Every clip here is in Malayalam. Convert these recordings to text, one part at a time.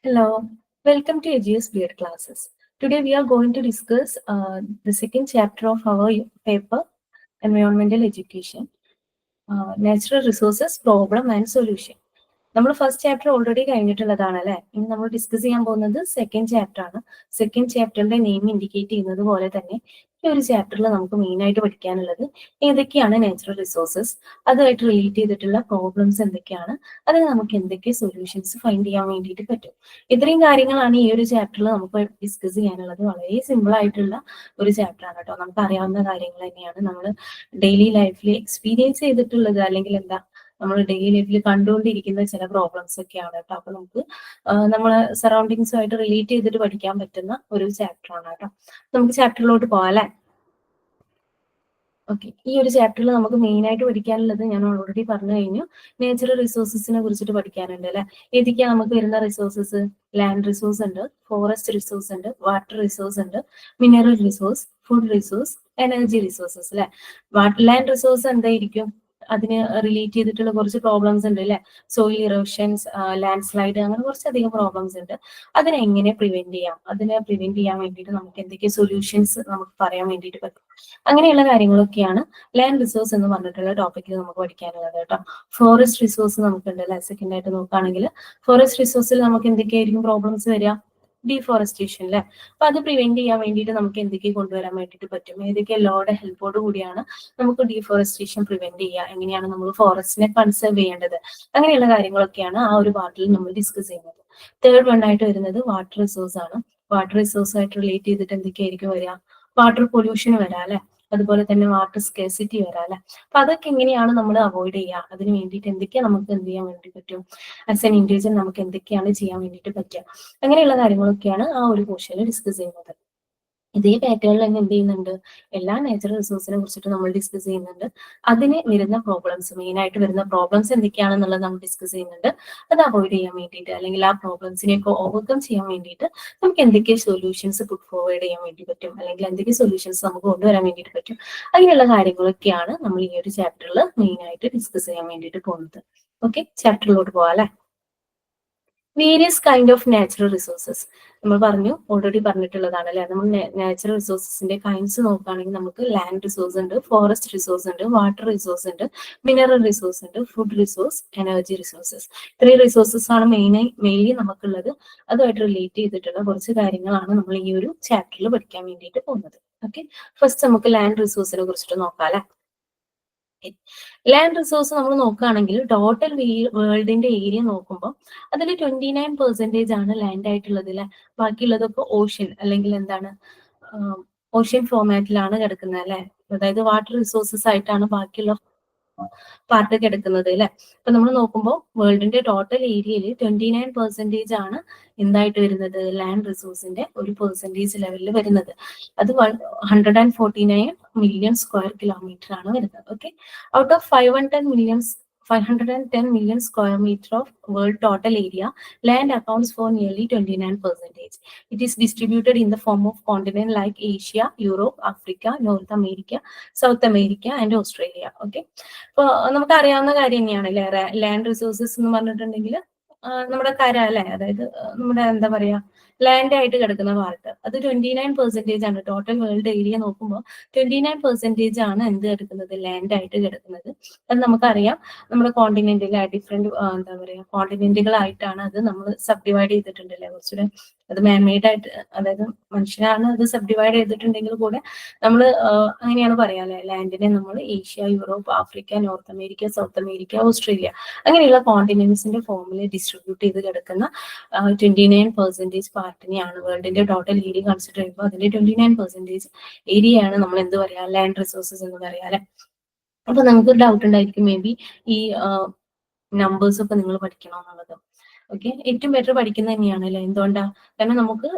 Hello, welcome to AGS BEd classes. Today we are going to discuss the second chapter of our paper, Environmental Education, Natural Resources, Problem and Solution. നമ്മൾ ഫസ്റ്റ് ചാപ്റ്റർ ഓൾറെഡി കഴിഞ്ഞിട്ടുള്ളതാണ് അല്ലെ. ഇനി നമ്മൾ ഡിസ്കസ് ചെയ്യാൻ പോകുന്നത് സെക്കൻഡ് ചാപ്റ്റർ ആണ്. സെക്കൻഡ് ചാപ്റ്ററിന്റെ നെയിം ഇൻഡിക്കേറ്റ് ചെയ്യുന്നത് പോലെ തന്നെ ഈ ഒരു ചാപ്റ്ററിൽ നമുക്ക് മെയിൻ ആയിട്ട് പഠിക്കാനുള്ളത് ഏതൊക്കെയാണ് നാച്ചുറൽ റിസോഴ്സസ്, അതുമായിട്ട് റിലേറ്റ് ചെയ്തിട്ടുള്ള പ്രോബ്ലംസ് എന്തൊക്കെയാണ്, അതിന് നമുക്ക് എന്തൊക്കെ സൊല്യൂഷൻസ് ഫൈൻഡ് ചെയ്യാൻ വേണ്ടിയിട്ട് പറ്റും. ഇത്രയും കാര്യങ്ങളാണ് ഈ ഒരു ചാപ്റ്ററിൽ നമുക്ക് ഡിസ്കസ് ചെയ്യാനുള്ളത്. വളരെ സിമ്പിൾ ആയിട്ടുള്ള ഒരു ചാപ്റ്റർ ആണ് കേട്ടോ. നമുക്ക് അറിയാവുന്ന കാര്യങ്ങൾ തന്നെയാണ്. നമ്മൾ ഡെയിലി ലൈഫിൽ എക്സ്പീരിയൻസ് ചെയ്തിട്ടുള്ളത് അല്ലെങ്കിൽ എന്താ നമ്മൾ ഡെയിലി ലൈഫിൽ കണ്ടുകൊണ്ടിരിക്കുന്ന ചില പ്രോബ്ലംസ് ഒക്കെയാണ് കേട്ടോ. അപ്പൊ നമുക്ക് നമ്മളെ സറൗണ്ടിങ്സുമായിട്ട് റിലേറ്റ് ചെയ്തിട്ട് പഠിക്കാൻ പറ്റുന്ന ഒരു ചാപ്റ്റർ ആണ് കേട്ടോ. നമുക്ക് ചാപ്റ്ററിലോട്ട് പോകാം അല്ലെ. ഓക്കെ, ഈ ഒരു ചാപ്റ്ററിൽ നമുക്ക് മെയിൻ ആയിട്ട് പഠിക്കാനുള്ളത് ഞാൻ ഓൾറെഡി പറഞ്ഞു കഴിഞ്ഞു. നേച്ചുറൽ റിസോഴ്സസിനെ കുറിച്ചിട്ട് പഠിക്കാനുണ്ട് അല്ലെ. ഏതൊക്കെയാണ് നമുക്ക് വരുന്ന റിസോഴ്സസ്? ലാൻഡ് റിസോഴ്സ് ഉണ്ട്, ഫോറസ്റ്റ് റിസോഴ്സ് ഉണ്ട്, വാട്ടർ റിസോഴ്സ് ഉണ്ട്, mineral resource, food resource, energy resources അല്ലെ. ലാൻഡ് റിസോഴ്സ് എന്തായിരിക്കും? അതിന് റിലേറ്റ് ചെയ്തിട്ടുള്ള കുറച്ച് പ്രോബ്ലംസ് ഉണ്ട് അല്ലെ. സോയിൽ ഇറോഷൻസ്, ലാൻഡ് സ്ലൈഡ്, അങ്ങനെ കുറച്ചധികം പ്രോബ്ലംസ് ഉണ്ട്. അതിനെ എങ്ങനെ പ്രിവെന്റ് ചെയ്യാം, അതിനെ പ്രിവെന്റ് ചെയ്യാൻ വേണ്ടിയിട്ട് നമുക്ക് എന്തൊക്കെ സൊല്യൂഷൻസ് നമുക്ക് പറയാൻ വേണ്ടിയിട്ട് പറ്റും, അങ്ങനെയുള്ള കാര്യങ്ങളൊക്കെയാണ് ലാൻഡ് റിസോഴ്സ് എന്ന് പറഞ്ഞിട്ടുള്ള ടോപ്പിക്കിൽ നമുക്ക് പഠിക്കാനുള്ളത് കേട്ടോ. ഫോറസ്റ്റ് റിസോഴ്സ് നമുക്കുണ്ട് അല്ലെ. സെക്കൻഡ് ആയിട്ട് നോക്കുകയാണെങ്കിൽ ഫോറസ്റ്റ് റിസോഴ്സിൽ നമുക്ക് എന്തൊക്കെയായിരിക്കും പ്രോബ്ലംസ് വരിക? ഡീഫോറസ്റ്റേഷൻ അല്ലെ. അപ്പൊ അത് പ്രിവെന്റ് ചെയ്യാൻ വേണ്ടിയിട്ട് നമുക്ക് എന്തൊക്കെ കൊണ്ടുവരാൻ വേണ്ടിയിട്ട് പറ്റും, ഏതൊക്കെ ലോയുടെ ഹെൽപ്പോട് കൂടിയാണ് നമുക്ക് ഡീഫോറസ്റ്റേഷൻ പ്രിവെന്റ് ചെയ്യുക, എങ്ങനെയാണ് നമ്മൾ ഫോറസ്റ്റിനെ കൺസേർവ് ചെയ്യേണ്ടത്, അങ്ങനെയുള്ള കാര്യങ്ങളൊക്കെയാണ് ആ ഒരു പാർട്ടിൽ നമ്മൾ ഡിസ്കസ് ചെയ്യുന്നത്. തേർഡ് വൺ ആയിട്ട് വരുന്നത് വാട്ടർ റിസോഴ്സ് ആണ്. വാട്ടർ റിസോഴ്സ് ആയിട്ട് റിലേറ്റ് ചെയ്തിട്ട് എന്തൊക്കെയായിരിക്കും വരിക? വാട്ടർ പൊല്യൂഷൻ വരാം അല്ലെ. അതുപോലെ തന്നെ വാട്ടർ സ്കേസിറ്റി വരാം അല്ലെ. അപ്പൊ അതൊക്കെ എങ്ങനെയാണ് നമ്മൾ അവോയ്ഡ് ചെയ്യുക, അതിന് വേണ്ടിയിട്ട് എന്തൊക്കെയാണ് നമുക്ക് എന്ത് ചെയ്യാൻ വേണ്ടി പറ്റും, ആസ് എൻ ഇൻഡിവിജ്വൽ നമുക്ക് എന്തൊക്കെയാണ് ചെയ്യാൻ വേണ്ടിയിട്ട് പറ്റുക, അങ്ങനെയുള്ള കാര്യങ്ങളൊക്കെയാണ് ആ ഒരു പോർഷനിൽ ഡിസ്കസ് ചെയ്യുന്നത്. ഇതേ പാറ്റേണിൽ തന്നെ എന്ത് ചെയ്യുന്നുണ്ട്, എല്ലാ നാച്ചുറൽ റിസോഴ്സിനെ കുറിച്ചിട്ട് നമ്മൾ ഡിസ്കസ് ചെയ്യുന്നുണ്ട്. അതിന് വരുന്ന പ്രോബ്ലംസ്, മെയിൻ ആയിട്ട് വരുന്ന പ്രോബ്ലംസ് എന്തൊക്കെയാണെന്നുള്ളത് നമ്മൾ ഡിസ്കസ് ചെയ്യുന്നുണ്ട്. അത് അവോയ്ഡ് ചെയ്യാൻ വേണ്ടിയിട്ട് അല്ലെങ്കിൽ ആ പ്രോബ്ലംസിനെയൊക്കെ ഓവർകം ചെയ്യാൻ വേണ്ടിയിട്ട് നമുക്ക് എന്തൊക്കെ സൊല്യൂഷൻസ് പുട്ട് ഫോർവേഡ് ചെയ്യാൻ വേണ്ടി പറ്റും, അല്ലെങ്കിൽ എന്തൊക്കെ സൊല്യൂഷൻസ് നമുക്ക് കൊണ്ടുവരാൻ വേണ്ടിയിട്ട് പറ്റും, അങ്ങനെയുള്ള കാര്യങ്ങളൊക്കെയാണ് നമ്മൾ ഈ ഒരു ചാപ്റ്ററിൽ മെയിൻ ആയിട്ട് ഡിസ്കസ് ചെയ്യാൻ വേണ്ടിയിട്ട് പോകുന്നത്. ഓക്കെ, ചാപ്റ്ററിലോട്ട് പോവാം അല്ലെ. Various kind of natural resources നമ്മൾ പറഞ്ഞു, ഓൾറെഡി പറഞ്ഞിട്ടുള്ളതാണ് അല്ലെ. നമ്മൾ നാച്ചുറൽ റിസോഴ്സസിന്റെ കൈൻഡ്സ് നോക്കുകയാണെങ്കിൽ നമുക്ക് ലാൻഡ് റിസോഴ്സ് ഉണ്ട്, ഫോറസ്റ്റ് റിസോഴ്സ് ഉണ്ട്, വാട്ടർ റിസോഴ്സ് ഉണ്ട്, മിനറൽ റിസോഴ്സ് ഉണ്ട്, ഫുഡ് റിസോഴ്സ്, എനർജി റിസോഴ്സസ്. ഇത്രയും റിസോഴ്സസ് ആണ് മെയിൻലി നമുക്കുള്ളത്. അതുമായിട്ട് റിലേറ്റ് ചെയ്തിട്ടുള്ള കുറച്ച് കാര്യങ്ങളാണ് നമ്മൾ ഈ ഒരു ചാപ്റ്ററിൽ പഠിക്കാൻ വേണ്ടിയിട്ട് പോകുന്നത്. ഓക്കെ, ഫസ്റ്റ് നമുക്ക് ലാൻഡ് റിസോഴ്സിനെ കുറിച്ചിട്ട് നോക്കാം അല്ലെ. ലാൻഡ് റിസോഴ്സ് നമ്മൾ നോക്കുകയാണെങ്കിൽ ടോട്ടൽ വേൾഡിന്റെ ഏരിയ നോക്കുമ്പോൾ അതിൽ 29% ആണ് ലാൻഡ് ആയിട്ടുള്ളത് അല്ലെ. ബാക്കിയുള്ളതൊക്കെ ഓഷ്യൻ അല്ലെങ്കിൽ എന്താണ്, ഓഷ്യൻ ഫോർമാറ്റിലാണ് കിടക്കുന്നത് അല്ലെ. അതായത് വാട്ടർ റിസോഴ്സസ് ആയിട്ടാണ് ബാക്കിയുള്ള പാർട്ട് കിടക്കുന്നത് അല്ലെ. അപ്പൊ നമ്മൾ നോക്കുമ്പോൾ വേൾഡിന്റെ ടോട്ടൽ ഏരിയയിൽ 29% ആണ് എന്തായിട്ട് വരുന്നത്, ലാൻഡ് റിസോഴ്സിന്റെ ഒരു പെർസെന്റേജ് ലെവലിൽ വരുന്നത്. അത് 149 മില്യൺ സ്ക്വയർ കിലോമീറ്റർ ആണ് വരുന്നത്. Okay, out of 510 million square meter of world total area, land accounts for nearly 29%. It is distributed in the form of continents like Asia, Europe, Africa, North America, South America and Australia. Okay, അപ്പോൾ നമുക്ക് അറിയാവുന്ന കാര്യം തന്നെയാണ് അല്ലെ. ലാൻഡ് റിസോഴ്സസ് എന്ന് പറഞ്ഞിട്ടുണ്ടെങ്കിൽ നമ്മുടെ കര അല്ലെ, അതായത് നമ്മുടെ എന്താ പറയാ ലാൻഡ് ആയിട്ട് കിടക്കുന്ന പാർട്ട്, അത് 29% ആണ്. ടോട്ടൽ വേൾഡ് ഏരിയ നോക്കുമ്പോൾ 29% ആണ് എന്ത് കിടക്കുന്നത്, ലാൻഡ് ആയിട്ട് കിടക്കുന്നത്. അത് നമുക്കറിയാം. നമ്മുടെ കോണ്ടിനെന്റിലെ ഡിഫറെന്റ് എന്താ പറയാ കോണ്ടിനെന്റുകളായിട്ടാണ് അത് നമ്മൾ സബ് ഡിവൈഡ് ചെയ്തിട്ടുണ്ടല്ലേ. കുറച്ചുകൂടെ അത് മാൻമെയ്ഡ് ആയിട്ട്, അതായത് മനുഷ്യനാണ് അത് സബ് ഡിവൈഡ് ചെയ്തിട്ടുണ്ടെങ്കിൽ കൂടെ നമ്മൾ അങ്ങനെയാണ് പറയാ അല്ലെ. ലാൻഡിനെ നമ്മൾ Asia, Europe, Africa, north America, south America, Australia അങ്ങനെയുള്ള കോണ്ടിനെന്റ്സിന്റെ ഫോമിൽ ഡിസ്ട്രിബ്യൂട്ട് ചെയ്ത് കിടക്കുന്ന 29% പാർട്ടിനെയാണ് വേൾഡിന്റെ ടോട്ടൽ ഏരിയ കൺസിഡർ ചെയ്യുമ്പോൾ അതിന്റെ 29% ഏരിയയാണ് നമ്മൾ എന്ത് പറയാ, ലാൻഡ് റിസോഴ്സസ് എന്ന് പറയാ അല്ലെ. അപ്പൊ നമുക്ക് ഡൗട്ട് ഉണ്ടായിരിക്കും മേ ബി ഈ നമ്പേഴ്സ് ഒക്കെ നിങ്ങൾ പഠിക്കണമെന്നുള്ളത്. ഓക്കെ, ഏറ്റവും ബെറ്റർ പഠിക്കുന്നത് തന്നെയാണ് അല്ലെ. എന്തുകൊണ്ടാ? കാരണം നമുക്ക്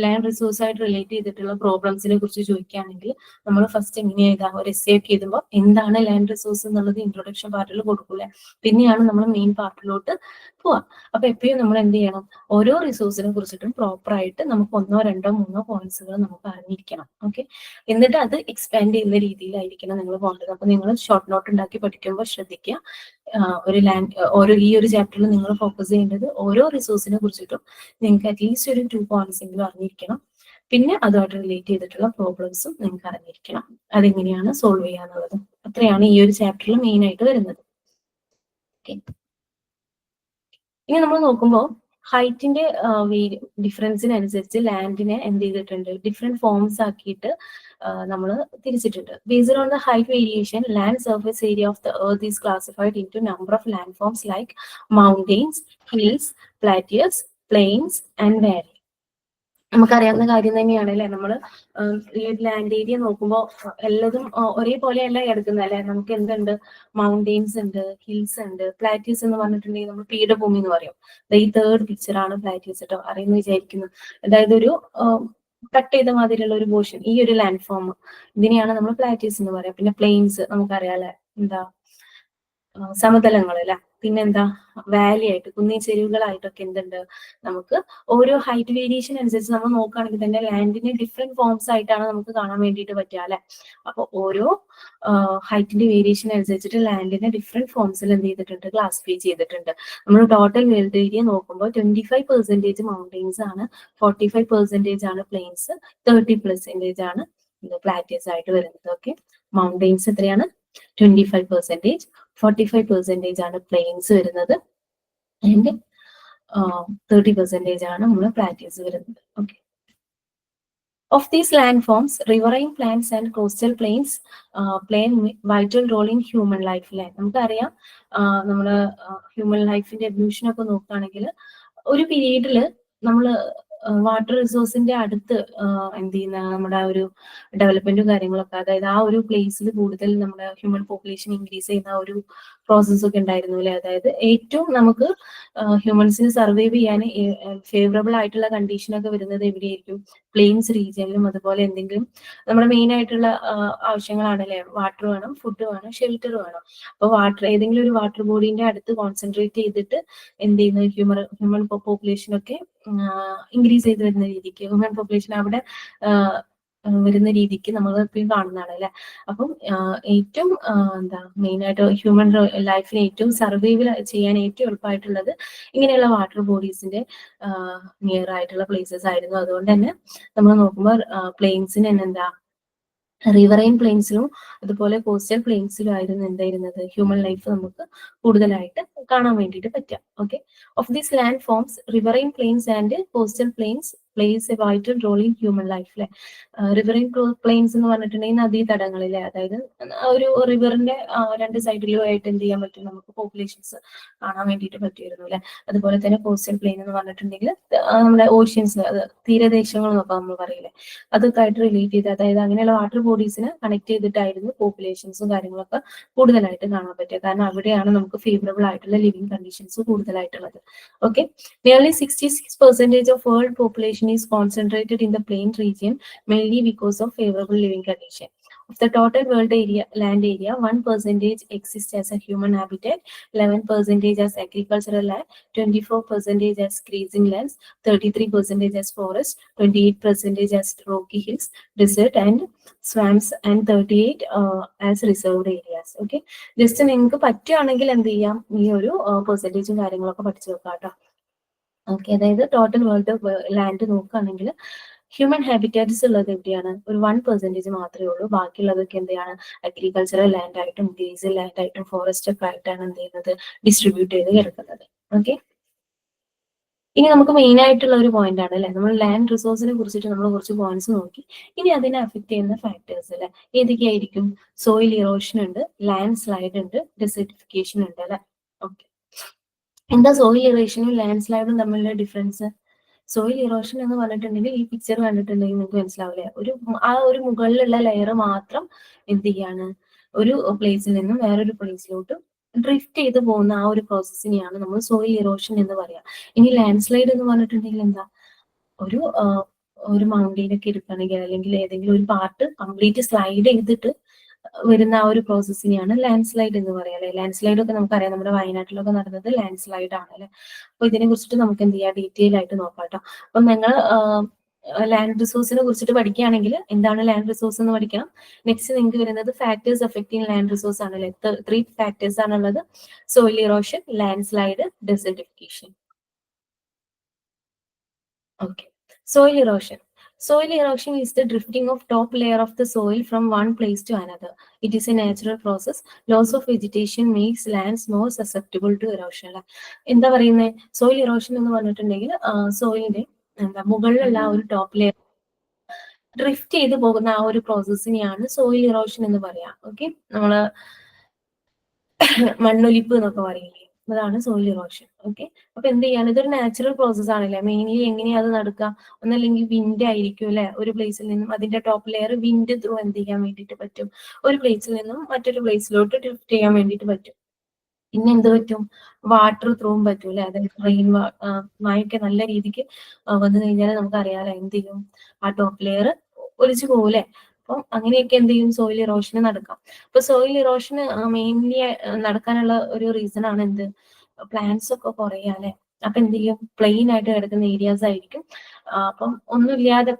ലാൻഡ് റിസോഴ്സ് ആയിട്ട് റിലേറ്റ് ചെയ്തിട്ടുള്ള പ്രോബ്ലംസിനെ കുറിച്ച് ചോദിക്കുകയാണെങ്കിൽ നമ്മൾ ഫസ്റ്റ് എങ്ങനെ എഴുതാം, ഒരു എസ്സേ ഒക്കെ എഴുതുമ്പോൾ എന്താണ് ലാൻഡ് റിസോഴ്സ് എന്നുള്ളത് ഇൻട്രൊഡക്ഷൻ പാർട്ടിൽ കൊടുക്കൂലേ, പിന്നെയാണ് നമ്മൾ മെയിൻ പാർട്ടിലോട്ട് പോവാം. അപ്പൊ എപ്പോഴും നമ്മൾ എന്ത് ചെയ്യണം, ഓരോ റിസോഴ്സിനെ കുറിച്ചിട്ടും പ്രോപ്പർ ആയിട്ട് നമുക്ക് 1, 2, 3 പോയിന്റ്സുകൾ നമുക്ക് അറിഞ്ഞിരിക്കണം. ഓക്കെ, എന്നിട്ട് അത് എക്സ്പാൻഡ് ചെയ്യുന്ന രീതിയിലായിരിക്കണം നിങ്ങൾ പോകേണ്ടത്. അപ്പൊ നിങ്ങൾ ഷോർട്ട് നോട്ട് ഉണ്ടാക്കി പഠിക്കുമ്പോൾ ശ്രദ്ധിക്കുക, ഒരു ലാൻഡ് ഈ ഒരു ചാപ്റ്ററിൽ നിങ്ങൾ ഫോക്കസ് ചെയ്യേണ്ടത് ഓരോ റിസോഴ്സിനെ കുറിച്ചിട്ടും നിങ്ങൾക്ക് അറ്റ്ലീസ്റ്റ് ഒരു 2 പോയിന്റ്സ് എങ്കിലും അറിഞ്ഞിരിക്കണം. പിന്നെ അതുമായിട്ട് റിലേറ്റ് ചെയ്തിട്ടുള്ള പ്രോബ്ലംസും നിങ്ങൾക്ക് അറിഞ്ഞിരിക്കണം, അതെങ്ങനെയാണ് സോൾവ് ചെയ്യാന്നുള്ളത്. അത്രയാണ് ഈ ഒരു ചാപ്റ്ററിൽ മെയിൻ ആയിട്ട് വരുന്നത്. ഇനി നമ്മൾ നോക്കുമ്പോൾ ഹൈറ്റിന്റെ ഡിഫറൻസിനനുസരിച്ച് ലാൻഡിനെ എന്ത് ചെയ്തിട്ടുണ്ട്, ഡിഫറെന്റ് ഫോംസ് ആക്കിയിട്ട് നമ്മൾ തിരിച്ചിട്ടുണ്ട്. Based on the height variation, land surface area of the earth is classified into number of land forms like mountains, hills, plateaus, plains and valley. നമുക്കറിയാവുന്ന കാര്യം തന്നെയാണ് അല്ലെ. നമ്മൾ ഈ ലാൻഡ് ഏരിയ നോക്കുമ്പോൾ എല്ലാതും ഒരേപോലെയല്ല എടുക്കുന്നത് അല്ലെ. നമുക്ക് എന്തുണ്ട്, മൗണ്ടെയിൻസ് ഉണ്ട്, ഹിൽസ് ഉണ്ട്, പ്ലാറ്റീസ് എന്ന് പറഞ്ഞിട്ടുണ്ടെങ്കിൽ നമ്മൾ പീഠഭൂമി എന്ന് പറയും. ഈ തേർഡ് പിക്ചർ ആണ് പ്ലാറ്റീസ് കേട്ടോ, അറിയുന്ന വിചാരിക്കുന്നു. അതായത് ഒരു കട്ട് ചെയ്ത മാതിരിയുള്ള ഒരു പോർഷൻ, ഈ ഒരു ലാൻഡ് ഫോം, ഇതിനെയാണ് നമ്മൾ പ്ലാറ്റീസ് എന്ന് പറയാം. പിന്നെ പ്ലെയിൻസ് നമുക്കറിയാം അല്ലെ, എന്താ സമതലങ്ങൾ അല്ലെ. പിന്നെന്താ വാലി ആയിട്ട്, കുന്നി ചെരുവുകളായിട്ടൊക്കെ എന്തുണ്ട്, നമുക്ക് ഓരോ ഹൈറ്റ് വേരിയേഷൻ അനുസരിച്ച് നമ്മൾ നോക്കുകയാണെങ്കിൽ തന്നെ ലാൻഡിനെ ഡിഫറെന്റ് ഫോംസ് ആയിട്ടാണ് നമുക്ക് കാണാൻ വേണ്ടിയിട്ട് പറ്റുക അല്ലെ. അപ്പൊ ഓരോ ഹൈറ്റിന്റെ വേരിയേഷൻ അനുസരിച്ചിട്ട് ലാൻഡിനെ ഡിഫറെന്റ് ഫോംസിൽ എന്ത് ചെയ്തിട്ടുണ്ട്, ക്ലാസിഫൈ ചെയ്തിട്ടുണ്ട്. നമ്മൾ ടോട്ടൽ വേൾഡ് ഏരിയ നോക്കുമ്പോൾ 25% മൗണ്ടെയിൻസ് ആണ്, 45% ആണ് പ്ലെയിൻസ്, 30% ആണ് പ്ലാറ്റീസ് ആയിട്ട് വരുന്നത്. ഓക്കെ, മൗണ്ടെയിൻസ് എത്രയാണ്, 25%, 45% ആണ് പ്ലെയിൻസ് വരുന്നത്, ആൻഡ് 30% ആണ് നമ്മൾ പ്ലാറ്റീസ് വരുന്നത്. Okay, of these landforms, riverine plains and coastal plains play vital role in human life. നമുക്കറിയാം നമ്മള് ഹ്യൂമൻ ലൈഫിന്റെ എവല്യൂഷൻ ഒക്കെ നോക്കുകയാണെങ്കിൽ ഒരു പീരീഡില് നമ്മൾ വാട്ടർ റിസോഴ്സിന്റെ അടുത്ത് എന്ത് ചെയ്യുന്ന നമ്മുടെ ആ ഒരു ഡെവലപ്മെന്റും കാര്യങ്ങളൊക്കെ, അതായത് ആ ഒരു പ്ലേസിൽ കൂടുതൽ നമ്മുടെ ഹ്യൂമൻ പോപ്പുലേഷൻ ഇൻക്രീസ് ചെയ്യുന്ന ഒരു പ്രോസസ് ഒക്കെ ഉണ്ടായിരുന്നു അല്ലെ. അതായത് ഏറ്റവും നമുക്ക് ഹ്യൂമൻസിന് സർവൈവ് ചെയ്യാൻ ഫേവറബിൾ ആയിട്ടുള്ള കണ്ടീഷൻ ഒക്കെ വരുന്നത് എവിടെയായിരിക്കും, പ്ലെയിൻസ് റീജിയനിലും. അതുപോലെ എന്തെങ്കിലും നമ്മുടെ മെയിൻ ആയിട്ടുള്ള ആവശ്യങ്ങളാണല്ലേ, വാട്ടർ വേണം, ഫുഡ് വേണം, ഷെൽട്ടർ വേണം. അപ്പൊ ഏതെങ്കിലും ഒരു വാട്ടർ ബോഡീന്റെ അടുത്ത് കോൺസെൻട്രേറ്റ് ചെയ്തിട്ട് എന്ത് ചെയ്യുന്നു, ഹ്യൂമൻ പോപ്പുലേഷൻ ഒക്കെ ഇൻക്രീസ് ചെയ്ത് വരുന്ന രീതിക്ക്, ഹ്യൂമൻ പോപ്പുലേഷൻ അവിടെ വരുന്ന രീതിക്ക് നമ്മൾ എപ്പോഴും കാണുന്നതാണ് അല്ലെ. അപ്പം ഏറ്റവും എന്താ മെയിൻ ആയിട്ട് ഹ്യൂമൻ ലൈഫിന് ഏറ്റവും സർവൈവ് ചെയ്യാൻ ഏറ്റവും എളുപ്പമായിട്ടുള്ളത് ഇങ്ങനെയുള്ള വാട്ടർ ബോഡീസിന്റെ നിയർ ആയിട്ടുള്ള പ്ലേസസ് ആയിരുന്നു. അതുകൊണ്ട് തന്നെ നമ്മൾ നോക്കുമ്പോൾ പ്ലെയിൻസിന് തന്നെ എന്താ, റിവറൈൻ പ്ലെയിൻസിലും അതുപോലെ കോസ്റ്റൽ പ്ലെയിൻസിലും ആയിരുന്നു എന്തായിരുന്നത്, ഹ്യൂമൻ ലൈഫ് നമുക്ക് കൂടുതലായിട്ട് കാണാൻ വേണ്ടിയിട്ട് പറ്റുക. Okay, of these land forms, riverine plains and coastal plains plays a vital role in human ലൈഫിലെ. റിവറൈൻ പ്ലെയിൻസ് എന്ന് പറഞ്ഞിട്ടുണ്ടെങ്കിൽ നദീതടങ്ങളിലെ, അതായത് ഒരു റിവറിന്റെ രണ്ട് സൈഡിലും ആയിട്ട് എന്ത് ചെയ്യാൻ പറ്റും, നമുക്ക് പോപ്പുലേഷൻസ് കാണാൻ വേണ്ടിയിട്ട് പറ്റിയിരുന്നു അല്ലെ. അതുപോലെ തന്നെ കോസ്റ്റൽ പ്ലെയിൻ എന്ന് പറഞ്ഞിട്ടുണ്ടെങ്കിൽ നമ്മുടെ ഓഷ്യൻസ്, തീരദേശങ്ങൾ എന്നൊക്കെ നമ്മൾ പറയില്ലേ, അതൊക്കെ ആയിട്ട് റിലേറ്റ് ചെയ്ത്, അതായത് അങ്ങനെയുള്ള വാട്ടർ ബോഡീസിനെ കണക്ട് ചെയ്തിട്ടായിരുന്നു പോപ്പുലേഷൻസും കാര്യങ്ങളൊക്കെ കൂടുതലായിട്ട് കാണാൻ പറ്റുക. കാരണം അവിടെയാണ് നമുക്ക് ഫേവറബിൾ ആയിട്ടുള്ള ലിവിങ് കണ്ടീഷൻസ് കൂടുതലായിട്ടുള്ളത്. Okay, nearly 66% of world population is concentrated in the plain region, mainly because of favorable living condition. Of the total world area, land area, 1% exists as a human habitat, 11% as agricultural land, 24% as grazing lands, 33% as forest, 28% as rocky hills, desert and swamps, and 38 as reserved areas. Okay, just നിങ്ങൾക്ക് പറ്റുകയാണെങ്കിൽ എന്ത് ചെയ്യാം, ഈ ഒരു പെർസെൻറ്റേജും കാര്യങ്ങളൊക്കെ പഠിച്ചു വെക്കാം കേട്ടോ. ഓക്കെ, അതായത് ടോട്ടൽ വേൾഡ് ലാൻഡ് നോക്കുകയാണെങ്കിൽ ഹ്യൂമൻ ഹാബിറ്റാറ്റ്സ് ഉള്ളത് എവിടെയാണ്, ഒരു 1% മാത്രമേ ഉള്ളൂ. ബാക്കിയുള്ളതൊക്കെ എന്താണ്, അഗ്രികൾച്ചറൽ ലാൻഡ് ആയിട്ടും ഗ്രേസിൽ ലാൻഡ് ആയിട്ടും ഫോറസ്റ്റ് ഒക്കെ ആയിട്ടാണ് എന്ത് ചെയ്യുന്നത്, ഡിസ്ട്രിബ്യൂട്ട് ചെയ്ത് കിടക്കുന്നത്. ഓക്കെ, ഇനി നമുക്ക് മെയിൻ ആയിട്ടുള്ള ഒരു പോയിന്റ് ആണ് അല്ലെ, നമ്മൾ ലാൻഡ് റിസോഴ്സിനെ കുറിച്ചിട്ട് നമ്മൾ കുറച്ച് പോയിന്റ്സ് നോക്കി. ഇനി അതിനെ അഫക്ട് ചെയ്യുന്ന ഫാക്ടേഴ്സ് അല്ലെ, ഏതൊക്കെയായിരിക്കും, സോയിൽ ഇറോഷൻ ഉണ്ട്, ലാൻഡ് സ്ലൈഡ് ഉണ്ട്, ഡെസർട്ടിഫിക്കേഷൻ ഉണ്ട് അല്ലെ. ഓക്കെ, എന്താ സോയിൽ ഇറോഷനും ലാൻഡ് സ്ലൈഡും തമ്മിലുള്ള ഡിഫറൻസ്? സോയിൽ ഇറോഷൻ എന്ന് പറഞ്ഞിട്ടുണ്ടെങ്കിൽ ഈ പിക്ചർ കണ്ടിട്ടുണ്ടെങ്കിൽ നിങ്ങൾക്ക് മനസ്സിലാവില്ലേ, ഒരു മുകളിലുള്ള ലെയർ മാത്രം എന്ത് ചെയ്യാണ്, ഒരു പ്ലേസിൽ നിന്നും വേറൊരു പ്ലേസിലോട്ട് ഡ്രിഫ്റ്റ് ചെയ്ത് പോകുന്ന ആ ഒരു പ്രോസസ്സിനെയാണ് നമ്മൾ സോയിൽ ഇറോഷൻ എന്ന് പറയാം. ഇനി ലാൻഡ് സ്ലൈഡ് എന്ന് പറഞ്ഞിട്ടുണ്ടെങ്കിൽ എന്താ, ഒരു മൗണ്ടെയിൻ ഒക്കെ എടുക്കുകയാണെങ്കിൽ അല്ലെങ്കിൽ ഏതെങ്കിലും ഒരു പാർട്ട് കംപ്ലീറ്റ് സ്ലൈഡ് ചെയ്തിട്ട് വരുന്ന ആ ഒരു പ്രോസസ്സിനെയാണ് ലാൻഡ് സ്ലൈഡ് എന്ന് പറയാം അല്ലെ. ലാൻഡ് സ്ലൈഡ് ഒക്കെ നമുക്കറിയാം, നമ്മുടെ വയനാട്ടിലൊക്കെ നടന്നത് ലാൻഡ് സ്ലൈഡ് ആണ് അല്ലെ. അപ്പൊ ഇതിനെ കുറിച്ചിട്ട് നമുക്ക് എന്ത് ചെയ്യാം, ഡീറ്റെയിൽ ആയിട്ട് നോക്കാം കേട്ടോ. അപ്പൊ നിങ്ങൾ ലാൻഡ് റിസോഴ്സിനെ കുറിച്ചിട്ട് പഠിക്കുകയാണെങ്കിൽ എന്താണ് ലാൻഡ് റിസോഴ്സ് എന്ന് പഠിക്കണം. നെക്സ്റ്റ് നിങ്ങൾക്ക് വരുന്നത് ഫാക്ടേഴ്സ് അഫക്റ്റിംഗ് ലാൻഡ് റിസോഴ്സ് ആണല്ലേ. 3 ഫാക്ടേഴ്സ് ആണുള്ളത്. Soil erosion, land slide, desertification. Okay. Soil erosion. Soil erosion is the drifting of top layer of the soil from one place to another. It is a natural process. Loss of vegetation makes lands more susceptible to erosion. എന്താ പറയുന്നത്? സോയിൽ ഇറോഷൻ എന്ന് പറഞ്ഞിട്ടുണ്ടെങ്കിൽ സോയിലിന്റെ മുകളിലുള്ള ആ ഒരു ടോപ്പ് ലെയർ ഡ്രിഫ്റ്റ് ചെയ്ത് പോകുന്ന ആ ഒരു പ്രോസസ്സിനെയാണ് സോയിൽ ഇറോഷൻ എന്ന് പറയാം. ഓക്കെ, നമ്മള് മണ്ണൊലിപ്പ് എന്നൊക്കെ പറയില്ലേ, അതാണ് സോയിൽ ഇറോഷൻ. ഓക്കെ, അപ്പൊ എന്ത് ചെയ്യാണ്, ഇതൊരു നാച്ചുറൽ പ്രോസസ് ആണല്ലേ. മെയിൻലി എങ്ങനെയാ അത് നടക്കുക, ഒന്നല്ലെങ്കിൽ വിൻഡ് ആയിരിക്കും അല്ലെ, ഒരു പ്ലേസിൽ നിന്നും അതിന്റെ ടോപ്പ് ലെയർ വിൻഡ് ത്രൂ എന്ത് ചെയ്യാൻ വേണ്ടിയിട്ട് പറ്റും, ഒരു പ്ലേസിൽ നിന്നും മറ്റൊരു പ്ലേസിലോട്ട് ഡ്രിഫ്റ്റ് ചെയ്യാൻ വേണ്ടിയിട്ട് പറ്റും. പിന്നെ എന്ത് പറ്റും, വാട്ടർ ത്രൂവും പറ്റും അല്ലെ. അതായത് റെയിൻ മഴയൊക്കെ നല്ല രീതിക്ക് വന്നു കഴിഞ്ഞാൽ നമുക്ക് അറിയാലോ എന്ത് ചെയ്യും, ആ ടോപ്പ് ലെയർ ഒലിച്ചു പോകൂലെ. അപ്പം അങ്ങനെയൊക്കെ എന്ത് ചെയ്യും, സോയിൽ ഇറോഷന് നടക്കാം. അപ്പൊ സോയിൽ ഇറോഷന് മെയിൻലി നടക്കാനുള്ള ഒരു റീസൺ ആണ് എന്ത്, പ്ലാന്റ്സ് ഒക്കെ കുറയാ അല്ലെ. അപ്പൊ എന്ത് ചെയ്യും, പ്ലെയിൻ ആയിട്ട് കിടക്കുന്ന ഏരിയാസ് ആയിരിക്കും. അപ്പം ഒന്നുമില്ലാതെ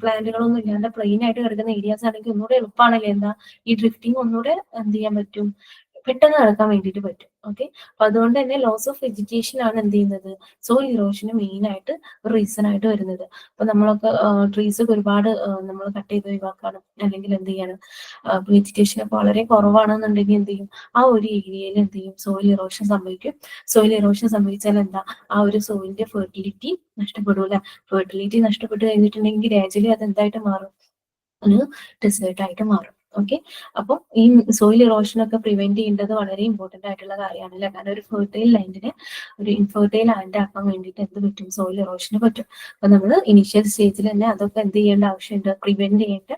പ്ലാന്റുകളൊന്നും ഇല്ലാതെ പ്ലെയിൻ ആയിട്ട് കിടക്കുന്ന ഏരിയാസ് ആണെങ്കിൽ ഒന്നുകൂടെ എളുപ്പമാണല്ലേ എന്താ, ഈ ഡ്രിഫ്റ്റിംഗ് ഒന്നുകൂടെ എന്ത് ചെയ്യാൻ പറ്റും, പെട്ടെന്ന് നടക്കാൻ വേണ്ടിയിട്ട് പറ്റും. ഓക്കെ, അപ്പൊ അതുകൊണ്ട് തന്നെ ലോസ് ഓഫ് വെജിറ്റേഷൻ ആണ് എന്ത് ചെയ്യുന്നത്, സോയിൽ ഇറോഷന് മെയിൻ ആയിട്ട് റീസൺ ആയിട്ട് വരുന്നത്. അപ്പൊ നമ്മളൊക്കെ ട്രീസ് ഒക്കെ ഒരുപാട് നമ്മൾ കട്ട് ചെയ്ത് ഒഴിവാക്കണം, അല്ലെങ്കിൽ എന്ത് ചെയ്യണം, വെജിറ്റേഷൻ ഒക്കെ വളരെ കുറവാണെന്നുണ്ടെങ്കിൽ എന്ത് ചെയ്യും, ആ ഒരു ഏരിയയിൽ എന്ത് ചെയ്യും, സോയിൽ ഇറോഷൻ സംഭവിക്കും. സോയിൽ ഇറോഷൻ സംഭവിച്ചാൽ എന്താ, ആ ഒരു സോയിലിന്റെ ഫെർട്ടിലിറ്റി നഷ്ടപ്പെടൂല. ഫെർട്ടിലിറ്റി നഷ്ടപ്പെട്ട് കഴിഞ്ഞിട്ടുണ്ടെങ്കിൽ ഗ്രാജുവലി അത് എന്തായിട്ട് മാറും, ഒരു ഡെസേർട്ട് ആയിട്ട് മാറും. ഓക്കെ, അപ്പം ഈ സോയിൽ ഇറോഷൻ ഒക്കെ പ്രിവെന്റ് ചെയ്യേണ്ടത് വളരെ ഇമ്പോർട്ടന്റ് ആയിട്ടുള്ള കാര്യമാണ് അല്ലെ. കാരണം ഒരു ഫെർട്ടൈൽ ലാൻഡിനെ ഒരു ഇൻഫെർട്ടൈൽ ലാൻഡ് ആക്കാൻ വേണ്ടിയിട്ട് എന്ത് പറ്റും, സോയിൽ ഇറോഷന് പറ്റും. അപ്പൊ നമ്മൾ ഇനീഷ്യൽ സ്റ്റേജിൽ തന്നെ അതൊക്കെ എന്ത് ചെയ്യേണ്ട ആവശ്യമുണ്ട്, പ്രിവെന്റ് ചെയ്യേണ്ട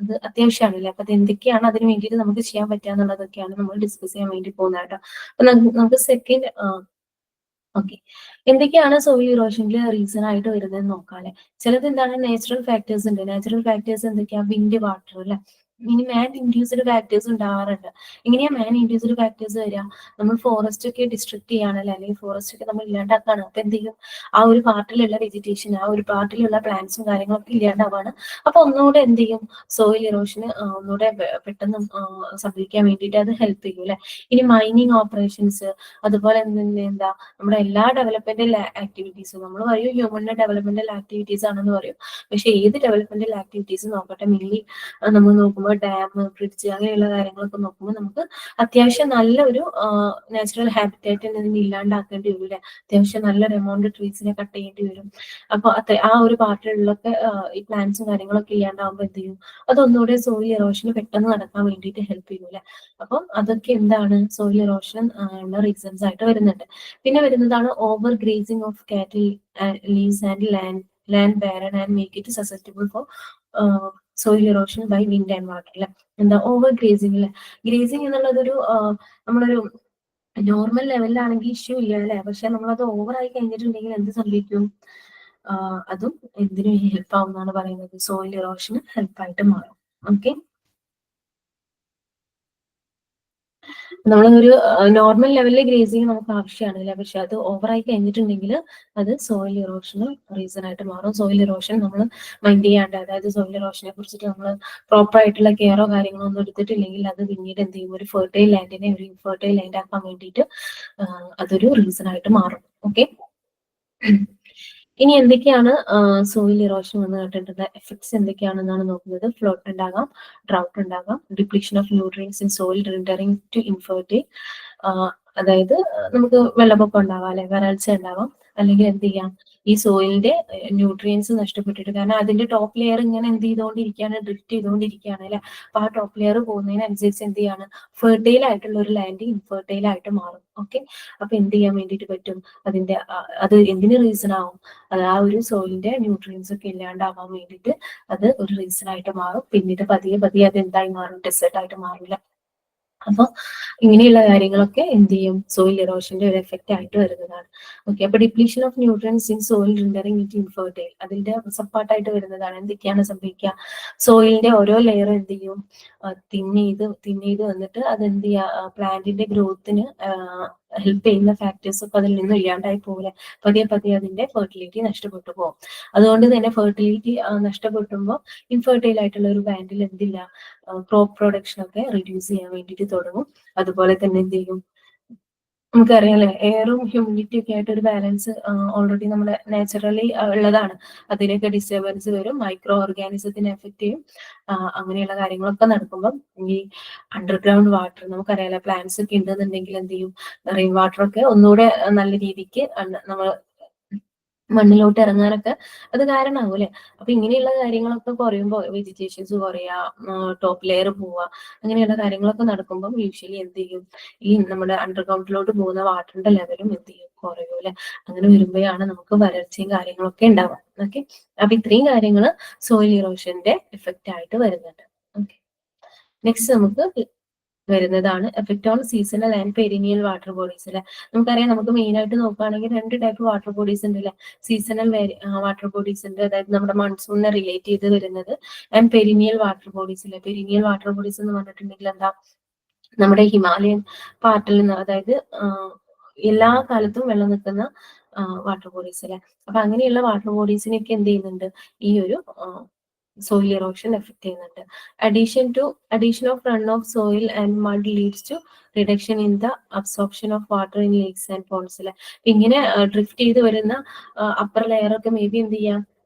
ഇത് അത്യാവശ്യമാണല്ലേ. അപ്പൊ അത് എന്തൊക്കെയാണ് അതിന് വേണ്ടിയിട്ട് നമുക്ക് ചെയ്യാൻ പറ്റുക എന്നുള്ളതൊക്കെയാണ് നമ്മൾ ഡിസ്കസ് ചെയ്യാൻ വേണ്ടി പോകുന്നത് കേട്ടോ. അപ്പൊ നമുക്ക് സെക്കൻഡ് ഓക്കെ, എന്തൊക്കെയാണ് സോയിൽ ഇറോഷനിൽ റീസൺ ആയിട്ട് വരുന്നത് നോക്കാല്ലേ. ചിലത് എന്താണ്, നാച്ചുറൽ ഫാക്ടേഴ്സ് ഉണ്ട്. നാച്ചുറൽ ഫാക്ടേഴ്സ് എന്തൊക്കെയാ, വിൻഡ്, വാട്ടർ അല്ലെ. ഇനി മാൻ ഇൻഡ്യൂസ്ഡ് ഫാക്ടേഴ്സ് ഉണ്ടാവാറുണ്ട്. എങ്ങനെയാ മാൻ ഇൻഡ്യൂസ്ഡ് ഫാക്ടേഴ്സ് വരിക, നമ്മൾ ഫോറസ്റ്റ് ഒക്കെ ഡിസ്ട്രക്ട് ചെയ്യാണല്ലേ, അല്ലെങ്കിൽ ഫോറസ്റ്റ് ഒക്കെ നമ്മൾ ഇല്ലാണ്ടാക്കാണ്. അപ്പൊ എന്ത് ചെയ്യും, ആ ഒരു പാർട്ടിലുള്ള വെജിറ്റേഷൻ, ആ ഒരു പാർട്ടിലുള്ള പ്ലാന്റ്സും കാര്യങ്ങളൊക്കെ ഇല്ലാണ്ടാവാണ്. അപ്പൊ ഒന്നുകൂടെ എന്ത് ചെയ്യും, സോയിൽ ഇറോഷന് ഒന്നുകൂടെ പെട്ടെന്ന് സംഭവിക്കാൻ വേണ്ടിയിട്ട് അത് ഹെൽപ്പ് ചെയ്യും അല്ലെ. ഇനി മൈനിങ് ഓപ്പറേഷൻസ്, അതുപോലെ എന്താ നമ്മുടെ എല്ലാ ഡെവലപ്മെന്റൽ ആക്ടിവിറ്റീസും, നമ്മൾ പറയും ഹ്യൂമന്റെ ഡെവലപ്മെന്റൽ ആക്ടിവിറ്റീസ് ആണെന്ന് പറയും. പക്ഷെ ഏത് ഡെവലപ്മെന്റൽ ആക്ടിവിറ്റീസ് നോക്കട്ടെ, മെയിൻലി നമ്മൾ നോക്കുമ്പോൾ ഡാം, ബ്രിഡ്ജ് അങ്ങനെയുള്ള കാര്യങ്ങളൊക്കെ നോക്കുമ്പോൾ നമുക്ക് അത്യാവശ്യം നല്ലൊരു നാച്ചുറൽ ഹാബിറ്റാറ്റ് ഇതിന് ഇല്ലാണ്ടാക്കേണ്ടി വരും അല്ലെ. അത്യാവശ്യം നല്ലൊരു എമൗണ്ട് ട്രീസിനെ കട്ട് ചെയ്യേണ്ടി വരും. അപ്പൊ ആ ഒരു പാർട്ടിലൊക്കെ ഈ പ്ലാന്റ്സും കാര്യങ്ങളൊക്കെ ഇല്ലാണ്ടാവുമ്പോൾ എന്ത് ചെയ്യും, അതൊന്നുകൂടെ സോയിൽ ഇറോഷന് പെട്ടെന്ന് നടക്കാൻ വേണ്ടിയിട്ട് ഹെൽപ്പ് ചെയ്യും അല്ലെ. അപ്പം അതൊക്കെ എന്താണ്, സോയിൽ ഇറോഷൻ ഉള്ള റീസൺസ് ആയിട്ട് വരുന്നുണ്ട്. പിന്നെ വരുന്നതാണ് over grazing of cattle, leaves and land barren and make it susceptible for soil erosion by wind and water അല്ലെ. എന്താ ഓവർ ഗ്രേസിംഗ് അല്ലെ. ഗ്രേസിംഗ് എന്നുള്ളതൊരു നമ്മളൊരു നോർമൽ ലെവലിലാണെങ്കിൽ ഇഷ്യൂ ഇല്ല അല്ലെ. പക്ഷെ നമ്മളത് ഓവർ ആയി കഴിഞ്ഞിട്ടുണ്ടെങ്കിൽ എന്ത് സംഭവിക്കും, അതും എന്തിനും ഹെൽപ്പ് ആവുന്നതാണ് പറയുന്നത്, സോയിൽ ഇറോഷന് ഹെൽപ്പായിട്ട് മാറും. ഓക്കെ, നമ്മളൊരു നോർമൽ ലെവലിൽ ഗ്രേസിങ് നമുക്ക് ആവശ്യമാണ് അല്ലെ. പക്ഷെ അത് ഓവറായി കഴിഞ്ഞിട്ടുണ്ടെങ്കിൽ അത് സോയിൽ ഇറോഷന് റീസൺ ആയിട്ട് മാറും. സോയിൽ ഇറോഷൻ നമ്മൾ മൈൻഡ് ചെയ്യാണ്ട്, അതായത് സോയിൽ ഇറോഷനെ കുറിച്ചിട്ട് നമ്മൾ പ്രോപ്പർ ആയിട്ടുള്ള കെയറോ കാര്യങ്ങളോ ഒന്നും എടുത്തിട്ടില്ലെങ്കിൽ അത് പിന്നീട് എന്ത് ചെയ്യും, ഒരു ഫെർട്ടൈൽ ലാൻഡിനെ ഒരു ഇൻഫെർട്ടൈൽ ലാൻഡ് ആക്കാൻ വേണ്ടിയിട്ട് അതൊരു റീസൺ ആയിട്ട് മാറും. ഓക്കെ, ഇനി എന്തൊക്കെയാണ് സോയിൽ ഇറോഷൻ വന്ന് കേട്ടിട്ടുള്ള എഫക്ട്സ് എന്തൊക്കെയാണെന്നാണ് നോക്കുന്നത്. ഫ്ലോട്ട് ഉണ്ടാകാം, ഡ്രൗട്ട് ഉണ്ടാകാം, depletion of nutrients in soil rendering to infertile, അതായത് നമുക്ക് വെള്ളപ്പൊക്കം ഉണ്ടാവാം അല്ലെ, വരൾച്ച ഉണ്ടാവാം, അല്ലെങ്കിൽ എന്ത് ചെയ്യാം, ഈ സോയിലിന്റെ ന്യൂട്രിയൻസ് നഷ്ടപ്പെട്ടിട്ട്, കാരണം അതിന്റെ ടോപ്പ് ലെയർ ഇങ്ങനെ എന്ത് ചെയ്തുകൊണ്ടിരിക്കുകയാണ്, ഡ്രിഫ്റ്റ് ചെയ്തുകൊണ്ടിരിക്കുകയാണ് അല്ലെ. അപ്പൊ ആ ടോപ്പ് ലെയർ പോകുന്നതിനനുസരിച്ച് എന്ത് ചെയ്യാണ്, ഫെർട്ടൈൽ ആയിട്ടുള്ള ഒരു ലാൻഡ് ഇൻഫെർട്ടൈൽ ആയിട്ട് മാറും. ഓക്കെ, അപ്പൊ എന്ത് ചെയ്യാൻ വേണ്ടിയിട്ട് പറ്റും, അതിന്റെ അത് എന്തിന് റീസൺ ആവും, അത് ആ ഒരു സോയിലിന്റെ ന്യൂട്രിയൻസ് ഒക്കെ ഇല്ലാണ്ടാവാൻ വേണ്ടിയിട്ട് അത് ഒരു റീസൺ ആയിട്ട് മാറും. പിന്നീട് പതിയെ പതിയെ അത് എന്തായി മാറും, ഡെസേർട്ട് ആയിട്ട് മാറില്ല. അപ്പൊ ഇങ്ങനെയുള്ള കാര്യങ്ങളൊക്കെ എന്ത് ചെയ്യും, സോയിൽ ഇറോഷന്റെ ഒരു എഫക്റ്റ് ആയിട്ട് വരുന്നതാണ്. ഓക്കെ, അപ്പൊ depletion of nutrients in soil rendering it infertile, അതിന്റെ സപ്പാർട്ടായിട്ട് വരുന്നതാണ്. എന്തൊക്കെയാണ് സംഭവിക്കുക, സോയിലിന്റെ ഓരോ ലെയർ എന്ത് ചെയ്യും, തിന്ന് ചെയ്ത് വന്നിട്ട് അത് എന്ത് ചെയ്യുക, പ്ലാന്റിന്റെ ഗ്രോത്തിന് ഹെൽപ്പ് ചെയ്യുന്ന ഫാക്ടേഴ്സ് ഒക്കെ അതിൽ നിന്നും ഇല്ലാണ്ടായി പോലെ പതിയെ പതിയെ അതിന്റെ ഫെർട്ടിലിറ്റി നഷ്ടപ്പെട്ടു പോകും. അതുകൊണ്ട് തന്നെ ഫെർട്ടിലിറ്റി നഷ്ടപ്പെട്ടുമ്പോൾ ഇൻഫെർട്ടൈൽ ആയിട്ടുള്ള ഒരു ബാൻഡിൽ എന്തില്ല, ക്രോപ്പ് പ്രൊഡക്ഷൻ ഒക്കെ റിഡ്യൂസ് ചെയ്യാൻ വേണ്ടിയിട്ട് തുടങ്ങും. അതുപോലെ തന്നെ എന്ത് ചെയ്യും, നമുക്കറിയാലേ എയറും ഹ്യൂമിഡിറ്റി ഒക്കെ ആയിട്ട് ഒരു ബാലൻസ് ഓൾറെഡി നമ്മുടെ നാച്ചുറലി ഉള്ളതാണ്. അതിലേക്ക് ഡിസ്റ്റർബൻസ് വരും, മൈക്രോ ഓർഗാനിസത്തിനെ എഫക്ട് ചെയ്യും. അങ്ങനെയുള്ള കാര്യങ്ങളൊക്കെ നടക്കുമ്പം ഈ അണ്ടർഗ്രൗണ്ട് വാട്ടർ നമുക്കറിയാലോ, പ്ലാന്റ്സ് ഒക്കെ ഉണ്ടെന്നുണ്ടെങ്കിൽ എന്ത് ചെയ്യും, റെയിൻ വാട്ടർ ഒക്കെ ഒന്നുകൂടെ നല്ല രീതിക്ക് നമ്മൾ മണ്ണിലോട്ട് ഇറങ്ങാനൊക്കെ അത് കാരണമാകും അല്ലെ. അപ്പൊ ഇങ്ങനെയുള്ള കാര്യങ്ങളൊക്കെ കുറയുമ്പോൾ വെജിറ്റേഷൻസ് കുറയുക, ടോപ്പ് ലെയർ പോവുക, അങ്ങനെയുള്ള കാര്യങ്ങളൊക്കെ നടക്കുമ്പോൾ യൂഷ്വലി എന്ത് ചെയ്യും, ഈ നമ്മുടെ അണ്ടർഗ്രൗണ്ടിലോട്ട് പോകുന്ന വാട്ടറിന്റെ ലെവലും എന്ത് ചെയ്യും, കുറയും അല്ലെ. അങ്ങനെ വരുമ്പോഴാണ് നമുക്ക് വരൾച്ചയും കാര്യങ്ങളൊക്കെ ഉണ്ടാവുക. ഓക്കെ, അപ്പൊ ഇത്രയും കാര്യങ്ങൾ സോയിൽ ഇറോഷന്റെ എഫക്റ്റ് ആയിട്ട് വരുന്നുണ്ട്. ഓക്കെ, നെക്സ്റ്റ് നമുക്ക് വരുന്നതാണ് effect on seasonal and perennial water bodies അല്ലെ. നമുക്കറിയാം, നമുക്ക് മെയിൻ ആയിട്ട് നോക്കുകയാണെങ്കിൽ 2 ടൈപ്പ് വാട്ടർ ബോഡീസ് ഉണ്ട് അല്ലെ. സീസണൽ വാട്ടർ ബോഡീസ് ഉണ്ട്, അതായത് നമ്മുടെ മൺസൂണിനെ റിലേറ്റ് ചെയ്ത് വരുന്നത്, ആൻഡ് പെരിനിയൽ വാട്ടർ ബോഡീസ് അല്ലെ. പെരിനിയൽ വാട്ടർ ബോഡീസ് എന്ന് പറഞ്ഞിട്ടുണ്ടെങ്കിൽ എന്താ, നമ്മുടെ ഹിമാലയൻ പാർട്ടിൽ നിന്ന്, അതായത് എല്ലാ കാലത്തും വെള്ളം നിൽക്കുന്ന വാട്ടർ ബോഡീസ് അല്ലെ. അപ്പൊ അങ്ങനെയുള്ള വാട്ടർ ബോഡീസിനൊക്കെ എന്ത് ചെയ്യുന്നുണ്ട്, ഈ ഒരു soil erosion എഫക്ട് ചെയ്യുന്നുണ്ട്. Addition of runoff soil and mud leads to reduction in the absorption of water in lakes and ponds. ഇങ്ങനെ ഡ്രിഫ്റ്റ് ചെയ്ത് വരുന്ന അപ്പർ ലെയർ ഒക്കെ മേ ബി എന്ത് ചെയ്യാം,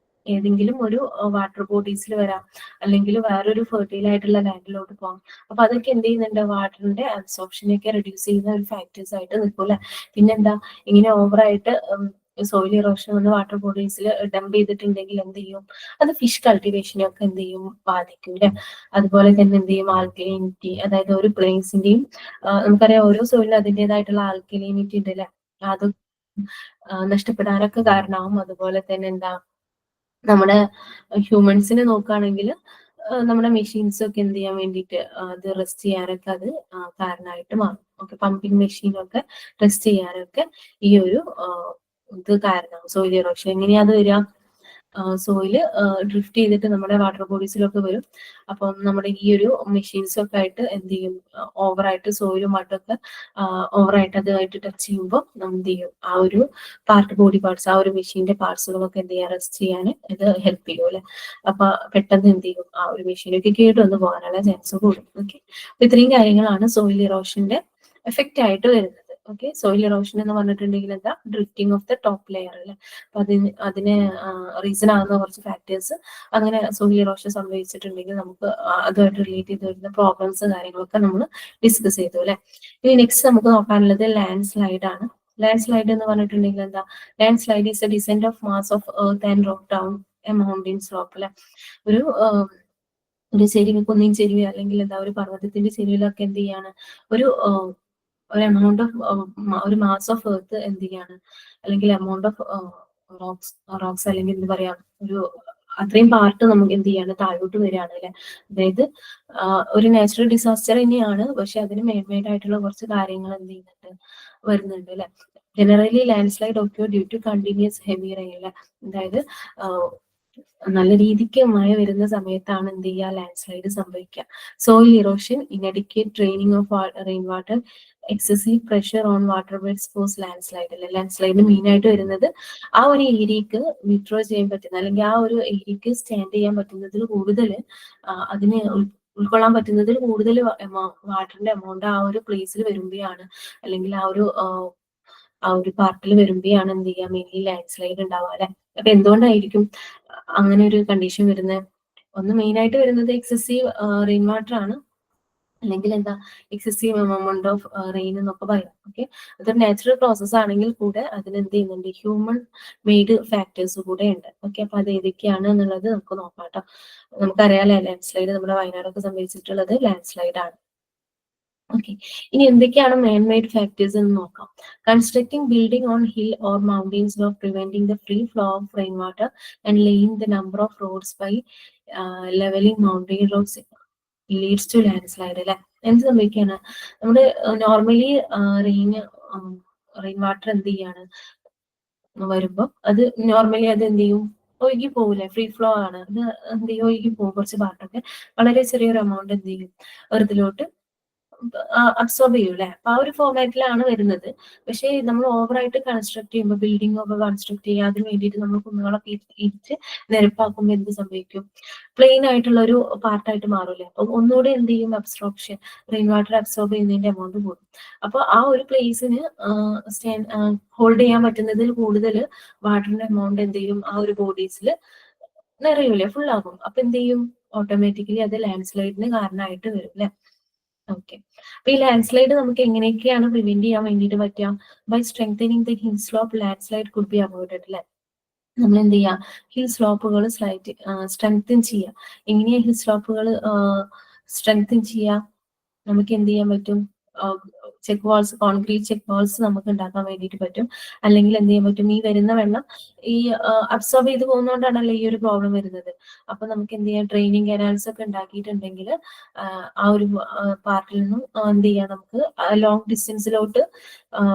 ഏതെങ്കിലും ഒരു വാട്ടർ ബോഡീസിൽ വരാം, അല്ലെങ്കിൽ വേറൊരു ഫെർട്ടൈൽ ആയിട്ടുള്ള ലാൻഡിലോട്ട് പോകാം. അപ്പൊ അതൊക്കെ എന്ത് ചെയ്യുന്നുണ്ട്, വാട്ടറിന്റെ അബ്സോർപ്ഷനൊക്കെ റെഡ്യൂസ് ചെയ്യുന്ന ഒരു ഫാക്ടേഴ്സ് ആയിട്ട് നിൽക്കൂല. പിന്നെന്താ, ഇങ്ങനെ ഓവറായിട്ട് സോയിൽ ഇറോഷൻ വന്ന് വാട്ടർ ബോഡീസിൽ ഡംപ് ചെയ്തിട്ടുണ്ടെങ്കിൽ എന്ത് ചെയ്യും, അത് ഫിഷ് കൾട്ടിവേഷനെയൊക്കെ എന്ത് ചെയ്യും, ബാധിക്കും അല്ലെ. അതുപോലെ തന്നെ എന്ത് ചെയ്യും, ആൽക്കലിനിറ്റി, അതായത് ഒരു പ്ലേസിന്റെയും നമുക്കറിയാം ഓരോ സോയിലിനും അതിൻ്റെതായിട്ടുള്ള ആൽക്കലിനിറ്റി ഉണ്ട് അല്ലെ, അത് നഷ്ടപ്പെടാനൊക്കെ കാരണമാവും. അതുപോലെ തന്നെ എന്താ, നമ്മുടെ ഹ്യൂമൻസിനെ നോക്കുകയാണെങ്കിൽ നമ്മുടെ മെഷീൻസ് ഒക്കെ എന്ത് ചെയ്യാൻ വേണ്ടിയിട്ട് അത് റെസ്റ്റ് ചെയ്യാനൊക്കെ അത് കാരണമായിട്ട് മാറും. ഓക്കെ, പമ്പിങ് മെഷീനൊക്കെ റെസ്റ്റ് ചെയ്യാനൊക്കെ ഈ ഒരു ഇത് കാരണമാവും, സോയിൽ ഇറോഷൻ. എങ്ങനെയാ അത് വരിക, സോയില് ഡ്രിഫ്റ്റ് ചെയ്തിട്ട് നമ്മുടെ വാട്ടർ ബോഡീസിലൊക്കെ വരും. അപ്പം നമ്മുടെ ഈ ഒരു മെഷീൻസ് ഒക്കെ ആയിട്ട് എന്ത് ചെയ്യും, ഓവറായിട്ട് സോയിലും മണ്ണൊക്കെ ഓവറായിട്ട് അതുമായിട്ട് ടച്ച് ചെയ്യുമ്പോൾ നമ്മൾ എന്ത് ചെയ്യും, ആ ഒരു ബോഡി പാർട്സ്, ആ ഒരു മെഷീന്റെ പാർട്സുകളൊക്കെ എന്ത് ചെയ്യാൻ, റെസ്റ്റ് ചെയ്യാൻ ഇത് ഹെൽപ്പ് ചെയ്യും അല്ലെ. അപ്പൊ പെട്ടെന്ന് എന്ത് ചെയ്യും, ആ ഒരു മെഷീനൊക്കെ കേടുവന്ന് പോകാനുള്ള ചാൻസ് കൂടും. ഓക്കെ, ഇത്രയും കാര്യങ്ങളാണ് സോയിൽ ഇറോഷന്റെ എഫക്റ്റ് ആയിട്ട് വരുന്നത്. ഓക്കെ, സോയിൽ ഇറോഷൻ എന്ന് പറഞ്ഞിട്ടുണ്ടെങ്കിൽ എന്താ, drifting of the top layer അല്ലെ. അപ്പൊ അതിന് റീസൺ ആകുന്ന കുറച്ച് ഫാക്ടേഴ്സ്, അങ്ങനെ സോയിൽ ഇറോഷൻ സംഭവിച്ചിട്ടുണ്ടെങ്കിൽ നമുക്ക് അതുമായിട്ട് റിലേറ്റ് ചെയ്ത് വരുന്ന പ്രോബ്ലംസ് കാര്യങ്ങളൊക്കെ നമ്മൾ ഡിസ്കസ് ചെയ്തു അല്ലെ. ഇനി നെക്സ്റ്റ് നമുക്ക് നോക്കാനുള്ളത് ലാൻഡ് സ്ലൈഡ് ആണ്. ലാൻഡ് സ്ലൈഡ് എന്ന് പറഞ്ഞിട്ടുണ്ടെങ്കിൽ എന്താ, land slide is A descent of mass of earth and rock down A mountain slope അല്ലെ. ഒരു ചെരിവ്, കുന്നിൻ ചെരിവ്, അല്ലെങ്കിൽ എന്താ ഒരു പർവ്വതത്തിന്റെ ചെരിവിലൊക്കെ എന്ത് ചെയ്യാണ്, ഒരു എമൗണ്ട് ഓഫ് ഒരു മാസ് ഓഫ് എർത്ത് എന്ത് ചെയ്യാണ്, അല്ലെങ്കിൽ എമൗണ്ട് ഓഫ് റോക്സ് അല്ലെങ്കിൽ എന്താ പറയാ, ഒരു അത്രയും പാർട്ട് നമുക്ക് എന്ത് ചെയ്യാണ്, താഴോട്ട് വരികയാണ് അല്ലെ. അതായത് ഒരു നാച്ചുറൽ ഡിസാസ്റ്റർ തന്നെയാണ്, പക്ഷെ അതിന് മേഡ് ആയിട്ടുള്ള കുറച്ച് കാര്യങ്ങൾ എന്ത് ചെയ്യുന്നുണ്ട്, വരുന്നുണ്ട് അല്ലെ. ജനറലി ലാൻഡ് സ്ലൈഡ് ഒക്കെ due to continuous heavy rain അല്ലെ. അതായത് നല്ല രീതിക്ക് മഴ വരുന്ന സമയത്താണ് എന്ത് ചെയ്യുക, ലാൻഡ് സ്ലൈഡ് സംഭവിക്കുക. Soil erosion, inadequate draining of rain water, excessive pressure on water beds cause landslide അല്ലെ. ലാൻഡ് സ്ലൈഡിന് മെയിൻ ആയിട്ട് വരുന്നത് ആ ഒരു ഏരിയക്ക് വിത്ഡ്രോ ചെയ്യാൻ പറ്റുന്ന, അല്ലെങ്കിൽ ആ ഒരു ഏരിയക്ക് സ്റ്റാൻഡ് ചെയ്യാൻ പറ്റുന്നതിൽ കൂടുതൽ, അതിന് ഉൾക്കൊള്ളാൻ പറ്റുന്നതിൽ കൂടുതൽ വാട്ടറിന്റെ എമൗണ്ട് ആ ഒരു പ്ലേസിൽ വരുമ്പോഴാണ്, അല്ലെങ്കിൽ ആ ഒരു പാർട്ടിൽ വരുമ്പോഴാണ് എന്ത് ചെയ്യുക, മെയിൻലി ലാൻഡ് സ്ലൈഡ് ഉണ്ടാവുക അല്ലെ. അപ്പൊ എന്തുകൊണ്ടായിരിക്കും അങ്ങനെ ഒരു കണ്ടീഷൻ വരുന്നത്? ഒന്ന് മെയിൻ ആയിട്ട് വരുന്നത് എക്സസീവ് റെയിൻ വാട്ടർ ആണ്, അല്ലെങ്കിൽ എന്താ, എക്സസീവ് എമൗണ്ട് ഓഫ് റെയിൻ എന്നൊക്കെ പറയാം. ഓക്കെ, അതൊരു നാച്ചുറൽ പ്രോസസ് ആണെങ്കിൽ കൂടെ അതിന് എന്ത് ചെയ്യുന്നുണ്ട്, ഹ്യൂമൻ മെയ്ഡ് ഫാക്ടേഴ്സ് കൂടെ ഉണ്ട്. ഓക്കെ, അപ്പൊ അത് ഏതൊക്കെയാണ് എന്നുള്ളത് നമുക്ക് നോക്കാം കേട്ടോ. നമുക്കറിയാലോ ലാൻഡ് സ്ലൈഡ്, നമ്മുടെ വയനാടൊക്കെ സംഭവിച്ചിട്ടുള്ളത് ലാൻഡ് സ്ലൈഡ് ആണ്. ഓക്കെ, ഇനി എന്തൊക്കെയാണ് മാൻ മെയ്ഡ് ഫാക്ടേഴ്സ് എന്ന് നോക്കാം. Constructing building on hill or mountains of preventing the free flow of rain water and laying the number of roads by levelling mountain roads leads to landslide അല്ലെ. എന്ത് സംഭവിക്കാണ്, നമ്മുടെ നോർമലി റെയിൻ വാട്ടർ എന്ത് ചെയ്യാണ്, വരുമ്പോൾ അത് നോർമലി അത് എന്ത് ചെയ്യും, ഒഴുകി പോകില്ലേ, ഫ്രീ ഫ്ലോ ആണ്, അത് എന്ത് ചെയ്യും, ഒഴുകി പോകും. കുറച്ച് പാർട്ടൊക്കെ വളരെ ചെറിയൊരു എമൗണ്ട് എന്ത് ചെയ്യും, എർത്തിലോട്ട് അബ്സോർബ് ചെയ്യും അല്ലെ. അപ്പൊ ആ ഒരു ഫോർമാറ്റിലാണ് വരുന്നത്. പക്ഷേ നമ്മൾ ഓവറായിട്ട് കൺസ്ട്രക്ട് ചെയ്യുമ്പോൾ, ബിൽഡിംഗ് ഒക്കെ കൺസ്ട്രക്ട് ചെയ്യുക, അതിന് വേണ്ടിയിട്ട് നമ്മൾ കുന്നുകളൊക്കെ ഇടിച്ച് നിരപ്പാക്കുമ്പോൾ എന്ത് സംഭവിക്കും? പ്ലെയിൻ ആയിട്ടുള്ള ഒരു പാർട്ടായിട്ട് മാറില്ലേ. അപ്പൊ ഒന്നുകൂടെ എന്ത് ചെയ്യും? അബ്സ്ട്രോപ്ഷൻ, റെയിൻ വാട്ടർ അബ്സോർബ് ചെയ്യുന്നതിന്റെ എമൗണ്ട് കൂടും. അപ്പൊ ആ ഒരു പ്ലേസിന് ഹോൾഡ് ചെയ്യാൻ പറ്റുന്നതിൽ കൂടുതൽ വാട്ടറിന്റെ എമൗണ്ട് എന്ത് ചെയ്യും? ആ ഒരു ബോഡീസിൽ നിറയൂലേ, ഫുൾ ആകും. അപ്പൊ എന്ത് ചെയ്യും? ഓട്ടോമാറ്റിക്കലി അത് ലാൻഡ് സ്ലൈഡിന് കാരണമായിട്ട് വരും അല്ലെ. ഓക്കെ. അപ്പൊ ഈ ലാൻഡ് സ്ലൈഡ് നമുക്ക് എങ്ങനെയൊക്കെയാണ് പ്രിവെന്റ് ചെയ്യാൻ വേണ്ടിയിട്ട് പറ്റുക? By strengthening the hill slope, landslide could be avoided അല്ലെ. നമ്മൾ എന്ത് ചെയ്യുക? ഹിൽ സ്ലോപ്പുകൾ സ്ട്രെങ്തൻ ചെയ്യുക. എങ്ങനെയാ ഹിൽ സ്ലോപ്പുകൾ സ്ട്രെങ്തൻ ചെയ്യുക? നമുക്ക് എന്ത് ചെയ്യാൻ പറ്റും? Check walls, concrete check walls നമുക്ക് ഉണ്ടാക്കാൻ വേണ്ടിയിട്ട് പറ്റും. അല്ലെങ്കിൽ എന്ത് ചെയ്യാൻ പറ്റും? ഈ വരുന്ന വെള്ളം ഈ അബ്സോർബ് ചെയ്ത് പോകുന്നതുകൊണ്ടാണല്ലോ ഈ ഒരു പ്രോബ്ലം വരുന്നത്. അപ്പൊ നമുക്ക് എന്ത് ചെയ്യാം? ഡ്രെയിനിങ് കനാൽസ് ഒക്കെ ഉണ്ടാക്കിയിട്ടുണ്ടെങ്കിൽ ആ ഒരു പാർട്ടിൽ നിന്നും എന്ത് ചെയ്യാം? നമുക്ക് ലോങ് ഡിസ്റ്റൻസിലോട്ട്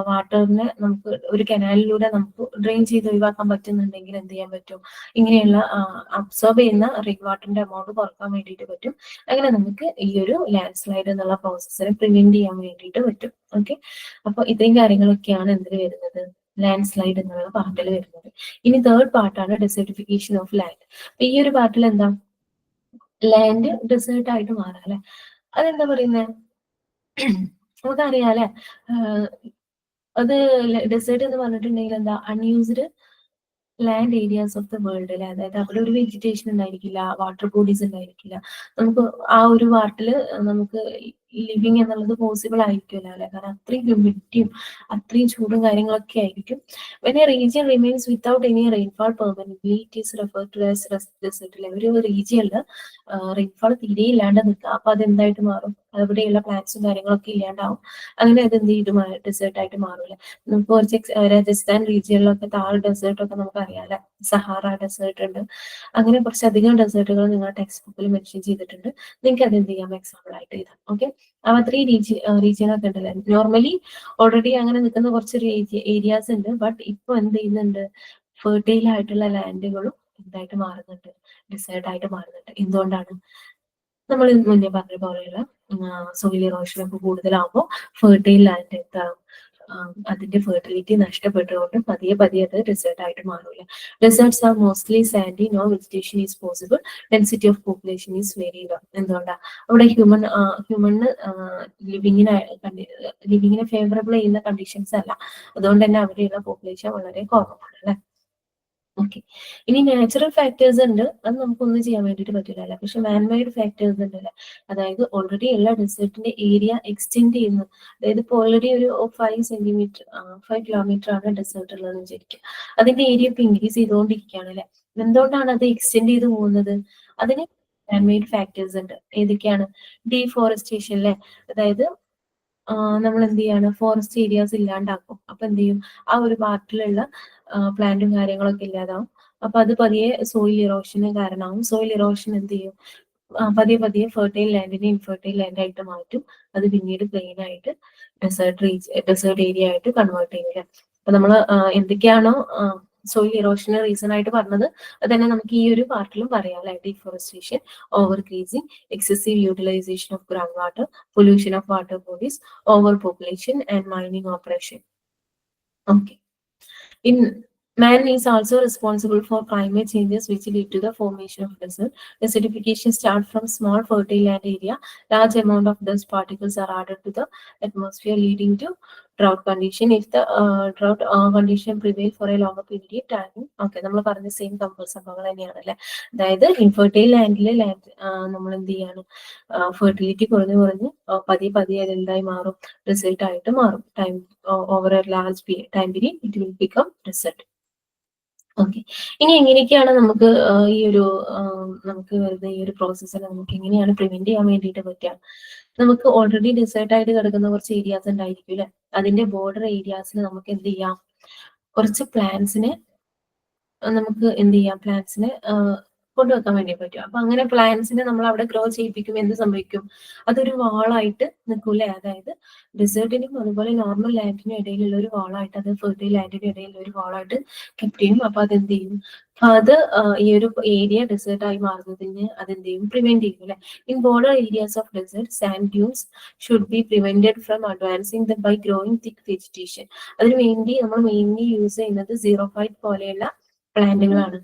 വാട്ടറിനെ നമുക്ക് ഒരു കനാലിലൂടെ നമുക്ക് ഡ്രെയിൻ ചെയ്ത് ഒഴിവാക്കാൻ പറ്റുന്നുണ്ടെങ്കിൽ എന്ത് ചെയ്യാൻ പറ്റും? ഇങ്ങനെയുള്ള അബ്സോർബ് ചെയ്യുന്ന റെയിൻ വാട്ടറിന്റെ എമൗണ്ട് കുറക്കാൻ വേണ്ടിയിട്ട് പറ്റും. അങ്ങനെ നമുക്ക് ഈ ഒരു ലാൻഡ് സ്ലൈഡ് എന്നുള്ള പ്രോസസ്സിനെ പ്രിവെന്റ് ചെയ്യാൻ വേണ്ടിയിട്ട് പറ്റും. ഓക്കെ. അപ്പൊ ഇത്രയും കാര്യങ്ങളൊക്കെയാണ് എന്തിൽ വരുന്നത്? ലാൻഡ് സ്ലൈഡ് എന്നുള്ള പാർട്ടിൽ വരുന്നത്. ഇനി തേർഡ് പാർട്ടാണ് ഡെസേർട്ടിഫിക്കേഷൻ ഓഫ് ലാൻഡ്. അപ്പൊ ഈ ഒരു പാർട്ടിൽ എന്താ? ലാൻഡ് ഡെസേർട്ട് ആയിട്ട് മാറാം അല്ലെ. അതെന്താ പറയുന്നത്? നമുക്കറിയാം അല്ലെ. അത് ഡെസേർട്ട് എന്ന് പറഞ്ഞിട്ടുണ്ടെങ്കിൽ എന്താ? Unused land areas of the world അല്ലെ. അതായത് അവിടെ ഒരു വെജിറ്റേഷൻ ഉണ്ടായിരിക്കില്ല, വാട്ടർ ബോഡീസ് ഉണ്ടായിരിക്കില്ല. നമുക്ക് ആ ഒരു വാട്ടില് നമുക്ക് ലിവിങ് എന്നുള്ളത് പോസിബിൾ ആയിരിക്കില്ല അല്ലെ. കാരണം അത്രയും ഹ്യൂമിഡിറ്റിയും അത്രയും ചൂടും കാര്യങ്ങളൊക്കെ ആയിരിക്കും. when a region remains without any rainfall permanently, it is referred to as desert അല്ലെ. ഒരു റീജിയനില് റെയിൻഫാൾ തീരെ ഇല്ലാണ്ട് നിൽക്കുക. അപ്പൊ അതെന്തായിട്ട് മാറും? അവിടെയുള്ള പ്ലാന്റ്സും കാര്യങ്ങളൊക്കെ ഇല്ലാണ്ടാവും. അങ്ങനെ അത് എന്ത് ചെയ്തു? ഡെസേർട്ട് ആയിട്ട് മാറൂല്ലേ. നമുക്ക് കുറച്ച് രാജസ്ഥാൻ റീജിയനിലൊക്കെ താഴെ ഡെസേർട്ട് ഒക്കെ നമുക്ക് അറിയാം. സഹാറ ഡെസേർട്ട് ഉണ്ട്. അങ്ങനെ കുറച്ചധികം ഡെസേർട്ടുകൾ നിങ്ങൾ ടെക്സ്റ്റ് ബുക്കിൽ മെൻഷൻ ചെയ്തിട്ടുണ്ട്. നിങ്ങൾക്ക് അത് എന്ത് ചെയ്യാം? എക്സാമ്പിൾ ആയിട്ട് എഴുതാം. ഓക്കെ. അവ 3 റീജിയനൊക്കെ ഉണ്ടല്ലേ. നോർമലി ഓൾറെഡി അങ്ങനെ നിൽക്കുന്ന കുറച്ച് ഏരിയാസ് ഉണ്ട്. ബട്ട് ഇപ്പൊ എന്ത് ചെയ്യുന്നുണ്ട്? ഫെർട്ടൈൽ ആയിട്ടുള്ള ലാൻഡുകളും എന്തായിട്ട് മാറുന്നുണ്ട്? ഡെസേർട്ട് ആയിട്ട് മാറുന്നുണ്ട്. എന്തുകൊണ്ടാണ്? നമ്മൾ മുന്നേ പറഞ്ഞ പോലെയുള്ള സോയിൽ ഇറോഷൻ ഒക്കെ കൂടുതലാകുമ്പോൾ ഫെർട്ടൈൽ ലാൻഡ് എന്താകും? അതിന്റെ ഫെർട്ടിലിറ്റി നഷ്ടപ്പെട്ടുകൊണ്ട് പതിയെ പതിയെ അത് ഡെസേർട്ട് ആയിട്ട് മാറൂല. Deserts are mostly sandy, no vegetation is possible, density of population is very low. എന്തുകൊണ്ടാണ്? അവിടെ ഹ്യൂമണ് ലിവിങ്ങിനെ ഫേവറബിൾ ചെയ്യുന്ന കണ്ടീഷൻസ് അല്ല. അതുകൊണ്ട് തന്നെ അവിടെയുള്ള പോപ്പുലേഷൻ വളരെ കുറവാണ് അല്ലെ. ഓക്കെ. ഇനി നാച്ചുറൽ ഫാക്ടേഴ്സ് ഉണ്ട്. അത് നമുക്കൊന്നും ചെയ്യാൻ വേണ്ടിയിട്ട് പറ്റില്ല. പക്ഷെ മാൻമെയ്ഡ് ഫാക്ടേഴ്സ് ഉണ്ട് അല്ലെ. അതായത് ഓൾറെഡി എല്ലാ ഡെസേർട്ടിന്റെ ഏരിയ എക്സ്റ്റെൻഡ് ചെയ്യുന്നു. അതായത് ഇപ്പോൾ ഓൾറെഡി ഒരു 5 കിലോമീറ്റർ ആണ് ഡെസേർട്ട് ഉള്ളതെന്ന് വിചാരിക്കുക. അതിന്റെ ഏരിയ ഇപ്പൊ ഇൻക്രീസ് ചെയ്തുകൊണ്ടിരിക്കുകയാണ് അല്ലെ. എന്തുകൊണ്ടാണ് അത് എക്സ്റ്റെൻഡ് ചെയ്ത് പോകുന്നത്? അതിന് മാൻമെയ്ഡ് ഫാക്ടേഴ്സ് ഉണ്ട്. ഏതൊക്കെയാണ്? ഡീഫോറസ്റ്റേഷൻ അല്ലെ. അതായത് നമ്മൾ എന്ത് ചെയ്യാണ്? ഫോറസ്റ്റ് ഏരിയാസ് ഇല്ലാണ്ടാക്കും. അപ്പൊ എന്ത് ചെയ്യും? ആ ഒരു പാർട്ടിലുള്ള പ്ലാന്റും കാര്യങ്ങളൊക്കെ ഇല്ലാതാവും. അപ്പൊ അത് പതിയെ സോയിൽ ഇറോഷന് കാരണമാവും. സോയിൽ ഇറോഷൻ എന്ത് ചെയ്യും? പതിയെ പതിയെ ഫെർട്ടൈൽ ലാൻഡിനെ ഇൻഫെർട്ടൈൽ ലാൻഡ് ആയിട്ട് മാറ്റും. അത് പിന്നീട് പ്ലെയിൻ ആയിട്ട് ഡെസേർട്ട് ഏരിയ ആയിട്ട് കൺവേർട്ട് ചെയ്യില്ല. അപ്പൊ നമ്മൾ എന്തൊക്കെയാണോ സോയിൽ ഇറോഷന് റീസൺ ആയിട്ട് പറഞ്ഞത് അത് തന്നെ നമുക്ക് ഈ ഒരു പാർട്ടിലും പറയാം അല്ലെ. Deforestation, over grazing, excessive utilisation of ground water, pollution of water bodies, over population and mining operation. Okay. Man is also responsible for climate changes which lead to the formation of desert. Desertification starts from small fertile land area. Large amount of dust particles are added to the atmosphere, leading to drought condition. If the drought condition prevail for a longer period of time, okay, നമ്മൾ പറഞ്ഞ സെയിം സംഭവങ്ങൾ തന്നെയാണ് അല്ലെ. അതായത് ഇൻഫെർട്ടൈൽ ലാൻഡിലെ നമ്മൾ എന്ത് ചെയ്യാണ്? ഫെർട്ടിലിറ്റി കുറഞ്ഞ് പതിയെ പതിയെ അതെന്തായി മാറും? റിസൾട്ട് ആയിട്ട് മാറും. Time over A large time period it will become result. Okay. ഇനി എങ്ങനെയൊക്കെയാണ് നമുക്ക് ഈ ഒരു നമുക്ക് വരുന്ന ഈ ഒരു പ്രോസസ്സിനെ നമുക്ക് എങ്ങനെയാണ് പ്രിവെന്റ് ചെയ്യാൻ വേണ്ടിയിട്ട് പറ്റുക? നമുക്ക് ഓൾറെഡി ഡെസേർട്ട് ആയിട്ട് കിടക്കുന്ന കുറച്ച് ഏരിയാസ് ഉണ്ടായിരിക്കും അല്ലെ. അതിന്റെ ബോർഡർ ഏരിയാസിൽ നമുക്ക് എന്ത് ചെയ്യാം? കുറച്ച് പ്ലാന്റ്സിനെ നമുക്ക് എന്ത് ചെയ്യാം? പ്ലാന്റ്സിനെ കൊണ്ടുവെക്കാൻ വേണ്ടി പറ്റും. അപ്പൊ അങ്ങനെ പ്ലാന്റ്സിനെ നമ്മൾ അവിടെ ഗ്രോ ചെയ്യിപ്പിക്കും, എന്ത് സംഭവിക്കും? അതൊരു വാളായിട്ട് നിൽക്കൂലേ? അതായത് ഡെസേർട്ടിനും അതുപോലെ നോർമൽ ലാൻഡിനും ഇടയിലുള്ള ഒരു വാളായിട്ട്, അത് ഫെർട്ടൈൽ ലാൻഡിനും ഇടയിലുള്ള ഒരു വാളായിട്ട് കെപ്റ്റ് ചെയ്യും. അപ്പൊ അതെന്ത് ചെയ്യും? അത് ഈ ഒരു ഏരിയ ഡെസേർട്ടായി മാറുന്നതിന് അതെന്ത് ചെയ്യും? പ്രിവെന്റ് ചെയ്യും അല്ലെ? In border areas of desert sand dunes should be prevented from advancing the by growing thick vegetation. അതിന് വേണ്ടി നമ്മൾ മെയിൻലി യൂസ് ചെയ്യുന്നത് സീറോഫൈറ്റ് പോലെയുള്ള പ്ലാന്റുകളാണ്.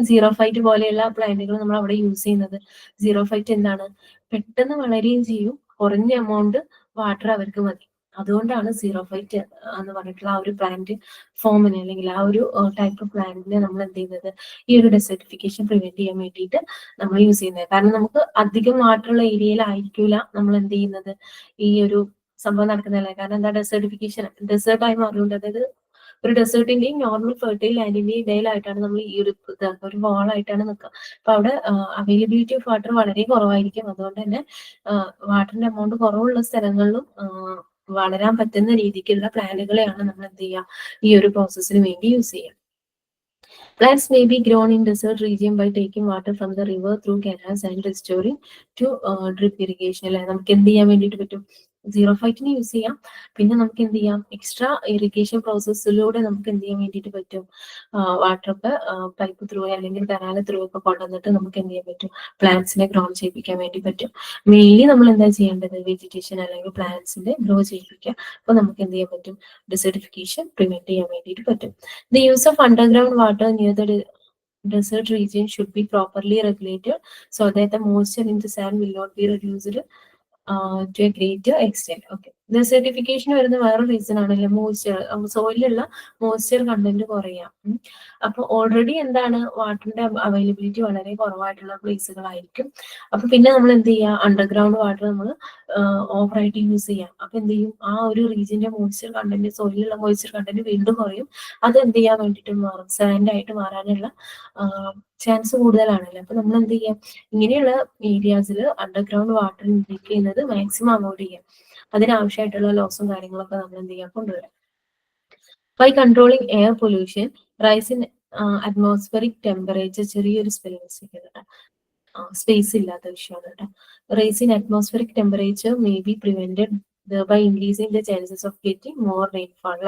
സീറോഫൈറ്റ് പോലെയുള്ള പ്ലാന്റുകൾ നമ്മൾ അവിടെ യൂസ് ചെയ്യുന്നത്. സീറോഫൈറ്റ് എന്താണ്? പെട്ടെന്ന് വളരുകയും ചെയ്യും, കുറഞ്ഞ എമൗണ്ട് വാട്ടർ അവർക്ക് മതി. അതുകൊണ്ടാണ് സീറോഫൈറ്റ് എന്ന് പറഞ്ഞിട്ടുള്ള ആ ഒരു പ്ലാന്റ് ഫോമിനെ, അല്ലെങ്കിൽ ആ ഒരു ടൈപ്പ് പ്ലാന്റിനെ നമ്മൾ എന്ത് ചെയ്യുന്നത്, ഈ ഒരു ഡെസർട്ടിഫിക്കേഷൻ പ്രിവെന്റ് ചെയ്യാൻ വേണ്ടിയിട്ട് നമ്മൾ യൂസ് ചെയ്യുന്നത്. കാരണം നമുക്ക് അധികം വാട്ടറുള്ള ഏരിയയിലായിരിക്കില്ല നമ്മൾ എന്ത് ചെയ്യുന്നത്, ഈ ഒരു സംഭവം നടക്കുന്നതല്ലേ. കാരണം എന്താ? ഡെസർട്ടിഫിക്കേഷൻ ഡെസേർട്ടായി മാറുന്നുണ്ട്. അതായത് ഒരു ഡെസേർട്ടിന്റെയും നോർമൽ ഫെർട്ടൈൽ ലാൻഡിന്റെയും ഇടയിലായിട്ടാണ് നമ്മൾ ഈ ഒരു വാളായിട്ടാണ് നിൽക്കുക. അപ്പൊ അവിടെ അവൈലബിലിറ്റി ഓഫ് വാട്ടർ വളരെ കുറവായിരിക്കും. അതുകൊണ്ട് തന്നെ വാട്ടറിന്റെ എമൗണ്ട് കുറവുള്ള സ്ഥലങ്ങളിലും വളരാൻ പറ്റുന്ന രീതിക്കുള്ള പ്ലാന്റുകളെയാണ് നമ്മൾ എന്ത് ചെയ്യുക, ഈ ഒരു പ്രോസസ്സിന് വേണ്ടി യൂസ് ചെയ്യുക. Plants may be grown in desert region by taking water from the river through canals and restoring to drip irrigation. അല്ലെ? നമുക്ക് എന്ത് ചെയ്യാൻ വേണ്ടിയിട്ട് പറ്റും? സീറോഫൈറ്റിന് യൂസ് ചെയ്യാം. പിന്നെ നമുക്ക് എന്ത് ചെയ്യാം? എക്സ്ട്രാ ഇറിഗേഷൻ പ്രോസസ്സിലൂടെ നമുക്ക് എന്ത് ചെയ്യാൻ വേണ്ടിയിട്ട് പറ്റും? വാട്ടറൊക്കെ പൈപ്പ് ത്രൂ അല്ലെങ്കിൽ കനാല് ത്രൂ ഒക്കെ കൊണ്ടുവന്നിട്ട് നമുക്ക് എന്ത് ചെയ്യാൻ പറ്റും? പ്ലാന്റ്സിനെ ഗ്രോ ചെയ്യിപ്പിക്കാൻ വേണ്ടി പറ്റും. മെയിൻലി നമ്മൾ എന്താ ചെയ്യേണ്ടത്? വെജിറ്റേഷൻ അല്ലെങ്കിൽ പ്ലാന്റ്സിന്റെ ഗ്രോ ചെയ്യിപ്പിക്കുക. അപ്പൊ നമുക്ക് എന്ത് ചെയ്യാൻ പറ്റും? ഡെസർട്ടിഫിക്കേഷൻ പ്രിവെന്റ് ചെയ്യാൻ വേണ്ടിയിട്ട് പറ്റും. The use of underground water near the desert region should be properly regulated so that the moisture in the sand will not be reduced to a greater extent. Okay. Desertification വരുന്ന വേറെ റീസൺ ആണല്ലേ, മോയ്സ്ചർ, സോയിലുള്ള മോയ്സ്ചർ കണ്ടന്റ് കുറയാം. അപ്പൊ ഓൾറെഡി എന്താണ്, വാട്ടറിന്റെ അവൈലബിലിറ്റി വളരെ കുറവായിട്ടുള്ള പ്ലേസുകളായിരിക്കും. അപ്പൊ പിന്നെ നമ്മൾ എന്ത് ചെയ്യുക? അണ്ടർഗ്രൗണ്ട് വാട്ടർ നമ്മൾ ഓവറായിട്ട് യൂസ് ചെയ്യാം. അപ്പൊ എന്ത് ചെയ്യും? ആ ഒരു റീജിയന്റെ മോയ്സ്ചർ കണ്ടന്റ്, സോയിലുള്ള മോയ്സ്ചർ കണ്ടന്റ് വീണ്ടും കുറയും. അത് എന്ത് ചെയ്യാൻ വേണ്ടിയിട്ട് മാറും? സാൻഡായിട്ട് മാറാനുള്ള ചാൻസ് കൂടുതലാണല്ലോ. അപ്പൊ നമ്മൾ എന്ത് ചെയ്യാം? ഇങ്ങനെയുള്ള ഏരിയാസിൽ അണ്ടർഗ്രൗണ്ട് വാട്ടർ ഇൻടേക്ക് ചെയ്യുന്നത് മാക്സിമം അവോയ്ഡ് ചെയ്യാം. അതിനാവശ്യമായിട്ടുള്ള ലോസും കാര്യങ്ങളൊക്കെ നമ്മൾ എന്ത് ചെയ്യാം? കൊണ്ടുവരാം. By controlling air pollution, rise in atmospheric temperature, ചെറിയൊരു സ്പെല്ലിംഗ് മിസ്റ്റേക്ക് കേട്ടോ, സ്പേസ് ഇല്ലാത്ത വിഷയമാണ് കേട്ടോ. Rise in atmospheric temperature may be prevented by increasing the chances of getting more rainfall.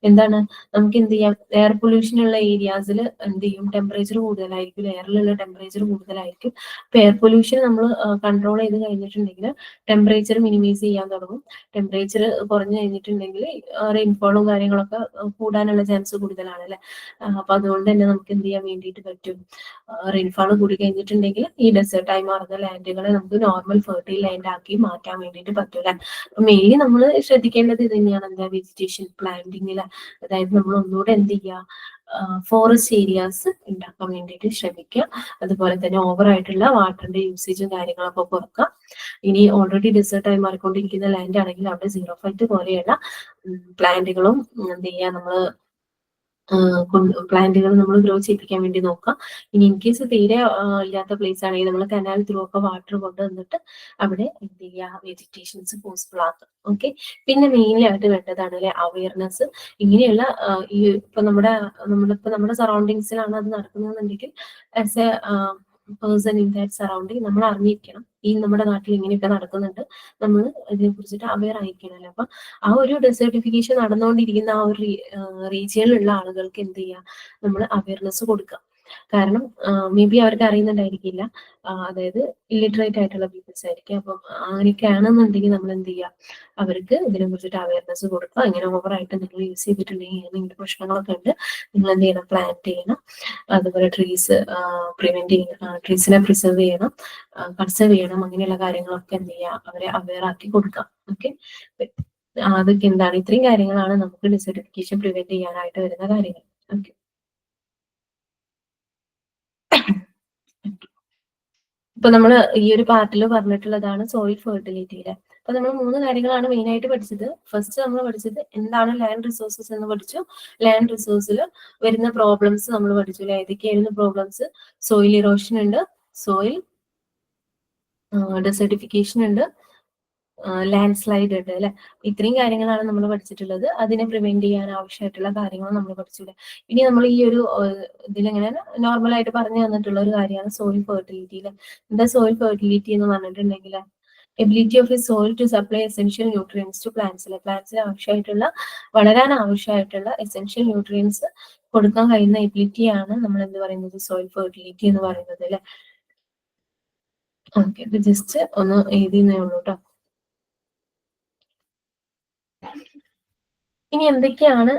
എന്താണ്? നമുക്ക് എന്ത് ചെയ്യാം? എയർ പൊല്യൂഷൻ ഉള്ള ഏരിയാസിൽ എന്ത് ചെയ്യും? ടെമ്പറേച്ചർ കൂടുതലായിരിക്കും, എയറിലുള്ള ടെമ്പറേച്ചർ കൂടുതലായിരിക്കും. അപ്പൊ എയർ പൊല്യൂഷൻ നമ്മൾ കൺട്രോൾ ചെയ്ത് കഴിഞ്ഞിട്ടുണ്ടെങ്കിൽ ടെമ്പറേച്ചർ മിനിമൈസ് ചെയ്യാൻ തുടങ്ങും. ടെമ്പറേച്ചർ കുറഞ്ഞു കഴിഞ്ഞിട്ടുണ്ടെങ്കിൽ റെയിൻഫോളും കാര്യങ്ങളൊക്കെ കൂടാനുള്ള ചാൻസ് കൂടുതലാണ് അല്ലെ. അപ്പൊ അതുകൊണ്ട് തന്നെ നമുക്ക് എന്ത് ചെയ്യാൻ വേണ്ടിയിട്ട് പറ്റും? റെയിൻഫോൾ കൂടി കഴിഞ്ഞിട്ടുണ്ടെങ്കിൽ ഈ ഡെസേർട്ടായി മാറുന്ന ലാൻഡുകളെ നമുക്ക് നോർമൽ ഫെർട്ടൈൽ ലാൻഡ് ആക്കി മാറ്റാൻ വേണ്ടിയിട്ട് പറ്റൂല. മെയിൻലി നമ്മൾ ശ്രദ്ധിക്കേണ്ടത് ഇത് തന്നെയാണ്, എന്താ? വെജിറ്റേഷൻ പ്ലാന്റിങ്ങില്. അതായത് നമ്മൾ ഒന്നുകൂടെ എന്ത് ചെയ്യുക? ഫോറസ്റ്റ് ഏരിയാസ് ഉണ്ടാക്കാൻ വേണ്ടിയിട്ട് ശ്രമിക്കുക. അതുപോലെ തന്നെ ഓവർ ആയിട്ടുള്ള വാട്ടറിന്റെ യൂസേജും കാര്യങ്ങളൊക്കെ കുറക്കുക. ഇനി ഓൾറെഡി ഡെസേർട്ടായി മാറിക്കൊണ്ടിരിക്കുന്ന ലാൻഡ് ആണെങ്കിൽ അവിടെ സീറോഫൈറ്റ് പോലെയുള്ള പ്ലാന്റുകളും എന്ത് ചെയ്യുക? നമ്മൾ പ്ലാന്റുകൾ നമ്മൾ ഗ്രോ ചെയ്യിപ്പിക്കാൻ വേണ്ടി നോക്കാം. ഇനി ഇൻ കേസ് തീരെ ഇല്ലാത്ത പ്ലേസ് ആണെങ്കിൽ നമ്മൾ കനാൽ ത്രൂ ഒക്കെ വാട്ടർ കൊണ്ടുവന്നിട്ട് അവിടെ എന്ത് ചെയ്യുക? വെജിറ്റേഷൻസ് പോസിബിൾ ആക്കുക. ഓക്കെ. പിന്നെ മെയിൻലി ആയിട്ട് വേണ്ടതാണ് അല്ലെ അവയർനെസ്. ഇങ്ങനെയുള്ള ഈ ഇപ്പൊ നമ്മുടെ സറൗണ്ടിങ്സിലാണ് അത് നടക്കുന്നതെന്നുണ്ടെങ്കിൽ as a person in that surrounding നമ്മൾ അറിഞ്ഞിരിക്കണം, ഈ നമ്മുടെ നാട്ടിൽ ഇങ്ങനെയൊക്കെ നടക്കുന്നുണ്ട്, നമ്മൾ ഇതിനെ കുറിച്ചിട്ട് അവെയർ ആയിരിക്കണമല്ലോ. അപ്പൊ ആ ഒരു ഡെസർട്ടിഫിക്കേഷൻ നടന്നുകൊണ്ടിരിക്കുന്ന ആ ഒരു റീജിയനിലുള്ള ആളുകൾക്ക് എന്ത് ചെയ്യുക? നമ്മൾ അവയർനെസ് കൊടുക്കുക. കാരണം മേ ബി അവർക്ക് അറിയുന്നുണ്ടായിരിക്കില്ല, അതായത് ഇല്ലിറ്ററേറ്റ് ആയിട്ടുള്ള പീപ്പിൾസ് ആയിരിക്കും. അപ്പം അങ്ങനെയൊക്കെ ആണെന്നുണ്ടെങ്കിൽ നമ്മൾ എന്ത് ചെയ്യുക? അവർക്ക് ഇതിനെ കുറിച്ചിട്ട് അവയർനെസ് കൊടുക്കുക. ഇങ്ങനെ ഓവറായിട്ട് നിങ്ങൾ യൂസ് ചെയ്തിട്ടുണ്ടെങ്കിൽ ഇങ്ങനത്തെ പ്രശ്നങ്ങളൊക്കെ ഉണ്ട്, നിങ്ങൾ എന്ത് ചെയ്യണം? പ്ലാന്റ് ചെയ്യണം. അതുപോലെ ട്രീസിനെ പ്രിസർവ് ചെയ്യണം, കൺസേർവ് ചെയ്യണം. അങ്ങനെയുള്ള കാര്യങ്ങളൊക്കെ എന്ത് ചെയ്യുക? അവരെ അവെയർ ആക്കി കൊടുക്കാം. ഓക്കെ. അതൊക്കെ എന്താണ്? ഇത്രയും കാര്യങ്ങളാണ് നമുക്ക് ഡെസർട്ടിഫിക്കേഷൻ പ്രിവെന്റ് ചെയ്യാനായിട്ട് വരുന്ന കാര്യങ്ങൾ. ഓക്കെ. ഇപ്പൊ നമ്മൾ ഈ ഒരു പാർട്ടിൽ പറഞ്ഞിട്ടുള്ളതാണ് സോയിൽ ഫെർട്ടിലിറ്റിയിലെ. അപ്പൊ നമ്മൾ 3 കാര്യങ്ങളാണ് മെയിൻ ആയിട്ട് പഠിച്ചത്. ഫസ്റ്റ് നമ്മൾ പഠിച്ചത് എന്താണ് ലാൻഡ് റിസോഴ്സസ് എന്ന് പഠിച്ചു. ലാൻഡ് റിസോഴ്സിൽ വരുന്ന പ്രോബ്ലംസ് നമ്മൾ പഠിച്ചു. ഏതൊക്കെയായിരുന്നു പ്രോബ്ലംസ്? സോയിൽ ഇറോഷൻ ഉണ്ട്, സോയിൽ ഡെസർട്ടിഫിക്കേഷൻ ഉണ്ട്, ലാൻഡ് സ്ലൈഡ് ഉണ്ട് അല്ലെ. ഇത്രയും കാര്യങ്ങളാണ് നമ്മൾ പഠിച്ചിട്ടുള്ളത്. അതിനെ പ്രിവെന്റ് ചെയ്യാൻ ആവശ്യമായിട്ടുള്ള കാര്യങ്ങൾ നമ്മൾ പഠിച്ചില്ല. ഇനി നമ്മൾ ഈ ഒരു ഇതിലിങ്ങനെ നോർമലായിട്ട് പറഞ്ഞു തന്നിട്ടുള്ള ഒരു കാര്യമാണ് സോയിൽ ഫെർട്ടിലിറ്റി. എന്താ സോയിൽ ഫെർട്ടിലിറ്റി എന്ന് പറഞ്ഞിട്ടുണ്ടെങ്കിൽ ability of a soil to supply essential nutrients to പ്ലാന്റ്സിലെ പ്ലാന്റ്സിന് ആവശ്യമായിട്ടുള്ള വളരാൻ ആവശ്യമായിട്ടുള്ള എസെൻഷ്യൽ ന്യൂട്രിയൻസ് കൊടുക്കാൻ കഴിയുന്ന എബിലിറ്റിയാണ് നമ്മൾ എന്ത് പറയുന്നത് സോയിൽ ഫെർട്ടിലിറ്റി എന്ന് പറയുന്നത് അല്ലെ. ഓക്കെ, ഇത് ജസ്റ്റ് ഒന്ന് എഴുതിയെന്നേ ഉള്ളൂ കേട്ടോ. ഇനി എന്തൊക്കെയാണ്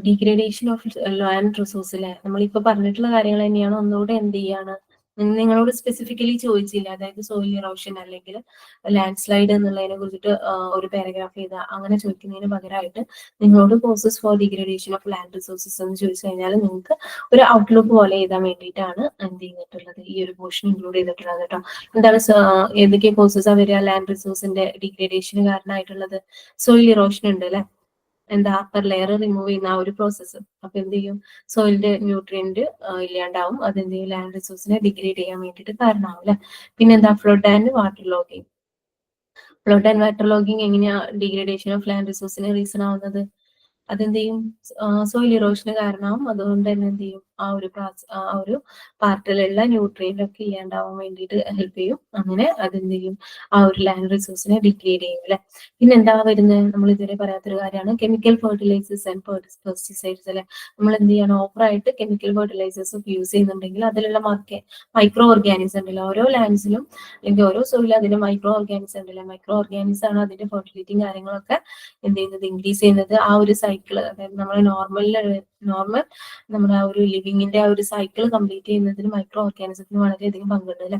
ഡീഗ്രേഡേഷൻ ഓഫ് ലാൻഡ് റിസോഴ്സ് അല്ലെ. നമ്മളിപ്പോ പറഞ്ഞിട്ടുള്ള കാര്യങ്ങൾ തന്നെയാണ് ഒന്നുകൂടെ എന്ത് ചെയ്യാണ് നിങ്ങളോട് സ്പെസിഫിക്കലി ചോദിച്ചില്ല. അതായത് സോയിൽ ഇറോഷൻ അല്ലെങ്കിൽ ലാൻഡ് സ്ലൈഡ് എന്നുള്ളതിനെ കുറിച്ചിട്ട് ഒരു പാരഗ്രാഫ് ചെയ്ത അങ്ങനെ ചോദിക്കുന്നതിന് പകരമായിട്ട് നിങ്ങളോട് causes for degradation of land resources എന്ന് ചോദിച്ചു കഴിഞ്ഞാൽ നിങ്ങൾക്ക് ഒരു ഔട്ട്ലുക്ക് പോലെ എഴുതാൻ വേണ്ടിയിട്ടാണ് എന്ത് ചെയ്തിട്ടുള്ളത് ഈ ഒരു പോർഷൻ ഇൻക്ലൂഡ് ചെയ്തിട്ടുള്ളത് കേട്ടോ. എന്താണ് ഏതൊക്കെ കോസസ് ആ വരിക ലാൻഡ് റിസോഴ്സിന്റെ ഡീഗ്രേഡേഷന് കാരണമായിട്ടുള്ളത്? സോയിൽ ഇറോഷൻ ഉണ്ട് അല്ലെ, എന്താ അപ്പർ ലെയർ റിമൂവ് ചെയ്യുന്ന ആ ഒരു പ്രോസസ്സ്. അപ്പൊ എന്ത് ചെയ്യും സോയിലിന്റെ ന്യൂട്രിയന്റ് ഇല്ലാണ്ടാവും. അത് എന്ത് ചെയ്യും ലാൻഡ് റിസോഴ്സിനെ ഡിഗ്രേഡ് ചെയ്യാൻ വേണ്ടിയിട്ട് കാരണമാവും അല്ലെ. പിന്നെന്താ flood and water logging. Flood and water logging എങ്ങനെയാ ഡീഗ്രേഡേഷൻ ഓഫ് ലാൻഡ് റിസോഴ്സിന് റീസൺ ആവുന്നത്? അതെന്ത് ചെയ്യും സോയിൽ ഇറോഷന് കാരണമാവും. അതുകൊണ്ട് തന്നെ എന്ത് ചെയ്യും ആ ഒരു പാർട്ടിലുള്ള ന്യൂട്രിയന്റ് ഒക്കെ ഇല്ലാണ്ടാവാൻ വേണ്ടിയിട്ട് ഹെൽപ്പ് ചെയ്യും. അങ്ങനെ അതെന്ത് ചെയ്യും ആ ഒരു ലാൻഡ് റിസോഴ്സിനെ ഡിഗ്രേഡ് ചെയ്യും അല്ലെ. പിന്നെ എന്താ വരുന്നത് നമ്മൾ ഇതുവരെ പറയാത്തൊരു കാര്യമാണ് കെമിക്കൽ ഫെർട്ടിലൈസേഴ്സ് ആൻഡ് പെസ്റ്റിസൈഡ്സ് അല്ലെ. നമ്മൾ എന്ത് ചെയ്യണം ഓവറായിട്ട് കെമിക്കൽ ഫെർട്ടിലൈസേഴ്സ് ഒക്കെ യൂസ് ചെയ്യുന്നുണ്ടെങ്കിൽ അതിലുള്ള മൈക്രോ ഓർഗാനിസം ഉണ്ടല്ലോ ഓരോ ലാൻഡ്സിലും അല്ലെങ്കിൽ ഓരോ സോയിലും അതിന്റെ മൈക്രോ ഓർഗാനിസം ഉണ്ടല്ലോ. മൈക്രോ ഓർഗാനിസം ആണ് അതിന്റെ ഫെർട്ടിലിറ്റിയും കാര്യങ്ങളൊക്കെ എന്ത് ചെയ്യുന്നത് ഇൻക്രീസ് ചെയ്യുന്നത്. ആ ഒരു സൈക്കിൾ അതായത് നമ്മൾ നോർമൽ നമ്മുടെ ആ ഒരു ലിവിങ്ങിന്റെ ആ ഒരു സൈക്കിൾ കംപ്ലീറ്റ് ചെയ്യുന്നതിന് മൈക്രോ ഓർഗാനിസത്തിന് വളരെയധികം പങ്കുണ്ട് അല്ലെ.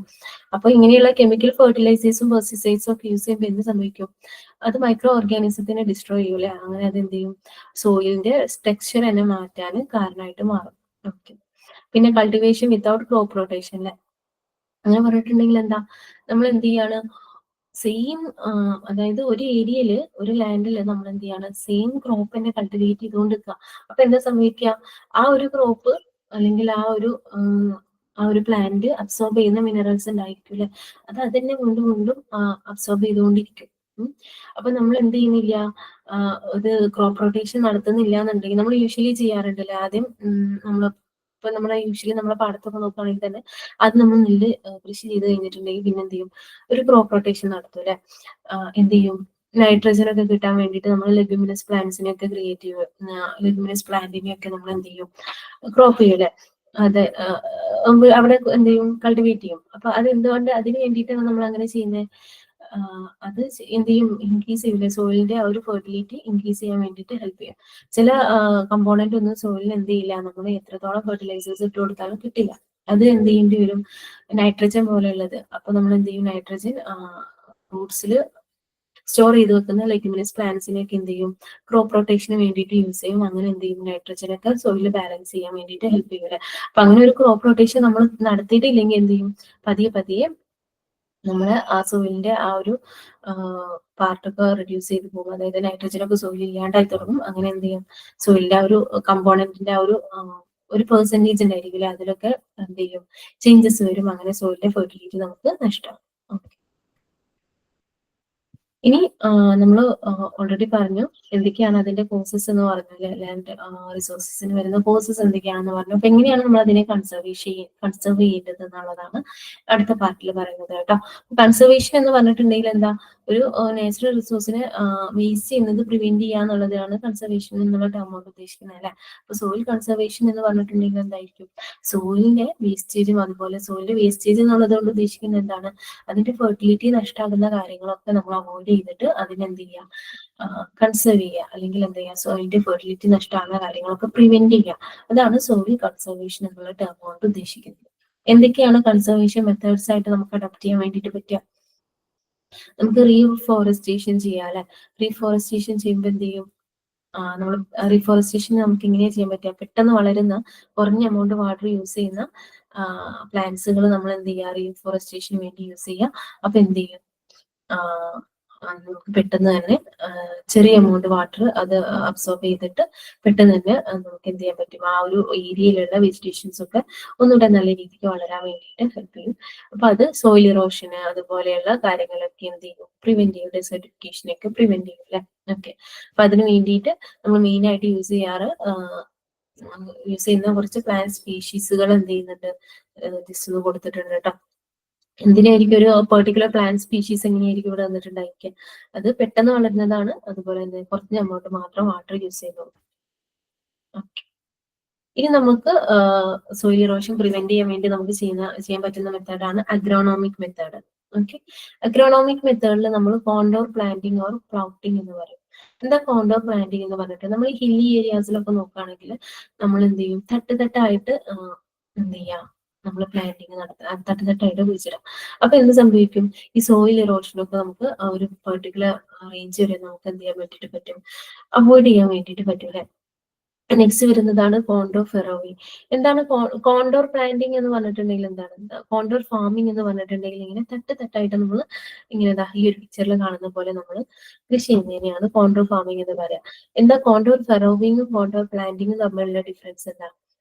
അപ്പൊ ഇങ്ങനെയുള്ള കെമിക്കൽ ഫെർട്ടിലൈസേഴ്സും പെസ്റ്റിസൈഡ്സും ഒക്കെ യൂസ് ചെയ്യുമ്പോൾ എന്ത് സംഭവിക്കും? അത് മൈക്രോ ഓർഗാനിസത്തിനെ ഡിസ്ട്രോയ് ചെയ്യൂലെ. അങ്ങനെ അത് എന്ത് ചെയ്യും സോയിലിന്റെ ടെക്സ്ചർ തന്നെ മാറ്റാൻ കാരണമായിട്ട് മാറും. ഓക്കെ, പിന്നെ കൾട്ടിവേഷൻ വിത്തൗട്ട് ക്രോപ്പ് റൊട്ടേഷൻ അല്ലെ. അങ്ങനെ പറഞ്ഞിട്ടുണ്ടെങ്കിൽ എന്താ നമ്മൾ എന്ത് ചെയ്യാണ് സെയിം അതായത് ഒരു ഏരിയയില് ഒരു ലാൻഡിൽ നമ്മൾ എന്ത് ചെയ്യാണ് സെയിം ക്രോപ്പ് തന്നെ കൾട്ടിവേറ്റ് ചെയ്തുകൊണ്ടിരിക്കുക. അപ്പൊ എന്താ സംഭവിക്കുക ആ ഒരു ക്രോപ്പ് അല്ലെങ്കിൽ ആ ഒരു പ്ലാന്റ് അബ്സോർബ് ചെയ്യുന്ന മിനറൽസ് ഉണ്ടായിരിക്കും അല്ലെ. അത് അതന്നെ വീണ്ടും വീണ്ടും അബ്സോർബ് ചെയ്തുകൊണ്ടിരിക്കും. അപ്പൊ നമ്മൾ എന്ത് ചെയ്യുന്നില്ല ഇത് ക്രോപ്പ് റൊട്ടേഷൻ നടത്തുന്നില്ല എന്നുണ്ടെങ്കിൽ നമ്മൾ യൂഷ്വലി ചെയ്യാറുണ്ടല്ലേ. ആദ്യം ഇപ്പൊ നമ്മളെ യൂഷ്വലി നമ്മളെ പാടത്തൊക്കെ നോക്കുകയാണെങ്കിൽ തന്നെ അത് നമ്മൾ നെല്ല് കൃഷി ചെയ്ത് കഴിഞ്ഞിട്ടുണ്ടെങ്കിൽ പിന്നെ എന്ത് ചെയ്യും ഒരു ക്രോപ്പ് റൊട്ടേഷൻ നടത്തും അല്ലെ. എന്ത് ചെയ്യും നൈട്രജൻ ഒക്കെ കിട്ടാൻ വേണ്ടിയിട്ട് നമ്മൾ ലെഗ്യൂമിനസ് പ്ലാന്റ്സിനെ ഒക്കെ ക്രിയേറ്റ് ചെയ്യും. ലെഗ്യൂമിനസ് പ്ലാന്റിനെ ഒക്കെ നമ്മൾ എന്ത് ചെയ്യും ക്രോപ്പ് ചെയ്യും അല്ലെ. അതെ, അവിടെ എന്ത് ചെയ്യും കൾട്ടിവേറ്റ് ചെയ്യും. അപ്പൊ അത് എന്തുകൊണ്ട് അതിന് വേണ്ടിയിട്ടാണ് നമ്മൾ അങ്ങനെ ചെയ്യുന്നത്? അത് എന്ത് ചെയ്യും ഇൻക്രീസ് ചെയ്യില്ലേ സോയിലിന്റെ ആ ഒരു ഫെർട്ടിലിറ്റി ഇൻക്രീസ് ചെയ്യാൻ വേണ്ടിയിട്ട് ഹെൽപ്പ് ചെയ്യും. ചില കമ്പോണന്റ് ഒന്നും സോയിലിന് എന്ത് ചെയ്യില്ല നമ്മൾ എത്രത്തോളം ഫെർട്ടിലൈസേഴ്സ് ഇട്ട് കൊടുത്താലും കിട്ടില്ല. അത് എന്ത് ചെയ്യേണ്ടി വരും നൈട്രജൻ പോലെയുള്ളത്. അപ്പൊ നമ്മൾ എന്ത് ചെയ്യും നൈട്രജൻ റൂട്ട്സിൽ സ്റ്റോർ ചെയ്ത് വെക്കുന്ന ലെഗ്യൂമിനസ് പ്ലാന്റ്സിനെയൊക്കെ എന്ത് ചെയ്യും ക്രോപ്പ് റൊട്ടേഷന് വേണ്ടിയിട്ട് യൂസ് ചെയ്യും. അങ്ങനെ എന്ത് ചെയ്യും നൈട്രജനൊക്കെ സോയില് ബാലൻസ് ചെയ്യാൻ വേണ്ടിയിട്ട് ഹെൽപ്പ് ചെയ്യും അല്ലെ. അപ്പൊ അങ്ങനെ ഒരു ക്രോപ്പ് റൊട്ടേഷൻ നമ്മൾ നടത്തിയിട്ടില്ലെങ്കിൽ എന്ത് ചെയ്യും പതിയെ പതിയെ നമ്മള് ആ സോയിലിന്റെ ആ ഒരു പാർട്ടൊക്കെ റിഡ്യൂസ് ചെയ്ത് പോകും. അതായത് നൈട്രജനൊക്കെ സോയിൽ ഇല്ലാണ്ടായി തുടങ്ങും. അങ്ങനെ എന്ത് ചെയ്യും സോയിലിന്റെ ആ ഒരു കമ്പോണന്റിന്റെ ആ ഒരു പെർസെന്റേജ് ഉണ്ടായിരിക്കില്ല അതിലൊക്കെ എന്ത് ചെയ്യും ചേഞ്ചസ് വരും. അങ്ങനെ സോയിലിന്റെ ഫെർട്ടിലിറ്റി നമുക്ക് നഷ്ടമാകും. ഇനി നമ്മൾ ഓൾറെഡി പറഞ്ഞു എന്തൊക്കെയാണ് അതിന്റെ കോസസ് എന്ന് പറഞ്ഞു ലാൻഡ് റിസോഴ്സസിന് വരുന്ന കോസസ് എന്തൊക്കെയാണെന്ന് പറഞ്ഞു. അപ്പൊ എങ്ങനെയാണ് നമ്മൾ അതിനെ കൺസർവ് ചെയ്യേണ്ടത് എന്നുള്ളതാണ് അടുത്ത പാർട്ടിൽ പറയുന്നത് കേട്ടോ. കൺസർവേഷൻ എന്ന് പറഞ്ഞിട്ടുണ്ടെങ്കിൽ എന്താ ഒരു നാച്ചുറൽ റിസോഴ്സിനെ വേസ്റ്റ് ചെയ്യുന്നത് പ്രിവെന്റ് ചെയ്യുക എന്നുള്ളതാണ് കൺസർവേഷൻ എന്നുള്ള ടേം കൊണ്ട് ഉദ്ദേശിക്കുന്നത് അല്ലെ. അപ്പൊ സോയിൽ കൺസർവേഷൻ എന്ന് പറഞ്ഞിട്ടുണ്ടെങ്കിൽ എന്തായിരിക്കും സോയിലിന്റെ വേസ്റ്റേജും അതുപോലെ സോയിലിന്റെ വേസ്റ്റേജ് എന്നുള്ളത് കൊണ്ട് ഉദ്ദേശിക്കുന്നത് എന്താണ് അതിന്റെ ഫെർട്ടിലിറ്റി നഷ്ടമാകുന്ന കാര്യങ്ങളൊക്കെ നമ്മൾ അവോയ്ഡ് ചെയ്തിട്ട് അതിനെന്ത് ചെയ്യുക കൺസേർവ് ചെയ്യുക അല്ലെങ്കിൽ എന്ത് ചെയ്യുക സോയിലിന്റെ ഫെർട്ടിലിറ്റി നഷ്ടമാകുന്ന കാര്യങ്ങളൊക്കെ പ്രിവെന്റ് ചെയ്യുക. അതാണ് സോയിൽ കൺസർവേഷൻ എന്നുള്ള ടേം കൊണ്ട് ഉദ്ദേശിക്കുന്നത്. എന്തൊക്കെയാണ് കൺസർവേഷൻ മെത്തേഡ്സ് ആയിട്ട് നമുക്ക് അഡോപ്റ്റ് ചെയ്യാൻ വേണ്ടിയിട്ട് പറ്റുക? നമുക്ക് റീഫോറസ്റ്റേഷൻ ചെയ്യാം അല്ലെ. റീഫോറസ്റ്റേഷൻ ചെയ്യുമ്പോൾ എന്ത് ചെയ്യും നമ്മൾ റീഫോറസ്റ്റേഷൻ നമുക്ക് ഇങ്ങനെയാ ചെയ്യാൻ പറ്റുക പെട്ടെന്ന് വളരുന്ന കുറഞ്ഞ എമൗണ്ട് വാട്ടർ യൂസ് ചെയ്യുന്ന പ്ലാന്റ്സുകൾ നമ്മൾ എന്ത് ചെയ്യുക റീഫോറസ്റ്റേഷന് വേണ്ടി യൂസ് ചെയ്യുക. അപ്പൊ എന്ത് ചെയ്യും നമുക്ക് പെട്ടെന്ന് തന്നെ ചെറിയ എമൗണ്ട് വാട്ടർ അത് അബ്സോർബ് ചെയ്തിട്ട് പെട്ടെന്ന് തന്നെ നമുക്ക് എന്ത് ചെയ്യാൻ പറ്റും, ആ ഒരു ഏരിയയിലുള്ള വെജിറ്റേഷൻസ് ഒക്കെ ഒന്നുകൂടെ നല്ല രീതിക്ക് വളരാൻ വേണ്ടിയിട്ട് ഹെൽപ്പ് ചെയ്യും. അപ്പൊ അത് സോയിൽ ഇറോഷന് അതുപോലെയുള്ള കാര്യങ്ങളൊക്കെ എന്ത് ചെയ്യും, പ്രിവെന്റ് ചെയ്യും, ഡെസർട്ടിഫിക്കേഷനൊക്കെ പ്രിവെന്റ് ചെയ്യും അല്ലെ. ഓക്കെ, അപ്പൊ അതിന് വേണ്ടിയിട്ട് നമ്മൾ മെയിൻ ആയിട്ട് യൂസ് ചെയ്യുന്ന കുറച്ച് പ്ലാന്റ് സ്പീഷീസുകൾ എന്ത് ചെയ്യുന്നുണ്ട്, ജസ്റ്റ് ഒന്ന് കൊടുത്തിട്ടുണ്ട് കേട്ടോ. എന്തിനായിരിക്കും ഒരു പെർട്ടിക്കുലർ പ്ലാന്റ് സ്പീഷീസ് എങ്ങനെയായിരിക്കും ഇവിടെ വന്നിട്ടുണ്ടായിരിക്കുക, അത് പെട്ടെന്ന് വളരുന്നതാണ്, അതുപോലെ തന്നെ കുറഞ്ഞ എമൗണ്ട് മാത്രം വാട്ടർ യൂസ് ചെയ്യുന്നുള്ളൂ. ഓക്കെ, ഇനി നമുക്ക് സോയിൽ ഇറോഷൻ പ്രിവെന്റ് ചെയ്യാൻ വേണ്ടി നമുക്ക് ചെയ്യാൻ പറ്റുന്ന മെത്തേഡാണ് അഗ്രോണോമിക് മെത്തേഡ്. ഓക്കെ, അഗ്രോണോമിക് മെത്തേഡിൽ നമ്മൾ കോണ്ടോർ പ്ലാന്റിംഗ് ഓർ പ്ലൗട്ടിംഗ് എന്ന് പറയും. എന്താ കോണ്ടോർ പ്ലാന്റിംഗ് എന്ന് പറഞ്ഞിട്ട്, നമ്മൾ ഹില്ലി ഏരിയാസിലൊക്കെ നോക്കുകയാണെങ്കിൽ നമ്മൾ എന്ത് ചെയ്യും, തട്ടായിട്ട് എന്ത് ചെയ്യാം, നമ്മൾ പ്ലാന്റിങ് നടത്താം, തട്ടായിട്ട് കുഴിച്ചിടാം. അപ്പൊ എന്ത് സംഭവിക്കും, ഈ സോയിൽ ഇറോഷനൊക്കെ നമുക്ക് ആ ഒരു പെർട്ടിക്കുലർ റേഞ്ച് വരെ നമുക്ക് എന്ത് ചെയ്യാൻ വേണ്ടിയിട്ട് പറ്റും, അവോയ്ഡ് ചെയ്യാൻ വേണ്ടിയിട്ട് പറ്റും അല്ലെ. നെക്സ്റ്റ് വരുന്നതാണ് കോണ്ടോർ ഫെറോയിങ്. എന്താണ് കോണ്ടോർ പ്ലാന്റിംഗ് എന്ന് പറഞ്ഞിട്ടുണ്ടെങ്കിൽ എന്താണ്, കോണ്ടോർ ഫാമിംഗ് എന്ന് പറഞ്ഞിട്ടുണ്ടെങ്കിൽ ഇങ്ങനെ തട്ടായിട്ട് നമ്മൾ ഇങ്ങനെ ഈ ഒരു പിക്ചറിൽ കാണുന്ന പോലെ നമ്മൾ കൃഷി ചെയ്യുന്നതിനെയാണ് കോണ്ടോർ ഫാമിംഗ് എന്ന് പറയാം. എന്താ കോണ്ടോർ ഫെറോവിങ്ങും കോണ്ടോർ പ്ലാന്റിങ്ങും തമ്മിലുള്ള ഡിഫറൻസ് എന്താ?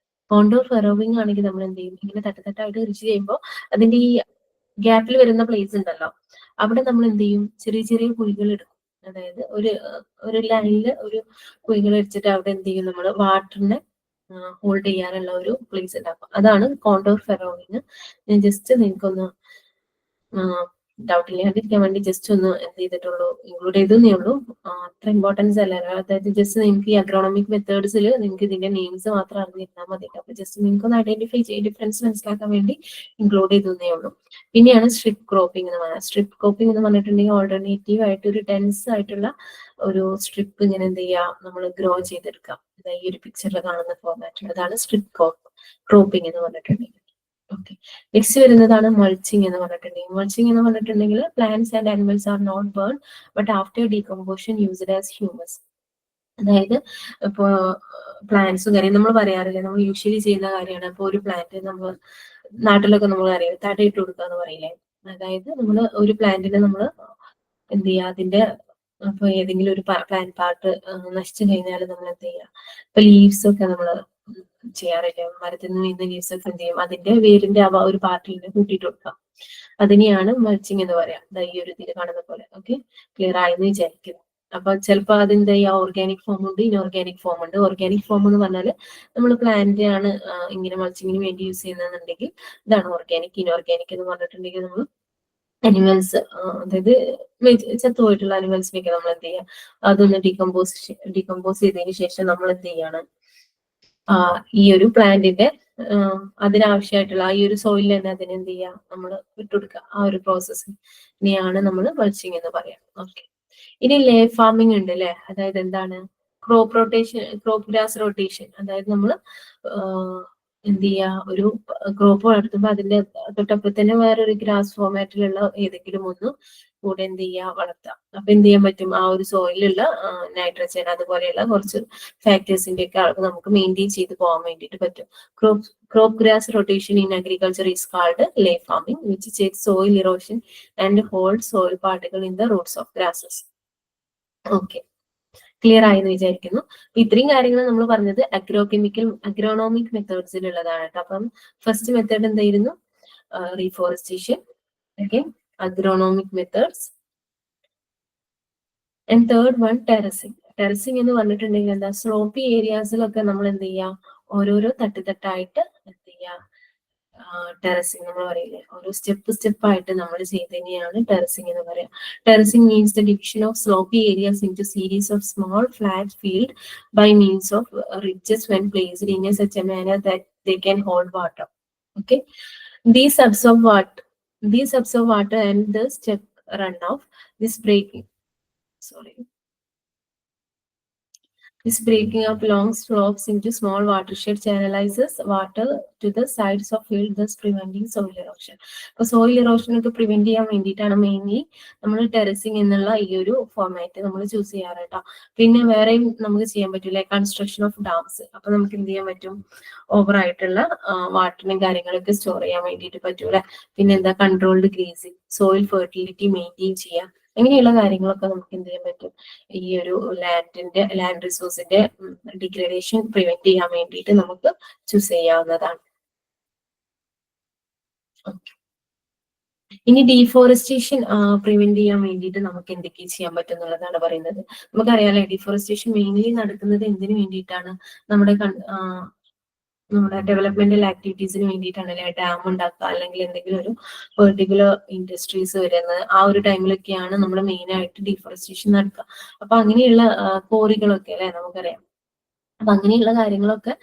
കോണ്ടോർ ഫെറോവിങ് ആണെങ്കിൽ നമ്മൾ എന്ത് ചെയ്യും, ഇങ്ങനെ തട്ടായിട്ട് കൃഷി ചെയ്യുമ്പോൾ അതിന്റെ ഈ ഗ്യാപ്പിൽ വരുന്ന പ്ലേസ് ഉണ്ടല്ലോ, അവിടെ നമ്മൾ എന്ത് ചെയ്യും, ചെറിയ കുഴികൾ എടുക്കും. അതായത് ഒരു ലൈനിൽ ഒരു കുഴികൾ അടിച്ചിട്ട് അവിടെ എന്ത് ചെയ്യും, നമ്മൾ വാട്ടറിനെ ഹോൾഡ് ചെയ്യാനുള്ള ഒരു പ്ലേസ് ഉണ്ടാക്കും. അതാണ് കോണ്ടോർ ഫെറോവിങ്. ഞാൻ ജസ്റ്റ് നിങ്ങൾക്കൊന്ന് ഡൗട്ട് ഇല്ലാണ്ടിരിക്കാൻ വേണ്ടി ജസ്റ്റ് ഒന്ന് എന്ത് ചെയ്തിട്ടുള്ളൂ, ഇൻക്ലൂഡ് ചെയ്തേ ഉള്ളൂ. അത്ര ഇമ്പോർട്ടൻസ് അല്ല. അതായത് ജസ്റ്റ് നിങ്ങൾക്ക് ഈ അഗ്രോണമിക് മെത്തേഡ്സിൽ നിങ്ങൾക്ക് ഇതിന്റെ നെയിംസ് മാത്രം അറിഞ്ഞിരുന്നാൽ മതി. അപ്പൊ ജസ്റ്റ് നിങ്ങൾക്ക് ഒന്ന് ഐഡന്റിഫൈ ചെയ്ത് ഡിഫറൻസ് മനസ്സിലാക്കാൻ വേണ്ടി ഇൻക്ലൂഡ് ചെയ്തേ ഉള്ളൂ. പിന്നെയാണ് സ്ട്രിപ്പ് ക്രോപ്പിംഗ് എന്ന് പറയുന്നത്. സ്ട്രിപ്പ് ക്രോപ്പിംഗ് എന്ന് പറഞ്ഞിട്ടുണ്ടെങ്കിൽ ഓൾട്ടർനേറ്റീവ് ആയിട്ട് ഒരു ഡെൻസ് ആയിട്ടുള്ള ഒരു സ്ട്രിപ്പ് ഇങ്ങനെ എന്ത് ചെയ്യാം, നമ്മൾ ഗ്രോ ചെയ്തെടുക്കാം. ഈ ഒരു പിക്ചറിൽ കാണുന്ന ഫോർമാറ്റിൽ അതാണ് സ്ട്രിപ്പ് ക്രോപ്പിംഗ് എന്ന് പറഞ്ഞിട്ടുണ്ടെങ്കിൽ. ഓക്കെ, നെക്സ്റ്റ് വരുന്നതാണ് മൾച്ചിങ് എന്ന് പറഞ്ഞിട്ടുണ്ടെങ്കിൽ. മൾച്ചിങ് എന്ന് പറഞ്ഞിട്ടുണ്ടെങ്കിൽ plants and animals are not burn but after decomposition used as humus. അതായത് ഇപ്പോ പ്ലാന്റ്സും കാര്യം നമ്മൾ പറയാറില്ല, നമ്മൾ യൂഷ്വലി ചെയ്യുന്ന കാര്യമാണ്. ഇപ്പൊ ഒരു പ്ലാന്റ് നമ്മൾ നാട്ടിലൊക്കെ നമ്മൾ അറിയാം, തടയിട്ട് കൊടുക്കുക എന്ന് പറയില്ലേ. അതായത് നമ്മൾ ഒരു പ്ലാന്റിനെ നമ്മൾ എന്ത് ചെയ്യുക, അതിന്റെ ഇപ്പൊ ഏതെങ്കിലും ഒരു പ്ലാന്റ് പാർട്ട് നശിച്ചു കഴിഞ്ഞാൽ നമ്മൾ എന്ത് ചെയ്യുക, ഇപ്പൊ ലീവ്സ് ഒക്കെ നമ്മൾ ചെയ്യാറില്ല, മരത്തിൽ നിന്ന് വീഴുന്ന ലീവ്സ് ഒക്കെ എന്ത് ചെയ്യും, അതിന്റെ വേരിന്റെ ഒരു പാർട്ടിൽ കൂട്ടിയിട്ട് കൊടുക്കാം. അതിനെയാണ് മൾച്ചിങ് എന്ന് പറയാം. ഈ ഒരു ഇതിൽ കാണുന്ന പോലെ. ഓക്കെ, ക്ലിയർ ആയെന്ന് വിചാരിക്കുന്നു. അപ്പൊ ചിലപ്പോൾ അതിന്റെ ഈ ഓർഗാനിക് ഫോം ഉണ്ട്, ഇൻഓർഗാനിക് ഫോം ഉണ്ട്. ഓർഗാനിക് ഫോം എന്ന് പറഞ്ഞാൽ നമ്മൾ പ്ലാന്റ് ആണ് ഇങ്ങനെ മൾച്ചിങ്ങിന് വേണ്ടി യൂസ് ചെയ്യുന്നതെന്നുണ്ടെങ്കിൽ ഇതാണ് ഓർഗാനിക്. ഇൻഓർഗാനിക് എന്ന് പറഞ്ഞിട്ടുണ്ടെങ്കിൽ നമ്മൾ അനിമൽസ്, അതായത് ചത്തുപോയിട്ടുള്ള അനിമൽസിനൊക്കെ നമ്മൾ എന്ത് ചെയ്യുക, അതൊന്ന് ഡീകമ്പോസ് ചെയ്തതിന് ശേഷം നമ്മൾ എന്ത് ചെയ്യാണ്, ഈ ഒരു പ്ലാന്റിന്റെ അതിനാവശ്യമായിട്ടുള്ള ഈ ഒരു സോയിൽ തന്നെ അതിനെന്ത് ചെയ്യുക, നമ്മൾ വിട്ടുകൊടുക്കുക. ആ ഒരു പ്രോസസ്സിനെയാണ് നമ്മൾ മൾച്ചിങ് എന്ന് പറയാം. ഓക്കെ, ഇനി ലേ ഫാമിംഗ് ഉണ്ട് അല്ലെ. അതായത് എന്താണ്, ക്രോപ്പ് ഗ്രാസ് റൊട്ടേഷൻ. അതായത് നമ്മൾ എന്ത് ചെയ്യുക, ഒരു ക്രോപ്പ് വളർത്തുമ്പോൾ അതിന്റെ തൊട്ടപ്പുറത്ത് തന്നെ വേറൊരു ഗ്രാസ് ഫോർമാറ്റിലുള്ള ഏതെങ്കിലും ഒന്ന് കൂടെ എന്ത് ചെയ്യുക, വളർത്താം. അപ്പൊ എന്ത് ചെയ്യാൻ പറ്റും, ആ ഒരു സോയിലുള്ള നൈട്രജൻ അതുപോലെയുള്ള കുറച്ച് ഫാക്ടേഴ്സിന്റെ ഒക്കെ അളവ് നമുക്ക് മെയിൻറ്റെയിൻ ചെയ്ത് പോകാൻ വേണ്ടിയിട്ട് പറ്റും. Crop grass rotation in agriculture is called ley farming which checks soil erosion and hold soil particle in the roots of grasses. Okay, clear ആയെന്ന് വിചാരിക്കുന്നു. ഇത്രയും കാര്യങ്ങൾ നമ്മൾ പറഞ്ഞത് അഗ്രോണോമിക് മെത്തേഡ്സിലുള്ളതാണ് കേട്ടോ. അപ്പം ഫസ്റ്റ് മെത്തേഡ് എന്തായിരുന്നു, reforestation. Okay, agronomic methods. And third one terracing. Terracing എന്ന് പറഞ്ഞിട്ടുണ്ടെങ്കിൽ എന്താ, സ്ലോപ്പി ഏരിയാസിലൊക്കെ നമ്മൾ എന്ത് ചെയ്യാം, ഓരോരോ തട്ടായിട്ട് എന്ത് ചെയ്യാം, ടെറസിങ് നമ്മൾ പറയില്ലേ, ഓരോ സ്റ്റെപ്പ് ആയിട്ട് നമ്മൾ ചെയ്തതിനെയാണ് ടെറസിങ് എന്ന് പറയാം. Terracing means the division of sloppy areas into series of small flat field by means of ridges when placed in such a manner that they can hold water. Okay, these absorb water and the step runoff. This breaking up long slopes into small watershed channelizes water to the sides of field, thus preventing soil erosion. അപ്പൊ സോയിൽ ഇറോഷൻ ഒക്കെ പ്രിവെന്റ് ചെയ്യാൻ വേണ്ടിയിട്ടാണ് മെയിൻലി നമ്മൾ ടെറസിങ് എന്നുള്ള ഈ ഒരു ഫോർമാറ്റ് നമ്മൾ ചൂസ് ചെയ്യാറ് കേട്ടോ. പിന്നെ വേറെയും നമുക്ക് ചെയ്യാൻ പറ്റില്ല, കൺസ്ട്രക്ഷൻ ഓഫ് ഡാംസ്. അപ്പൊ നമുക്ക് എന്ത് ചെയ്യാൻ പറ്റും, ഓവർ ആയിട്ടുള്ള വാട്ടറിനും കാര്യങ്ങളൊക്കെ സ്റ്റോർ ചെയ്യാൻ വേണ്ടിയിട്ട് പറ്റൂല. പിന്നെ എന്താ, controlled gracing, soil fertility maintain ചെയ്യാം. ഇങ്ങനെയുള്ള കാര്യങ്ങളൊക്കെ നമുക്ക് എന്ത് ചെയ്യാൻ പറ്റും, ഈ ഒരു ലാൻഡ് റിസോഴ്സിന്റെ ഡിഗ്രഡേഷൻ പ്രിവെന്റ് ചെയ്യാൻ വേണ്ടിയിട്ട് നമുക്ക് ചൂസ് ചെയ്യാവുന്നതാണ്. ഇനി ഡീഫോറസ്റ്റേഷൻ പ്രിവെന്റ് ചെയ്യാൻ വേണ്ടിയിട്ട് നമുക്ക് എന്തൊക്കെ ചെയ്യാൻ പറ്റും എന്നുള്ളതാണ് പറയുന്നത്. നമുക്കറിയാലോ ഡീഫോറസ്റ്റേഷൻ മെയിൻലി നടക്കുന്നത് എന്തിനു വേണ്ടിയിട്ടാണ്, നമ്മുടെ ഡെവലപ്മെന്റൽ ആക്ടിവിറ്റീസിന് വേണ്ടിയിട്ടാണ്, അല്ലെ ഡാം ഉണ്ടാക്കുക അല്ലെങ്കിൽ എന്തെങ്കിലും ഒരു പെർട്ടിക്കുലർ ഇൻഡസ്ട്രീസ് വരുന്നത് ആ ഒരു ടൈമിലൊക്കെയാണ് നമ്മൾ മെയിൻ ആയിട്ട് ഡീഫോറസ്റ്റേഷൻ നടക്കുക. അപ്പൊ അങ്ങനെയുള്ള കോറികളൊക്കെ അല്ലെ നമുക്കറിയാം. അപ്പൊ അങ്ങനെയുള്ള കാര്യങ്ങളൊക്കെ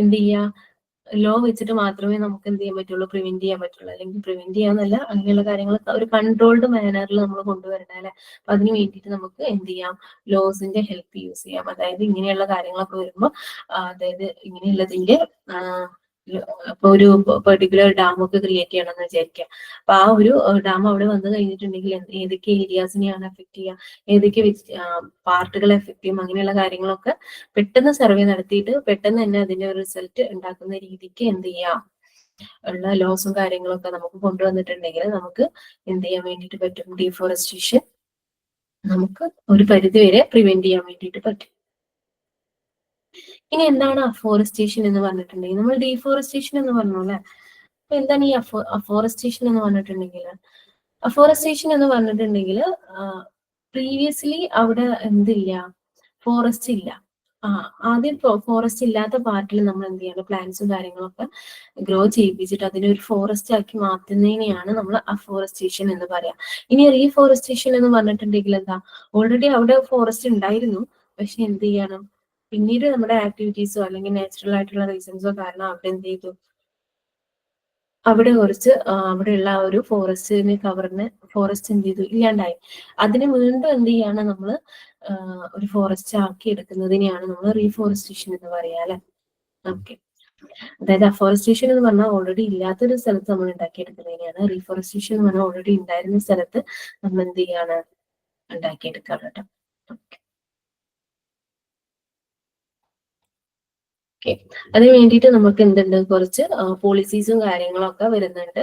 എന്ത് ചെയ്യുക, ലോ വെച്ചിട്ട് മാത്രമേ നമുക്ക് എന്ത് ചെയ്യാൻ പറ്റുള്ളൂ, പ്രിവെന്റ് ചെയ്യാൻ പറ്റുള്ളൂ. അല്ലെങ്കിൽ പ്രിവെന്റ് ചെയ്യാന്നല്ല, അങ്ങനെയുള്ള കാര്യങ്ങളൊക്കെ ഒരു കൺട്രോൾഡ് മാനറിൽ നമ്മൾ കൊണ്ടുവരണം അല്ലെ. അപ്പൊ അതിന് വേണ്ടിയിട്ട് നമുക്ക് എന്ത് ചെയ്യാം, ലോസിന്റെ ഹെൽപ്പ് യൂസ് ചെയ്യാം. അതായത് ഇങ്ങനെയുള്ള കാര്യങ്ങളൊക്കെ വരുമ്പോൾ, അതായത് ഇങ്ങനെയുള്ളതിന്റെ അപ്പൊ ഒരു പെർട്ടിക്കുലർ ഡാം ഒക്കെ ക്രിയേറ്റ് ചെയ്യണമെന്ന് വിചാരിക്കുക. അപ്പൊ ആ ഒരു ഡാം അവിടെ വന്നു കഴിഞ്ഞിട്ടുണ്ടെങ്കിൽ ഏതൊക്കെ ഏരിയാസിനെയാണ് എഫക്ട് ചെയ്യുക, ഏതൊക്കെ പാർട്ടുകളെ എഫക്ട് ചെയ്യും, അങ്ങനെയുള്ള കാര്യങ്ങളൊക്കെ പെട്ടെന്ന് സർവേ നടത്തിയിട്ട് പെട്ടെന്ന് തന്നെ അതിന്റെ ഒരു റിസൾട്ട് ഉണ്ടാക്കുന്ന രീതിക്ക് എന്ത് ചെയ്യാം, ഉള്ള ലോസും കാര്യങ്ങളൊക്കെ നമുക്ക് കൊണ്ടുവന്നിട്ടുണ്ടെങ്കിൽ നമുക്ക് എന്ത് ചെയ്യാൻ വേണ്ടിയിട്ട് പറ്റും, ഡീഫോറസ്റ്റേഷൻ നമുക്ക് ഒരു പരിധി വരെ പ്രിവെന്റ് ചെയ്യാൻ വേണ്ടിയിട്ട് പറ്റും. ഇനി എന്താണ് അഫോറസ്റ്റേഷൻ എന്ന് പറഞ്ഞിട്ടുണ്ടെങ്കിൽ, നമ്മൾ ഡീഫോറസ്റ്റേഷൻ എന്ന് പറഞ്ഞു അല്ലെ. അപ്പൊ എന്താണ് ഈ അഫോറസ്റ്റേഷൻ എന്ന് പറഞ്ഞിട്ടുണ്ടെങ്കിൽ, അഫോറസ്റ്റേഷൻ എന്ന് പറഞ്ഞിട്ടുണ്ടെങ്കിൽ പ്രീവിയസ്ലി അവിടെ എന്തില്ല, ഫോറസ്റ്റ് ഇല്ല. ആദ്യം ഫോറസ്റ്റ് ഇല്ലാത്ത പാർട്ടിൽ നമ്മൾ എന്ത് ചെയ്യണം, പ്ലാന്റ്സും കാര്യങ്ങളൊക്കെ ഗ്രോ ചെയ്യിപ്പിച്ചിട്ട് അതിനെ ഒരു ഫോറസ്റ്റ് ആക്കി മാറ്റുന്നതിനെയാണ് നമ്മൾ അഫോറസ്റ്റേഷൻ എന്ന് പറയാം. ഇനി റീഫോറസ്റ്റേഷൻ എന്ന് പറഞ്ഞിട്ടുണ്ടെങ്കിൽ എന്താ, ഓൾറെഡി അവിടെ ഫോറസ്റ്റ് ഉണ്ടായിരുന്നു, പക്ഷെ എന്ത് ചെയ്യണം, പിന്നീട് നമ്മുടെ ആക്ടിവിറ്റീസോ അല്ലെങ്കിൽ നാച്ചുറൽ ആയിട്ടുള്ള റീസൺസോ കാരണം അവിടെ എന്ത് ചെയ്തു, അവിടെ കുറച്ച് അവിടെയുള്ള ആ ഒരു ഫോറസ്റ്റ് എന്ത് ചെയ്തു, ഇല്ലാണ്ടായി. അതിന് വീണ്ടും എന്ത് ചെയ്യാണ് നമ്മൾ ഒരു ഫോറസ്റ്റ് ആക്കി എടുക്കുന്നതിനെയാണ് നമ്മൾ റീഫോറസ്റ്റേഷൻ എന്ന് പറയാ അല്ലെ. ഓക്കെ, അതായത് അഫോറസ്റ്റേഷൻ എന്ന് പറഞ്ഞാൽ ഓൾറെഡി ഇല്ലാത്തൊരു സ്ഥലത്ത് നമ്മൾ ഉണ്ടാക്കിയെടുക്കുന്നതിനെയാണ്, റീഫോറസ്റ്റേഷൻ എന്ന് പറഞ്ഞാൽ ഓൾറെഡി ഉണ്ടായിരുന്ന സ്ഥലത്ത് നമ്മൾ എന്ത് ചെയ്യാണ്, ഉണ്ടാക്കിയെടുക്കാറ് കേട്ടോ. ഓക്കെ, അതിന് വേണ്ടിയിട്ട് നമുക്ക് എന്തുണ്ട്, കുറച്ച് പോളിസീസും കാര്യങ്ങളൊക്കെ വരുന്നുണ്ട്.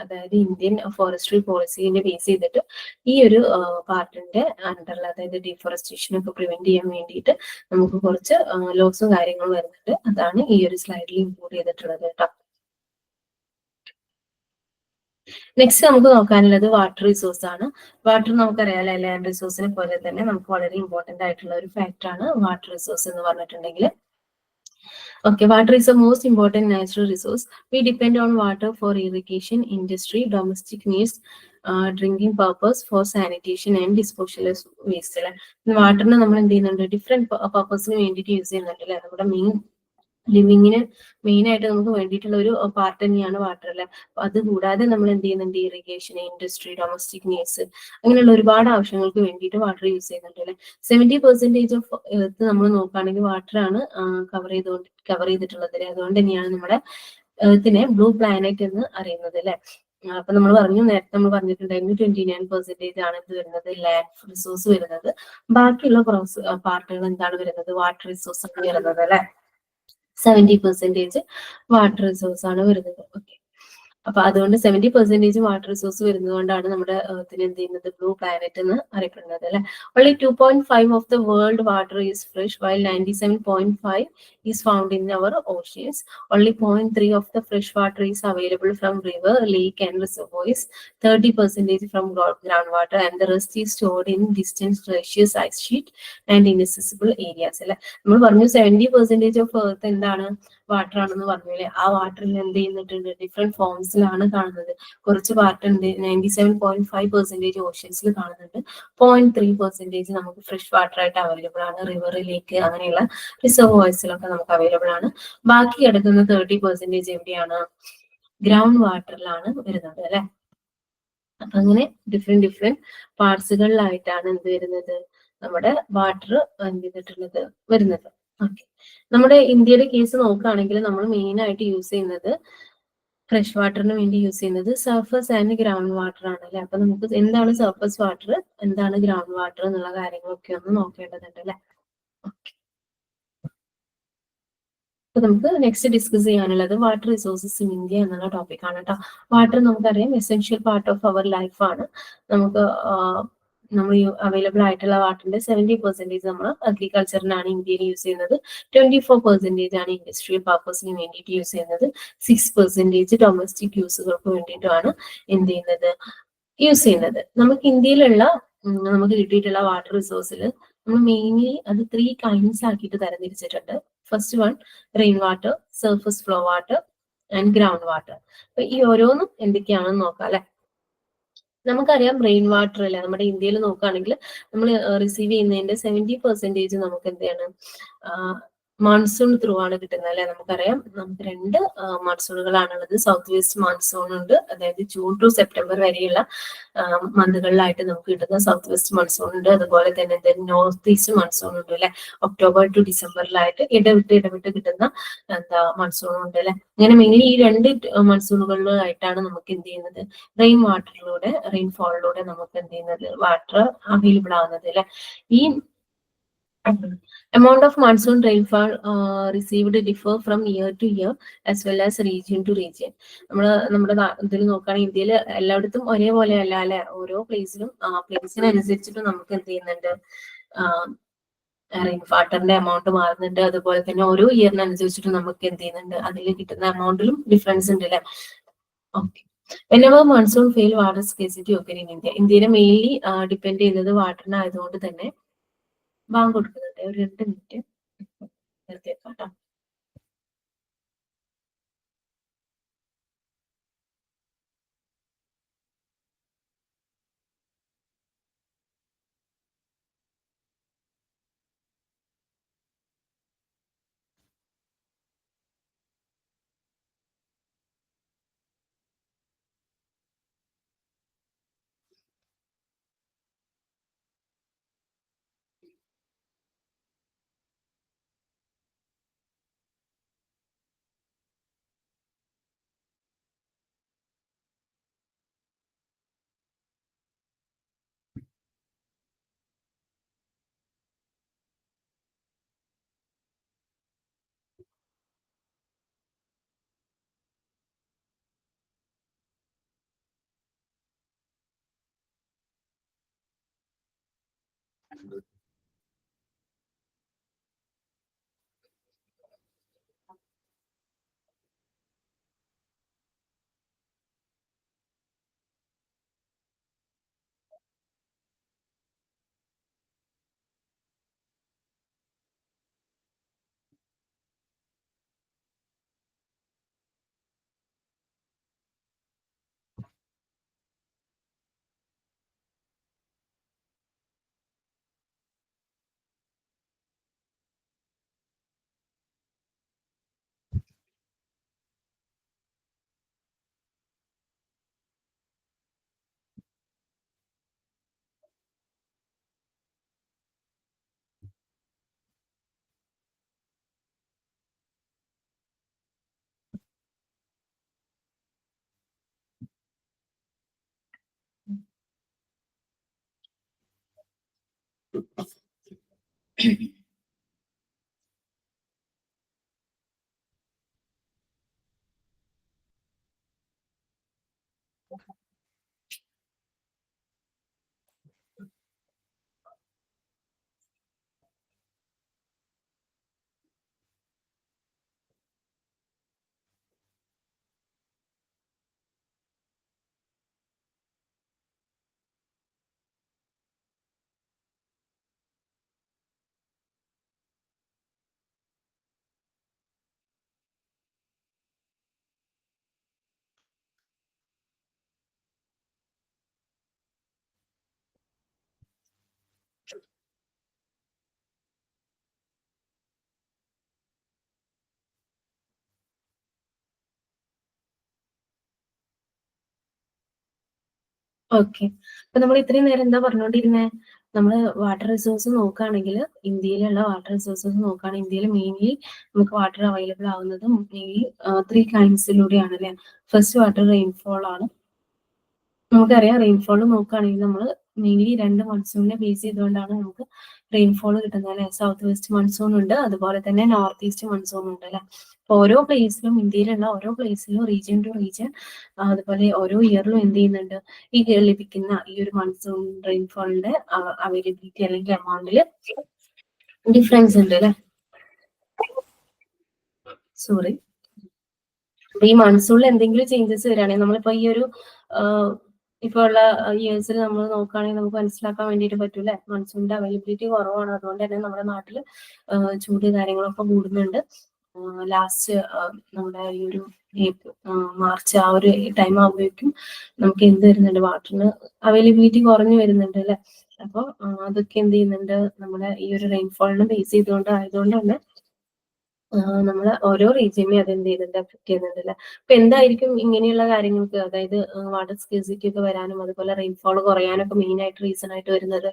അതായത് ഇന്ത്യൻ ഫോറസ്ട്രി പോളിസിനെ ബേസ് ചെയ്തിട്ട് ഈ ഒരു പാർട്ടിന്റെ അണ്ടറിൽ, അതായത് ഡീഫോറസ്റ്റേഷൻ ഒക്കെ പ്രിവെന്റ് ചെയ്യാൻ വേണ്ടിയിട്ട് നമുക്ക് കുറച്ച് ലോസും കാര്യങ്ങളും വരുന്നുണ്ട്. അതാണ് ഈ ഒരു സ്ലൈഡിൽ ഇൻക്ലൂഡ് ചെയ്തിട്ടുള്ളത് കേട്ടോ. നെക്സ്റ്റ് നമുക്ക് നോക്കാനുള്ളത് വാട്ടർ റിസോഴ്സ് ആണ്. വാട്ടർ നമുക്കറിയാം, ലാൻഡ് റിസോഴ്സിനെ പോലെ തന്നെ നമുക്ക് വളരെ ഇമ്പോർട്ടന്റ് ആയിട്ടുള്ള ഒരു ഫാക്ടർ ആണ് വാട്ടർ റിസോഴ്സ് എന്ന് പറഞ്ഞിട്ടുണ്ടെങ്കിൽ. Okay, water is the most important natural resource. We depend on water for irrigation, industry, domestic needs, drinking purpose, for sanitation and disposal of waste. വാട്ടറിനെ നമ്മൾ എന്ത് ചെയ്യുന്നുണ്ട്, ഡിഫറെന്റ് പർപ്പസിന് വേണ്ടിയിട്ട് യൂസ് ചെയ്യുന്നുണ്ട് അല്ലെ. നമ്മുടെ ലിവിങ്ങിന് മെയിൻ ആയിട്ട് നമുക്ക് വേണ്ടിയിട്ടുള്ള ഒരു പാർട്ട് തന്നെയാണ് വാട്ടർ അല്ലെ. അത് കൂടാതെ നമ്മൾ എന്ത് ചെയ്യുന്നുണ്ട്, ഇറിഗേഷൻ, ഇൻഡസ്ട്രി, ഡൊമസ്റ്റിക് നീഡ്സ്, അങ്ങനെയുള്ള ഒരുപാട് ആവശ്യങ്ങൾക്ക് വേണ്ടിയിട്ട് വാട്ടർ യൂസ് ചെയ്യുന്നുണ്ട് അല്ലെ. 70% ഓഫ് എർത്ത് നമ്മൾ നോക്കുകയാണെങ്കിൽ വാട്ടറാണ് കവർ ചെയ്തിട്ടുള്ളത്. അതുകൊണ്ട് തന്നെയാണ് നമ്മുടെ എർത്തിനെ ബ്ലൂ പ്ലാനറ്റ് എന്ന് അറിയുന്നത് അല്ലെ. അപ്പൊ നമ്മൾ നേരത്തെ നമ്മൾ പറഞ്ഞിട്ടുണ്ടായിരുന്നു 29% ആണ് ഇത് വരുന്നത്, ലാൻഡ് റിസോഴ്സ് വരുന്നത്. ബാക്കിയുള്ള പാർട്ടുകൾ എന്താണ് വരുന്നത്, വാട്ടർ റിസോഴ്സ് ആണ് വരുന്നത് അല്ലെ. 70% വാട്ടർ റിസോഴ്സ് ആണ് വരുന്നത്. ഓക്കെ, അപ്പൊ അതുകൊണ്ട് 70% വാട്ടർ റിസോഴ്സ് വരുന്നത് കൊണ്ടാണ് നമ്മുടെ എർത്തിന് എന്ത് ചെയ്യുന്നത്, ബ്ലൂ പ്ലാനറ്റ് എന്ന് അറിയപ്പെടുന്നത് അല്ലെ. Only 2.5 of the world water is fresh, while 97.5 is found in our oceans. Only 0.3 of the fresh water is available from river, lake and reservoirs. 30% from groundwater, and the rest is stored in distant glaciers, ice sheet and inaccessible areas അല്ലെ. നമ്മൾ പറഞ്ഞു 70% ഓഫ് എർത്ത് എന്താണ്, വാട്ടർ ആണെന്ന് പറഞ്ഞില്ലേ. ആ വാട്ടറിൽ എന്ത് ചെയ്യുന്നിട്ടുണ്ട്, ഡിഫറെന്റ് ഫോംസിലാണ് കാണുന്നത്. കുറച്ച് പാർട്ട് ഉണ്ട് 97.5% ഓഷ്യൻസിൽ കാണുന്നുണ്ട്. 0.3% നമുക്ക് ഫ്രഷ് വാട്ടർ ആയിട്ട് അവൈലബിൾ ആണ്, റിവർ, ലേക്ക് അങ്ങനെയുള്ള റിസർവോയ്സിലൊക്കെ നമുക്ക് അവൈലബിൾ ആണ്. ബാക്കി കിടക്കുന്ന 30% എവിടെയാണ്, ഗ്രൗണ്ട് വാട്ടറിലാണ് വരുന്നത് അല്ലെ. അപ്പൊ അങ്ങനെ ഡിഫറെന്റ് പാർട്സുകളിലായിട്ടാണ് എന്ത് വരുന്നത്, നമ്മുടെ വാട്ടർ എന്ത് ചെയ്തിട്ടുള്ളത് വരുന്നത്. ഓക്കെ, നമ്മുടെ ഇന്ത്യയുടെ കേസ് നോക്കുകയാണെങ്കിൽ നമ്മൾ മെയിൻ ആയിട്ട് യൂസ് ചെയ്യുന്നത്, ഫ്രഷ് വാട്ടറിന് വേണ്ടി യൂസ് ചെയ്യുന്നത് സർഫസ് ആൻഡ് ഗ്രൗണ്ട് വാട്ടർ ആണ് അല്ലെ. അപ്പൊ നമുക്ക് എന്താണ് സർഫസ് വാട്ടർ, എന്താണ് ഗ്രൗണ്ട് വാട്ടർ എന്നുള്ള കാര്യങ്ങളൊക്കെ ഒന്ന് നോക്കേണ്ടതുണ്ട് അല്ലെ. ഓക്കെ, അപ്പൊ നമുക്ക് നെക്സ്റ്റ് ഡിസ്കസ് ചെയ്യാനുള്ളത് വാട്ടർ റിസോഴ്സസ് ഇൻ ഇന്ത്യ എന്നുള്ള ടോപ്പിക് ആണ് കേട്ടോ. വാട്ടർ നമുക്കറിയാം essential part of our life ആണ്. നമുക്ക് നമ്മൾ അവൈലബിൾ ആയിട്ടുള്ള വാട്ടറിന്റെ 70% നമ്മൾ അഗ്രികൾച്ചറിനാണ് ഇന്ത്യയിൽ യൂസ് ചെയ്യുന്നത്. 24% ആണ് ഇൻഡസ്ട്രിയൽ പർപ്പസിന് വേണ്ടിയിട്ട് യൂസ് ചെയ്യുന്നത്. 6% ഡൊമസ്റ്റിക് യൂസുകൾക്ക് വേണ്ടിയിട്ടാണ് എന്ത് ചെയ്യുന്നത്, യൂസ് ചെയ്യുന്നത്. നമുക്ക് ഇന്ത്യയിലുള്ള നമുക്ക് കിട്ടിയിട്ടുള്ള വാട്ടർ റിസോഴ്സിൽ നമ്മൾ മെയിൻലി അത് 3 കൈൻഡ്സ് ആക്കിയിട്ട് തരംതിരിച്ചിട്ടുണ്ട്. First one rain water, surface flow water and ground water. അപ്പൊ ഈ ഓരോന്നും എന്തൊക്കെയാണെന്ന് നോക്കാം അല്ലെ. നമുക്കറിയാം റെയിൻ വാട്ടർ അല്ലെ, നമ്മുടെ ഇന്ത്യയിൽ നോക്കുകയാണെങ്കിൽ നമ്മൾ റിസീവ് ചെയ്യുന്നതിന്റെ 70% നമുക്ക് എന്താണ് മൺസൂൺ ത്രൂ ആണ് കിട്ടുന്നത് അല്ലെ. നമുക്കറിയാം നമുക്ക് 2 മൺസൂണുകളാണുള്ളത്. സൗത്ത് വെസ്റ്റ് മൺസൂൺ ഉണ്ട്, അതായത് ജൂൺ ടു സെപ്റ്റംബർ വരെയുള്ള മന്തുകളിലായിട്ട് നമുക്ക് കിട്ടുന്ന സൗത്ത് വെസ്റ്റ് മൺസൂൺ ഉണ്ട്. അതുപോലെ തന്നെ നോർത്ത് ഈസ്റ്റ് മൺസൂൺ ഉണ്ട് അല്ലെ. ഒക്ടോബർ ടു ഡിസംബറിലായിട്ട് ഇടവിട്ട് കിട്ടുന്ന മൺസൂൺ ഉണ്ട് അല്ലെ. അങ്ങനെ മെയിൻലി ഈ 2 മൺസൂണുകളിലായിട്ടാണ് നമുക്ക് എന്ത് ചെയ്യുന്നത്, റെയിൻ വാട്ടറിലൂടെ റെയിൻഫോളിലൂടെ നമുക്ക് എന്ത് ചെയ്യുന്നത്, വാട്ടർ അവൈലബിൾ ആവുന്നത് അല്ലെ. ഈ amount of monsoon rainfall received differ from year to year as well as region to region. നമ്മുടെ ഇതിൽ നോക്കുകയാണെങ്കിൽ ഇന്ത്യയിൽ എല്ലായിടത്തും ഒരേപോലെ അല്ല അല്ലെ. ഓരോ പ്ലേസിലും പ്ലേസിനനുസരിച്ചിട്ട് നമുക്ക് എന്ത് ചെയ്യുന്നുണ്ട്, റെയിൻ വാട്ടറിന്റെ എമൗണ്ട് മാറുന്നുണ്ട്. അതുപോലെ തന്നെ ഓരോ ഇയറിനനുസരിച്ചിട്ട് നമുക്ക് എന്ത് ചെയ്യുന്നുണ്ട്, അതിൽ കിട്ടുന്ന എമൗണ്ടിലും ഡിഫറൻസ് ഉണ്ട് അല്ലെ. Okay. whenever monsoon fail, water scarcity occur in India. ഇന്ത്യയിലെ മെയിൻലി ഡിപ്പെൻഡ് ചെയ്യുന്നത് വാട്ടറിനായതുകൊണ്ട് തന്നെ ബാങ്ക് കൊടുക്കുന്നുണ്ട്. ഒരു 2 മിനിറ്റ് നിർത്തിയേക്കാം കേട്ടോ. ഓക്കെ. അപ്പൊ നമ്മൾ ഇത്രയും നേരം എന്താ പറഞ്ഞുകൊണ്ടിരുന്നേ, നമ്മൾ വാട്ടർ റിസോഴ്സ് നോക്കുകയാണെങ്കിൽ ഇന്ത്യയിലുള്ള വാട്ടർ റിസോഴ്സസ് നോക്കുകയാണെങ്കിൽ ഇന്ത്യയിൽ മെയിൻലി നമുക്ക് വാട്ടർ അവൈലബിൾ ആവുന്നത് മെയിൻലി 3 കൈൻഡ്സിലൂടെയാണ് അല്ലെ. ഫസ്റ്റ് വാട്ടർ റെയിൻഫോൾ ആണ്. നമുക്കറിയാം റെയിൻഫോൾ നോക്കുകയാണെങ്കിൽ നമ്മൾ മെയിൻലി 2 മൺസൂണിനെ ബേസ് ചെയ്തുകൊണ്ടാണ് നമുക്ക് റെയിൻഫോൾ കിട്ടുന്നത് അല്ലെ. സൗത്ത് വെസ്റ്റ് മൺസൂൺ ഉണ്ട്, അതുപോലെ തന്നെ നോർത്ത് ഈസ്റ്റ് മൺസൂൺ ഉണ്ട് അല്ലെ. ഓരോ പ്ലേസിലും, ഇന്ത്യയിലുള്ള ഓരോ പ്ലേസിലും റീജിയൻ ടു റീജിയൻ, അതുപോലെ ഓരോ ഇയറിലും എന്ത് ചെയ്യുന്നുണ്ട്, ഈ ലഭിക്കുന്ന ഈ ഒരു മൺസൂൺ റെയിൻഫോളിന്റെ അവൈലബിലിറ്റി അല്ലെങ്കിൽ എമൗണ്ടിൽ ഡിഫറൻസ് ഉണ്ട് അല്ലെ. സോറി. അപ്പൊ ഈ മൺസൂണിൽ എന്തെങ്കിലും ചേഞ്ചസ് വരികയാണെങ്കിൽ നമ്മളിപ്പോ ഈ ഒരു ഇപ്പൊ ഉള്ള ഇയേഴ്സിൽ നമ്മൾ നോക്കുകയാണെങ്കിൽ നമുക്ക് മനസ്സിലാക്കാൻ വേണ്ടിയിട്ട് പറ്റും അല്ലെ. മൺസൂണിന്റെ അവൈലബിലിറ്റി കുറവാണ്, അതുകൊണ്ട് തന്നെ നമ്മുടെ നാട്ടിൽ ചൂട് കാര്യങ്ങളൊക്കെ കൂടുന്നുണ്ട്. ലാസ്റ്റ് നമ്മുടെ ഈ ഒരു മാർച്ച് ആ ഒരു ടൈം ആകുമ്പോഴേക്കും നമുക്ക് എന്ത് വരുന്നുണ്ട്, വാട്ടറിന് അവൈലബിലിറ്റി കുറഞ്ഞു വരുന്നുണ്ട് അല്ലെ. അപ്പോൾ അതൊക്കെ എന്ത് ചെയ്യുന്നുണ്ട്, നമ്മുടെ ഈ ഒരു റെയിൻഫോളിനെ ബേസ് ചെയ്തുകൊണ്ട് ആയതുകൊണ്ട് തന്നെ നമ്മള് ഓരോ റീജിയനെയും അത് എന്ത് ചെയ്യുന്നുണ്ട്, അഫക്ട് ചെയ്യുന്നുണ്ടല്ലേ. അപ്പൊ എന്തായിരിക്കും ഇങ്ങനെയുള്ള കാര്യങ്ങൾക്ക്, അതായത് വാട്ടർ സ്കേഴ്സിറ്റി ഒക്കെ വരാനും അതുപോലെ റെയിൻഫോൾ കുറയാനൊക്കെ മെയിൻ ആയിട്ട് റീസൺ ആയിട്ട് വരുന്നത്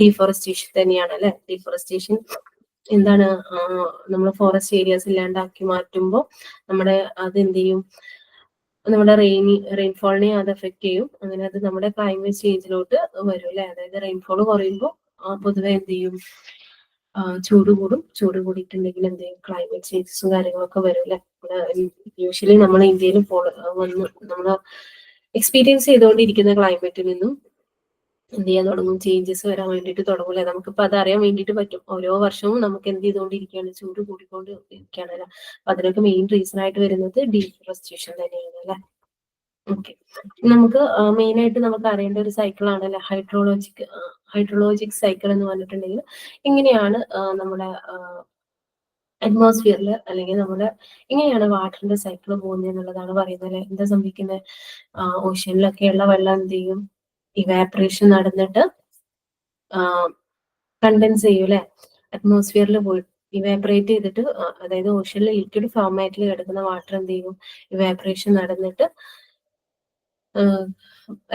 ഡീഫോറസ്റ്റേഷൻ തന്നെയാണ് അല്ലെ. ഡീഫോറസ്റ്റേഷൻ എന്താണ്, നമ്മൾ ഫോറസ്റ്റ് ഏരിയാസ് ഇല്ലാണ്ടാക്കി മാറ്റുമ്പോൾ നമ്മുടെ അത് എന്ത് ചെയ്യും, നമ്മുടെ റെയിൻഫോളിനെ അത് എഫക്ട് ചെയ്യും. അങ്ങനെ അത് നമ്മുടെ ക്ലൈമറ്റ് ചേഞ്ചിലോട്ട് വരും അല്ലെ. അതായത് റെയിൻഫോൾ കുറയുമ്പോൾ പൊതുവെ എന്ത് ചെയ്യും, ചൂട് കൂടും. ചൂട് കൂടിയിട്ടുണ്ടെങ്കിൽ എന്ത് ചെയ്യും, ക്ലൈമറ്റ് ചേഞ്ചസും കാര്യങ്ങളൊക്കെ വരും അല്ലെ. യൂഷ്വലി നമ്മൾ ഇന്ത്യയിൽ വന്ന് നമ്മൾ എക്സ്പീരിയൻസ് ചെയ്തുകൊണ്ടിരിക്കുന്ന ക്ലൈമറ്റിൽ നിന്നും എന്ത് ചെയ്യാൻ തുടങ്ങും, ചേഞ്ചസ് വരാൻ വേണ്ടിയിട്ട് തുടങ്ങൂല്ലേ. നമുക്കിപ്പോ അത് അറിയാൻ വേണ്ടിയിട്ട് പറ്റും. ഓരോ വർഷവും നമുക്ക് എന്ത് ചെയ്തുകൊണ്ടിരിക്കുകയാണ്, ചൂട് കൂടിക്കൊണ്ട് ഇരിക്കുകയാണ് അല്ലെ. അപ്പൊ അതിനൊക്കെ മെയിൻ റീസൺ ആയിട്ട് വരുന്നത് ഡീഫോറസ്റ്റേഷൻ തന്നെയാണ് അല്ലെ. ഓക്കെ, നമുക്ക് മെയിൻ ആയിട്ട് നമുക്ക് അറിയേണ്ട ഒരു സൈക്കിൾ ആണ് അല്ലെ, ഹൈഡ്രോളജിക് സൈക്കിൾ എന്ന് പറഞ്ഞിട്ടുണ്ടെങ്കിൽ ഇങ്ങനെയാണ് നമ്മുടെ അറ്റ്മോസ്ഫിയറിൽ അല്ലെങ്കിൽ നമ്മുടെ ഇങ്ങനെയാണ് വാട്ടറിന്റെ സൈക്കിൾ പോകുന്നത് എന്നുള്ളതാണ് പറയുന്നത് അല്ലെ. എന്താ സംഭവിക്കുന്നത്, ഓഷ്യനിലൊക്കെയുള്ള വെള്ളം എന്ത് ചെയ്യും, ഇവാപറേഷൻ നടന്നിട്ട് കണ്ടൻസ് ചെയ്യും അല്ലെ. അറ്റ്മോസ്ഫിയറിൽ പോയി ഇവാപറേറ്റ് ചെയ്തിട്ട്, അതായത് ഓഷ്യനിൽ ലിക്വിഡ് ഫോർമാറ്റിൽ കിടക്കുന്ന വാട്ടർ എന്ത് ചെയ്യും, ഇവാപറേഷൻ നടന്നിട്ട്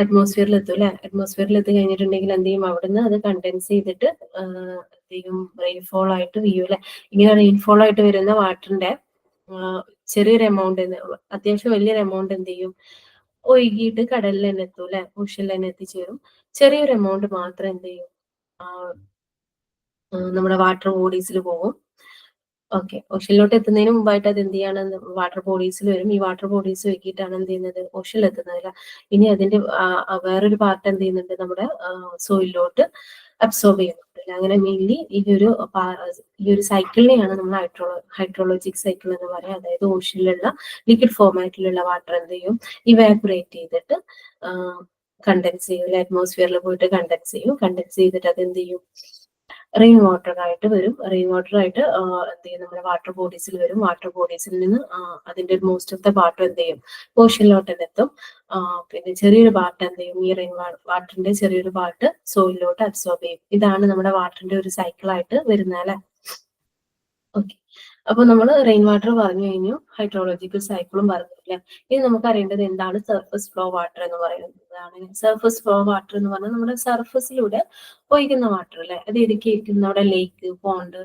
അറ്റ്മോസ്ഫിയറിൽ എത്തും അല്ലെ. അറ്റ്മോസ്ഫിയറിൽ എത്തി കഴിഞ്ഞിട്ടുണ്ടെങ്കിൽ എന്ത് ചെയ്യും, അവിടുന്ന് അത് കണ്ടൻസ് ചെയ്തിട്ട് എന്ത് ചെയ്യും, റെയിൻഫോൾ ആയിട്ട് വീഴും അല്ലെ. ഇങ്ങനെ റെയിൻഫോൾ ആയിട്ട് വരുന്ന വാട്ടറിന്റെ ചെറിയൊരു എമൗണ്ട്, അത്യാവശ്യം വലിയൊരു എമൗണ്ട് എന്ത് ചെയ്യും, ഒഴുകിയിട്ട് കടലിൽ തന്നെ എത്തും അല്ലെ, ഓഷ്യനിൽ തന്നെ എത്തിച്ചേരും. ചെറിയൊരു എമൗണ്ട് മാത്രം എന്ത് ചെയ്യും, നമ്മുടെ വാട്ടർ ബോഡീസിൽ പോകും. ഓക്കെ, ഓഷ്യനിലോട്ട് എത്തുന്നതിന് മുമ്പായിട്ട് അത് എന്ത് ചെയ്യാണ്, വാട്ടർ ബോഡീസിൽ വരും. ഈ വാട്ടർ ബോഡീസ് വെക്കിയിട്ടാണ് എന്ത് ചെയ്യുന്നത്, ഓഷ്യനിൽ എത്തുന്നത്. ഇനി അതിന്റെ വേറൊരു പാർട്ട് എന്ത് ചെയ്യുന്നുണ്ട്, നമ്മുടെ സോയിലിലോട്ട് അബ്സോർബ് ചെയ്യുന്നുണ്ട്. അങ്ങനെ മെയിൻലി ഈ ഒരു സൈക്കിളിനെയാണ് നമ്മൾ ഹൈഡ്രോളജിക് സൈക്കിൾ എന്ന് പറയാം. അതായത് ഓഷ്യനിലുള്ള ലിക്വിഡ് ഫോർമാറ്റിലുള്ള വാട്ടർ എന്ത് ചെയ്യും, ഇവാപറേറ്റ് ചെയ്തിട്ട് കണ്ടൻസ് ചെയ്യും, അറ്റ്മോസ്ഫിയറിൽ പോയിട്ട് കണ്ടൻസ് ചെയ്യും. കണ്ടൻസ് ചെയ്തിട്ട് അത് എന്ത് ചെയ്യും, റെയിൻ വാട്ടർ ആയിട്ട് വരും. റെയിൻ വാട്ടർ ആയിട്ട് എന്ത് ചെയ്യും, നമ്മുടെ വാട്ടർ ബോഡീസിൽ വരും. വാട്ടർ ബോഡീസിൽ നിന്ന് അതിന്റെ മോസ്റ്റ് ഓഫ് ദ പാർട്ട് എന്ത് ചെയ്യും, ഓഷ്യനിലോട്ട് എത്തും. പിന്നെ ചെറിയൊരു പാർട്ട് എന്ത് ചെയ്യും, ഈ റെയിൻ വാട്ടറിന്റെ ചെറിയൊരു പാർട്ട് സോയിലിലോട്ട് അബ്സോർബ് ചെയ്യും. ഇതാണ് നമ്മുടെ വാട്ടറിന്റെ ഒരു സൈക്കിൾ ആയിട്ട് വരുന്നത് അല്ലെ. ഓക്കെ, അപ്പൊ നമ്മൾ റെയിൻ വാട്ടർ പറഞ്ഞു കഴിഞ്ഞു, ഹൈഡ്രോളജിക്കൽ സൈക്കിളും പറഞ്ഞു അല്ലെ. ഇനി നമുക്ക് അറിയേണ്ടത് എന്താണ് സർഫസ് ഫ്ലോ വാട്ടർ എന്ന് പറയുന്നത്. സർഫസ് ഫ്ലോ വാട്ടർ എന്ന് പറഞ്ഞാൽ നമ്മുടെ സർഫസിലൂടെ ഒഴുകുന്ന വാട്ടർ അല്ലെ. അത് ഏതൊക്കെയായിരിക്കും, നമ്മുടെ ലേക്ക്, പോണ്ട്,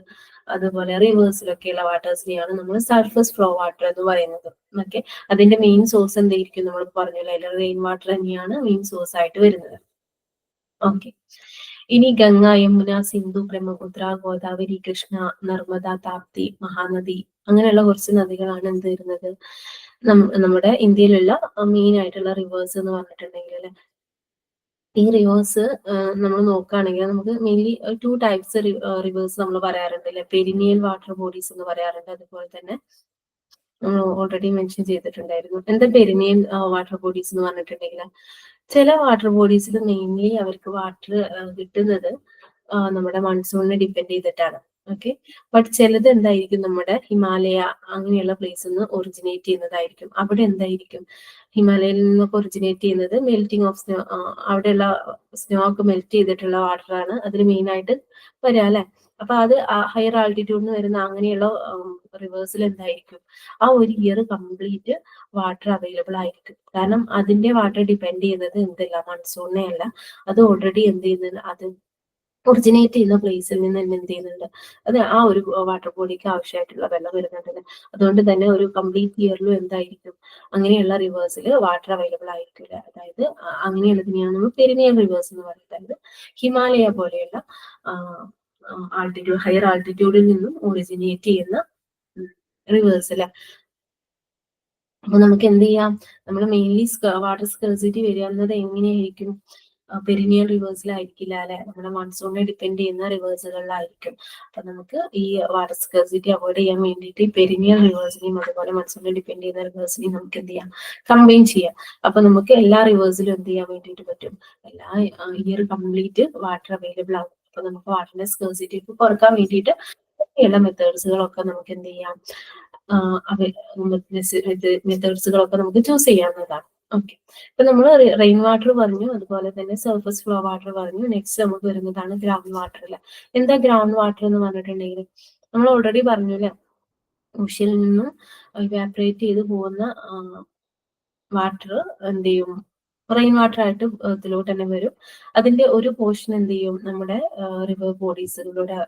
അതുപോലെ റിവേഴ്സിലൊക്കെയുള്ള വാട്ടേഴ്സിനെയാണ് നമ്മൾ സർഫസ് ഫ്ലോ വാട്ടർ എന്ന് പറയുന്നത്. ഓക്കെ, അതിന്റെ മെയിൻ സോഴ്സ് എന്തായിരിക്കും, നമ്മൾ പറഞ്ഞല്ലോ, റെയിൻ വാട്ടർ തന്നെയാണ് മെയിൻ സോഴ്സ് ആയിട്ട് വരുന്നത്. ഓക്കെ, ഇനി ഗംഗ, യമുന, സിന്ധു, ബ്രഹ്മപുത്ര, ഗോദാവരി, കൃഷ്ണ, നർമ്മദ, താപ്തി, മഹാനദി, അങ്ങനെയുള്ള കുറച്ച് നദികളാണ് എന്ത് വരുന്നത്, നമ്മുടെ ഇന്ത്യയിലുള്ള മെയിൻ ആയിട്ടുള്ള റിവേഴ്സ് എന്ന് പറഞ്ഞിട്ടുണ്ടെങ്കിൽ അല്ലെ. ഈ റിവേഴ്സ് നമ്മൾ നോക്കുകയാണെങ്കിൽ നമുക്ക് മെയിൻലി 2 ടൈപ്സ് റിവേഴ്സ് നമ്മൾ പറയാറുണ്ട് അല്ലെ. പെരിനിയൽ വാട്ടർ ബോഡീസ് എന്ന് പറയാറുണ്ട്, അതുപോലെ തന്നെ നമ്മൾ ഓൾറെഡി മെൻഷൻ ചെയ്തിട്ടുണ്ടായിരുന്നു. എന്താ പെരിനിയൽ വാട്ടർ ബോഡീസ് എന്ന് പറഞ്ഞിട്ടുണ്ടെങ്കിൽ, ചില വാട്ടർ ബോഡീസിൽ മെയിൻലി അവർക്ക് വാട്ടർ കിട്ടുന്നത് നമ്മുടെ മൺസൂണിനെ ഡിപ്പെൻഡ് ചെയ്തിട്ടാണ്. ഓക്കെ, ബട്ട് ചിലത് എന്തായിരിക്കും, നമ്മുടെ ഹിമാലയ അങ്ങനെയുള്ള പ്ലേസിൽ നിന്ന് ഒറിജിനേറ്റ് ചെയ്യുന്നതായിരിക്കും. അവിടെ എന്തായിരിക്കും, ഹിമാലയയിൽ നിന്നൊക്കെ ഒറിജിനേറ്റ് ചെയ്യുന്നത് മെൽറ്റിംഗ് ഓഫ് സ്നോ, അവിടെയുള്ള സ്നോ ഒക്കെ മെൽറ്റ് ചെയ്തിട്ടുള്ള വാട്ടറാണ് അതിൽ മെയിൻ ആയിട്ട് വരിക അല്ലെ. അപ്പൊ അത് ഹയർ ആൾട്ടിറ്റ്യൂഡിൽ നിന്ന് വരുന്ന അങ്ങനെയുള്ള റിവേഴ്സിൽ എന്തായിരിക്കും, ആ ഒരു ഇയർ കംപ്ലീറ്റ് വാട്ടർ അവൈലബിൾ ആയിരിക്കും. കാരണം അതിന്റെ വാട്ടർ ഡിപ്പെൻഡ് ചെയ്യുന്നത് എന്തല്ല, മൺസൂണിനെ അല്ല. അത് ഓൾറെഡി എന്ത് ചെയ്യുന്നത്, അത് ഒറിജിനേറ്റ് ചെയ്യുന്ന പ്ലേസിൽ നിന്ന് തന്നെ എന്ത് ചെയ്യുന്നുണ്ട്, അത് ആ ഒരു വാട്ടർ ബോഡിക്ക് ആവശ്യമായിട്ടുള്ള വെള്ളം വരുന്നുണ്ട്. അതുകൊണ്ട് തന്നെ ഒരു കംപ്ലീറ്റ് ഇയറിലും എന്തായിരിക്കും, അങ്ങനെയുള്ള റിവേഴ്സിൽ വാട്ടർ അവൈലബിൾ ആയിരിക്കില്ല. അതായത് അങ്ങനെയുള്ളതിനെയാണ് നമ്മൾ പെരിനിയൽ റിവേഴ്സ് എന്ന് പറയുന്നത്. അതായത് ഹിമാലയ പോലെയുള്ള ആൾട്ടിറ്റ്യൂഡ്, ഹയർ ആൾട്ടിറ്റ്യൂഡിൽ നിന്നും ഒറിജിനേറ്റ് ചെയ്യുന്ന റിവേഴ്സ് അല്ലെ. അപ്പൊ നമുക്ക് എന്ത് ചെയ്യാം, നമ്മൾ മെയിൻലി വാട്ടർ സ്കേഴ്സിറ്റി വരിക എങ്ങനെയായിരിക്കും, പെരിനിയൽ റിവേഴ്സിലായിരിക്കില്ല അല്ലെ, നമ്മുടെ മൺസൂണിനെ ഡിപ്പെൻഡ് ചെയ്യുന്ന റിവേഴ്സുകളിലായിരിക്കും. അപ്പൊ നമുക്ക് ഈ വാട്ടർ സ്കേഴ്സിറ്റി അവോയ്ഡ് ചെയ്യാൻ വേണ്ടിയിട്ട് പെരിനിയൽ റിവേഴ്സിനെയും അതുപോലെ മൺസൂണിനെ ഡിപ്പെൻഡ് ചെയ്യുന്ന റിവേഴ്സിനെയും നമുക്ക് എന്ത് ചെയ്യാം, കമ്പൈൻ ചെയ്യാം. അപ്പൊ നമുക്ക് എല്ലാ റിവേഴ്സിലും എന്ത് ചെയ്യാൻ വേണ്ടിയിട്ട് പറ്റും, എല്ലാ ഇയർ കംപ്ലീറ്റ് വാട്ടർ അവൈലബിൾ ആകും. അപ്പൊ നമുക്ക് വാട്ടറിന്റെ സ്കേഴ്സിറ്റി കുറക്കാൻ വേണ്ടിയിട്ട് ഉള്ള മെത്തേഡ്സുകളൊക്കെ നമുക്ക് എന്ത് ചെയ്യാം, മെത്തേഡ്സുകളൊക്കെ നമുക്ക് ചൂസ് ചെയ്യാവുന്നതാണ്. ഓക്കെ, ഇപ്പൊ നമ്മൾ റെയിൻ വാട്ടർ പറഞ്ഞു, അതുപോലെ തന്നെ സർഫസ് ഫ്ലോ വാട്ടർ പറഞ്ഞു. നെക്സ്റ്റ് നമുക്ക് വരുന്നതാണ് ഗ്രൗണ്ട് വാട്ടർ അല്ലെ. എന്താ ഗ്രൗണ്ട് വാട്ടർ എന്ന് പറഞ്ഞിട്ടുണ്ടെങ്കിൽ, നമ്മൾ ഓൾറെഡി പറഞ്ഞു അല്ലെ, ഓഷ്യനിൽ നിന്നും ഇവാപറേറ്റ് ചെയ്ത് പോകുന്ന വാട്ടർ എന്ത് ചെയ്യും, റെയിൻ വാട്ടർ ആയിട്ട് ഇതിലോട്ട് തന്നെ വരും. അതിന്റെ ഒരു പോർഷൻ എന്ത് ചെയ്യും, നമ്മുടെ റിവർ ബോഡീസിലൂടെ,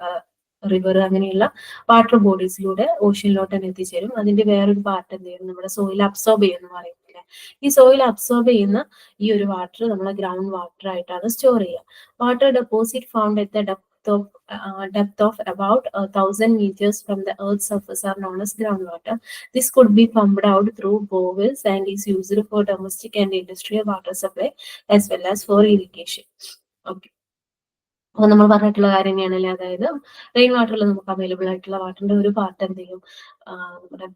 റിവർ അങ്ങനെയുള്ള വാട്ടർ ബോഡീസിലൂടെ ഓഷ്യനിലോട്ട് തന്നെ എത്തിച്ചേരും. അതിന്റെ വേറൊരു പാർട്ട് എന്ത് ചെയ്യും, നമ്മുടെ സോയിൽ അബ്സോർബ് ചെയ്യുന്ന പറയുന്നില്ലേ, ഈ സോയിൽ അബ്സോർബ് ചെയ്യുന്ന ഈ ഒരു വാട്ടർ നമ്മളെ ഗ്രൗണ്ട് വാട്ടർ ആയിട്ടാണ് സ്റ്റോർ ചെയ്യുക. Water deposit found at the depth of about 1,000 meters from the earth's surface are known as groundwater. This could be pumped out through boreholes and is used for domestic and industrial water supply as well as for irrigation. Okay. അപ്പൊ നമ്മൾ പറഞ്ഞിട്ടുള്ള കാര്യം തന്നെയാണല്ലേ, അതായത് റെയിൻ വാട്ടറിൽ നമുക്ക് അവൈലബിൾ ആയിട്ടുള്ള വാട്ടറിന്റെ ഒരു പാർട്ട് എന്ത് ചെയ്യും, നമ്മുടെ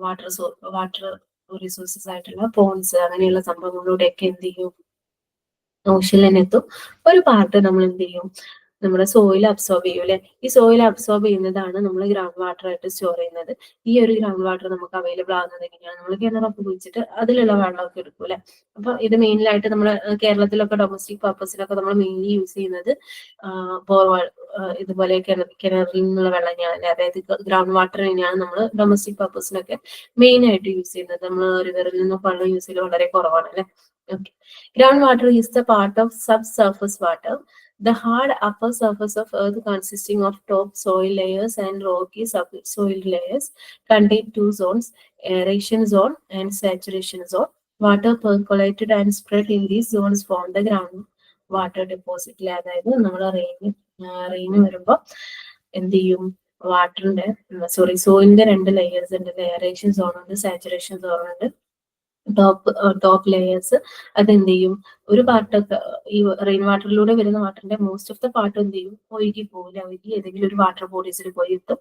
വാട്ടർ റിസോഴ്സസ് ആയിട്ടുള്ള പോൺസ് അങ്ങനെയുള്ള സംഭവങ്ങളിലൂടെയൊക്കെ എന്ത് ചെയ്യും, ഓഷ്യനിൽ തന്നെ എത്തും. ഒരു പാർട്ട് നമ്മൾ എന്ത് ചെയ്യും, നമ്മുടെ സോയിൽ അബ്സോർബ് ചെയ്യും അല്ലെ. ഈ സോയിൽ അബ്സോർബ് ചെയ്യുന്നതാണ് നമ്മൾ ഗ്രൗണ്ട് വാട്ടർ ആയിട്ട് സ്റ്റോർ ചെയ്യുന്നത്. ഈ ഒരു ഗ്രൗണ്ട് വാട്ടർ നമുക്ക് അവൈലബിൾ ആകുന്നത് എങ്ങനെയാണ്, നമ്മൾ കിണറൊക്കെ കുഴിച്ചിട്ട് അതിലുള്ള വെള്ളമൊക്കെ എടുക്കും അല്ലെ. അപ്പൊ ഇത് മെയിനായിട്ട് നമ്മൾ കേരളത്തിലൊക്കെ ഡൊമസ്റ്റിക് പർപ്പസിലൊക്കെ നമ്മൾ മെയിൻലി യൂസ് ചെയ്യുന്നത് ബോർവെൽ ഇതുപോലെ കിണറിൽ നിന്നുള്ള വെള്ളം തന്നെയാണ്, അതായത് ഗ്രൗണ്ട് വാട്ടർ തന്നെയാണ് നമ്മൾ ഡൊമസ്റ്റിക് പർപ്പസിനൊക്കെ മെയിൻ ആയിട്ട് യൂസ് ചെയ്യുന്നത്. നമ്മൾ റിവറിൽ നിന്നൊക്കെ വെള്ളം യൂസ് ചെയ്യൽ വളരെ കുറവാണ് അല്ലെ. Okay, ground water is the part of sub surface water, the hard upper surface of earth consisting of top soil layers and rocky subsoil layers contain two zones, aeration zone and saturation zone. Water percolated and spread in these zones form the ground water deposit. അതായത് നമ്മൾ റെയിൻ വരുമ്പോൾ എന്ത് ചെയ്യും, വാട്ടറിന്റെ സോയിലിന്റെ രണ്ട് ലെയേഴ്സ് ഉണ്ട്, എയറേഷൻ സോൺ ഉണ്ട്, സാച്ചുറേഷൻ സോൺ ഉണ്ട്. ടോപ്പ് ലെയേഴ്സ് അതെന്ത് ചെയ്യും, ഒരു പാർട്ടൊക്കെ ഈ റെയിൻ വാട്ടറിലൂടെ വരുന്ന വാട്ടറിന്റെ മോസ്റ്റ് ഓഫ് ദ പാർട്ട് എന്ത് ചെയ്യും, ഒഴുകി പോകില്ല, ഒഴുകി ഏതെങ്കിലും ഒരു വാട്ടർ ബോഡീസിൽ പോയി എത്തും.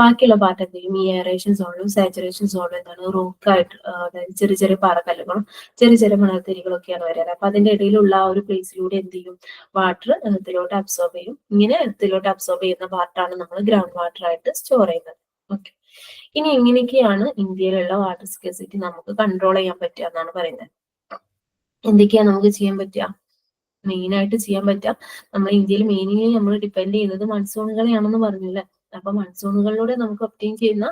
ബാക്കിയുള്ള പാർട്ട് എന്ത് ചെയ്യും, ഈ എയറേഷൻ സോണിലും സാച്ചുറേഷൻ സോണിലും എന്താണ്, റോക്കായിട്ട്, അതായത് ചെറിയ ചെറിയ പാറക്കല്ലുകളും ചെറിയ ചെറിയ മണൽത്തരികളൊക്കെയാണ് വരാറ്. അപ്പൊ അതിന്റെ ഇടയിലുള്ള ആ ഒരു പ്ലേസിലൂടെ എന്ത് ചെയ്യും, വാട്ടർ എർത്തിലോട്ട് അബ്സോർബ് ചെയ്യും. ഇങ്ങനെ എർത്തിലോട്ട് അബ്സോർബ് ചെയ്യുന്ന പാർട്ടാണ് നമ്മൾ ഗ്രൗണ്ട് വാട്ടർ ആയിട്ട് സ്റ്റോർ ചെയ്യുന്നത്. ഓക്കെ, ഇനി എങ്ങനെയൊക്കെയാണ് ഇന്ത്യയിലുള്ള വാട്ടർ സ്കേഴ്സിറ്റി നമുക്ക് കൺട്രോൾ ചെയ്യാൻ പറ്റുക എന്നാണ് പറയുന്നത്. എന്തൊക്കെയാ നമുക്ക് ചെയ്യാൻ പറ്റുക, മെയിൻ ആയിട്ട് ചെയ്യാൻ പറ്റുക, നമ്മൾ ഇന്ത്യയിൽ മെയിൻലി നമ്മൾ ഡിപ്പെൻഡ് ചെയ്യുന്നത് മൺസൂണുകളെയാണെന്ന് പറഞ്ഞു അല്ലെ. അപ്പൊ മൺസൂണുകളിലൂടെ നമുക്ക് ഒബ്റ്റെയിൻ ചെയ്യുന്ന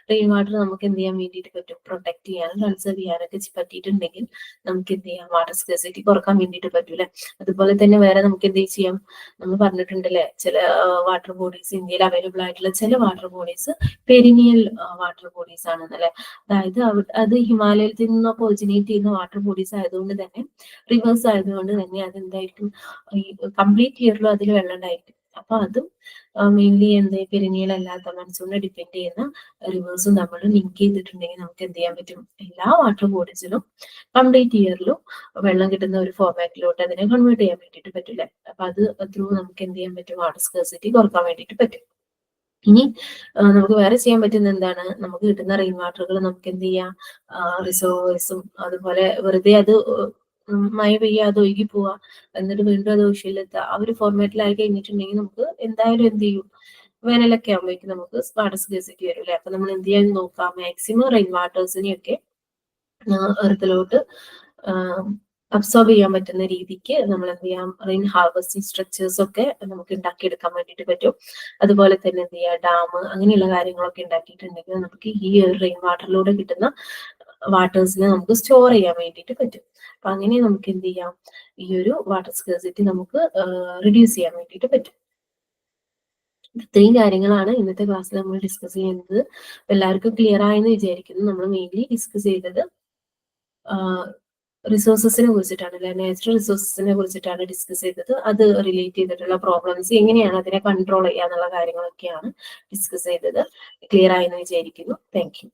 റെയിൻ വാട്ടർ നമുക്ക് എന്ത് ചെയ്യാൻ വേണ്ടിയിട്ട് പറ്റും, പ്രൊട്ടക്ട് ചെയ്യാനും കൺസേർവ് ചെയ്യാനൊക്കെ പറ്റിയിട്ടുണ്ടെങ്കിൽ നമുക്ക് എന്ത് ചെയ്യാം, വാട്ടർ സ്കേഴ്സിറ്റി കുറക്കാൻ വേണ്ടിയിട്ട് പറ്റൂലെ. അതുപോലെ തന്നെ വേറെ നമുക്ക് എന്ത് ചെയ്യാം, നമ്മൾ പറഞ്ഞിട്ടുണ്ടല്ലേ, ചില വാട്ടർ ബോഡീസ് ഇന്ത്യയിൽ അവൈലബിൾ ആയിട്ടുള്ള ചില water bodies perennial water bodies ആണെന്നല്ലേ. അതായത് അത് ഹിമാലയത്തിൽ നിന്നൊക്കെ ഒറിജിനേറ്റ് ചെയ്യുന്ന വാട്ടർ ബോഡീസ് ആയതുകൊണ്ട് തന്നെ, റിവേഴ്സ് ആയതുകൊണ്ട് തന്നെ അതെന്തായിരിക്കും, ഈ കംപ്ലീറ്റ് ഇയറിലും അതിൽ വെള്ളം ഉണ്ടായിരിക്കും. അപ്പൊ അതും മെയിൻലി എന്ത് പെരിനിയൽ അല്ലാത്ത മൺസൂണിനെ ഡിപ്പെൻഡ് ചെയ്യുന്ന റിവേഴ്സും നമ്മൾ ലിങ്ക് ചെയ്തിട്ടുണ്ടെങ്കിൽ നമുക്ക് എന്ത് ചെയ്യാൻ പറ്റും, എല്ലാ വാട്ടർ ബോഡീസിലും കംപ്ലീറ്റ് ഇയറിലും വെള്ളം കിട്ടുന്ന ഒരു ഫോർമാറ്റിലോട്ട് അതിനെ കൺവേർട്ട് ചെയ്യാൻ വേണ്ടിയിട്ട് പറ്റില്ല. അപ്പൊ അത് ത്രൂ നമുക്ക് എന്ത് ചെയ്യാൻ പറ്റും, വാട്ടർ സ്കേഴ്സിറ്റി കുറക്കാൻ വേണ്ടിയിട്ട് പറ്റും. ഇനി നമുക്ക് വേറെ ചെയ്യാൻ പറ്റുന്ന എന്താണ്, നമുക്ക് കിട്ടുന്ന റെയിൻ വാട്ടറുകൾ നമുക്ക് എന്ത് ചെയ്യാം, റിസോഴ്സും അതുപോലെ വെറുതെ അത് മഴ പെയ്യാതെ ഒഴുകി പോവാ, എന്നിട്ട് വീണ്ടും അത് ഓഷ്യനിലെത്തുക, ആ ഒരു ഫോർമാറ്റിലായി കഴിഞ്ഞിട്ടുണ്ടെങ്കിൽ നമുക്ക് എന്തായാലും എന്ത് ചെയ്യും, വേനലൊക്കെ ആകുമ്പോഴേക്കും നമുക്ക് വാട്ടർ സ്കേഴ്സിറ്റി വരും അല്ലെ. അപ്പൊ നമ്മൾ എന്ത് ചെയ്യാൻ നോക്കാം, മാക്സിമം റെയിൻ വാട്ടേഴ്സിനെയൊക്കെ എർത്തിലോട്ട് അബ്സോർബ് ചെയ്യാൻ പറ്റുന്ന രീതിക്ക് നമ്മൾ എന്ത് ചെയ്യാം, റെയിൻ ഹാർവസ്റ്റിംഗ് സ്ട്രക്ചേഴ്സ് ഒക്കെ നമുക്ക് ഉണ്ടാക്കിയെടുക്കാൻ വേണ്ടിയിട്ട് പറ്റും. അതുപോലെ തന്നെ എന്ത് ചെയ്യാം, ഡാം അങ്ങനെയുള്ള കാര്യങ്ങളൊക്കെ ഉണ്ടാക്കിയിട്ടുണ്ടെങ്കിൽ നമുക്ക് ഈ റെയിൻ വാട്ടറിലൂടെ കിട്ടുന്ന വാട്ടേഴ്സിനെ നമുക്ക് സ്റ്റോർ ചെയ്യാൻ വേണ്ടിയിട്ട് പറ്റും. അപ്പൊ അങ്ങനെ നമുക്ക് എന്ത് ചെയ്യാം, ഈ ഒരു വാട്ടർ സ്കേഴ്സിറ്റി നമുക്ക് റിഡ്യൂസ് ചെയ്യാൻ വേണ്ടിയിട്ട് പറ്റും. ഇത്രയും കാര്യങ്ങളാണ് ഇന്നത്തെ ക്ലാസ്സിൽ നമ്മൾ ഡിസ്കസ് ചെയ്യുന്നത്. എല്ലാവർക്കും ക്ലിയർ ആയെന്ന് വിചാരിക്കുന്നു. നമ്മൾ മെയിൻലി ഡിസ്കസ് ചെയ്തത് റിസോഴ്സസിനെ കുറിച്ചിട്ടാണ്, അല്ലെ, നാച്ചുറൽ റിസോഴ്സസിനെ കുറിച്ചിട്ടാണ് ഡിസ്കസ് ചെയ്തത്. അത് റിലേറ്റ് ചെയ്തിട്ടുള്ള പ്രോബ്ലംസ് എങ്ങനെയാണ് അതിനെ കൺട്രോൾ ചെയ്യുക എന്നുള്ള കാര്യങ്ങളൊക്കെയാണ് ഡിസ്കസ് ചെയ്തത്. ക്ലിയർ ആയെന്ന് വിചാരിക്കുന്നു. Thank you.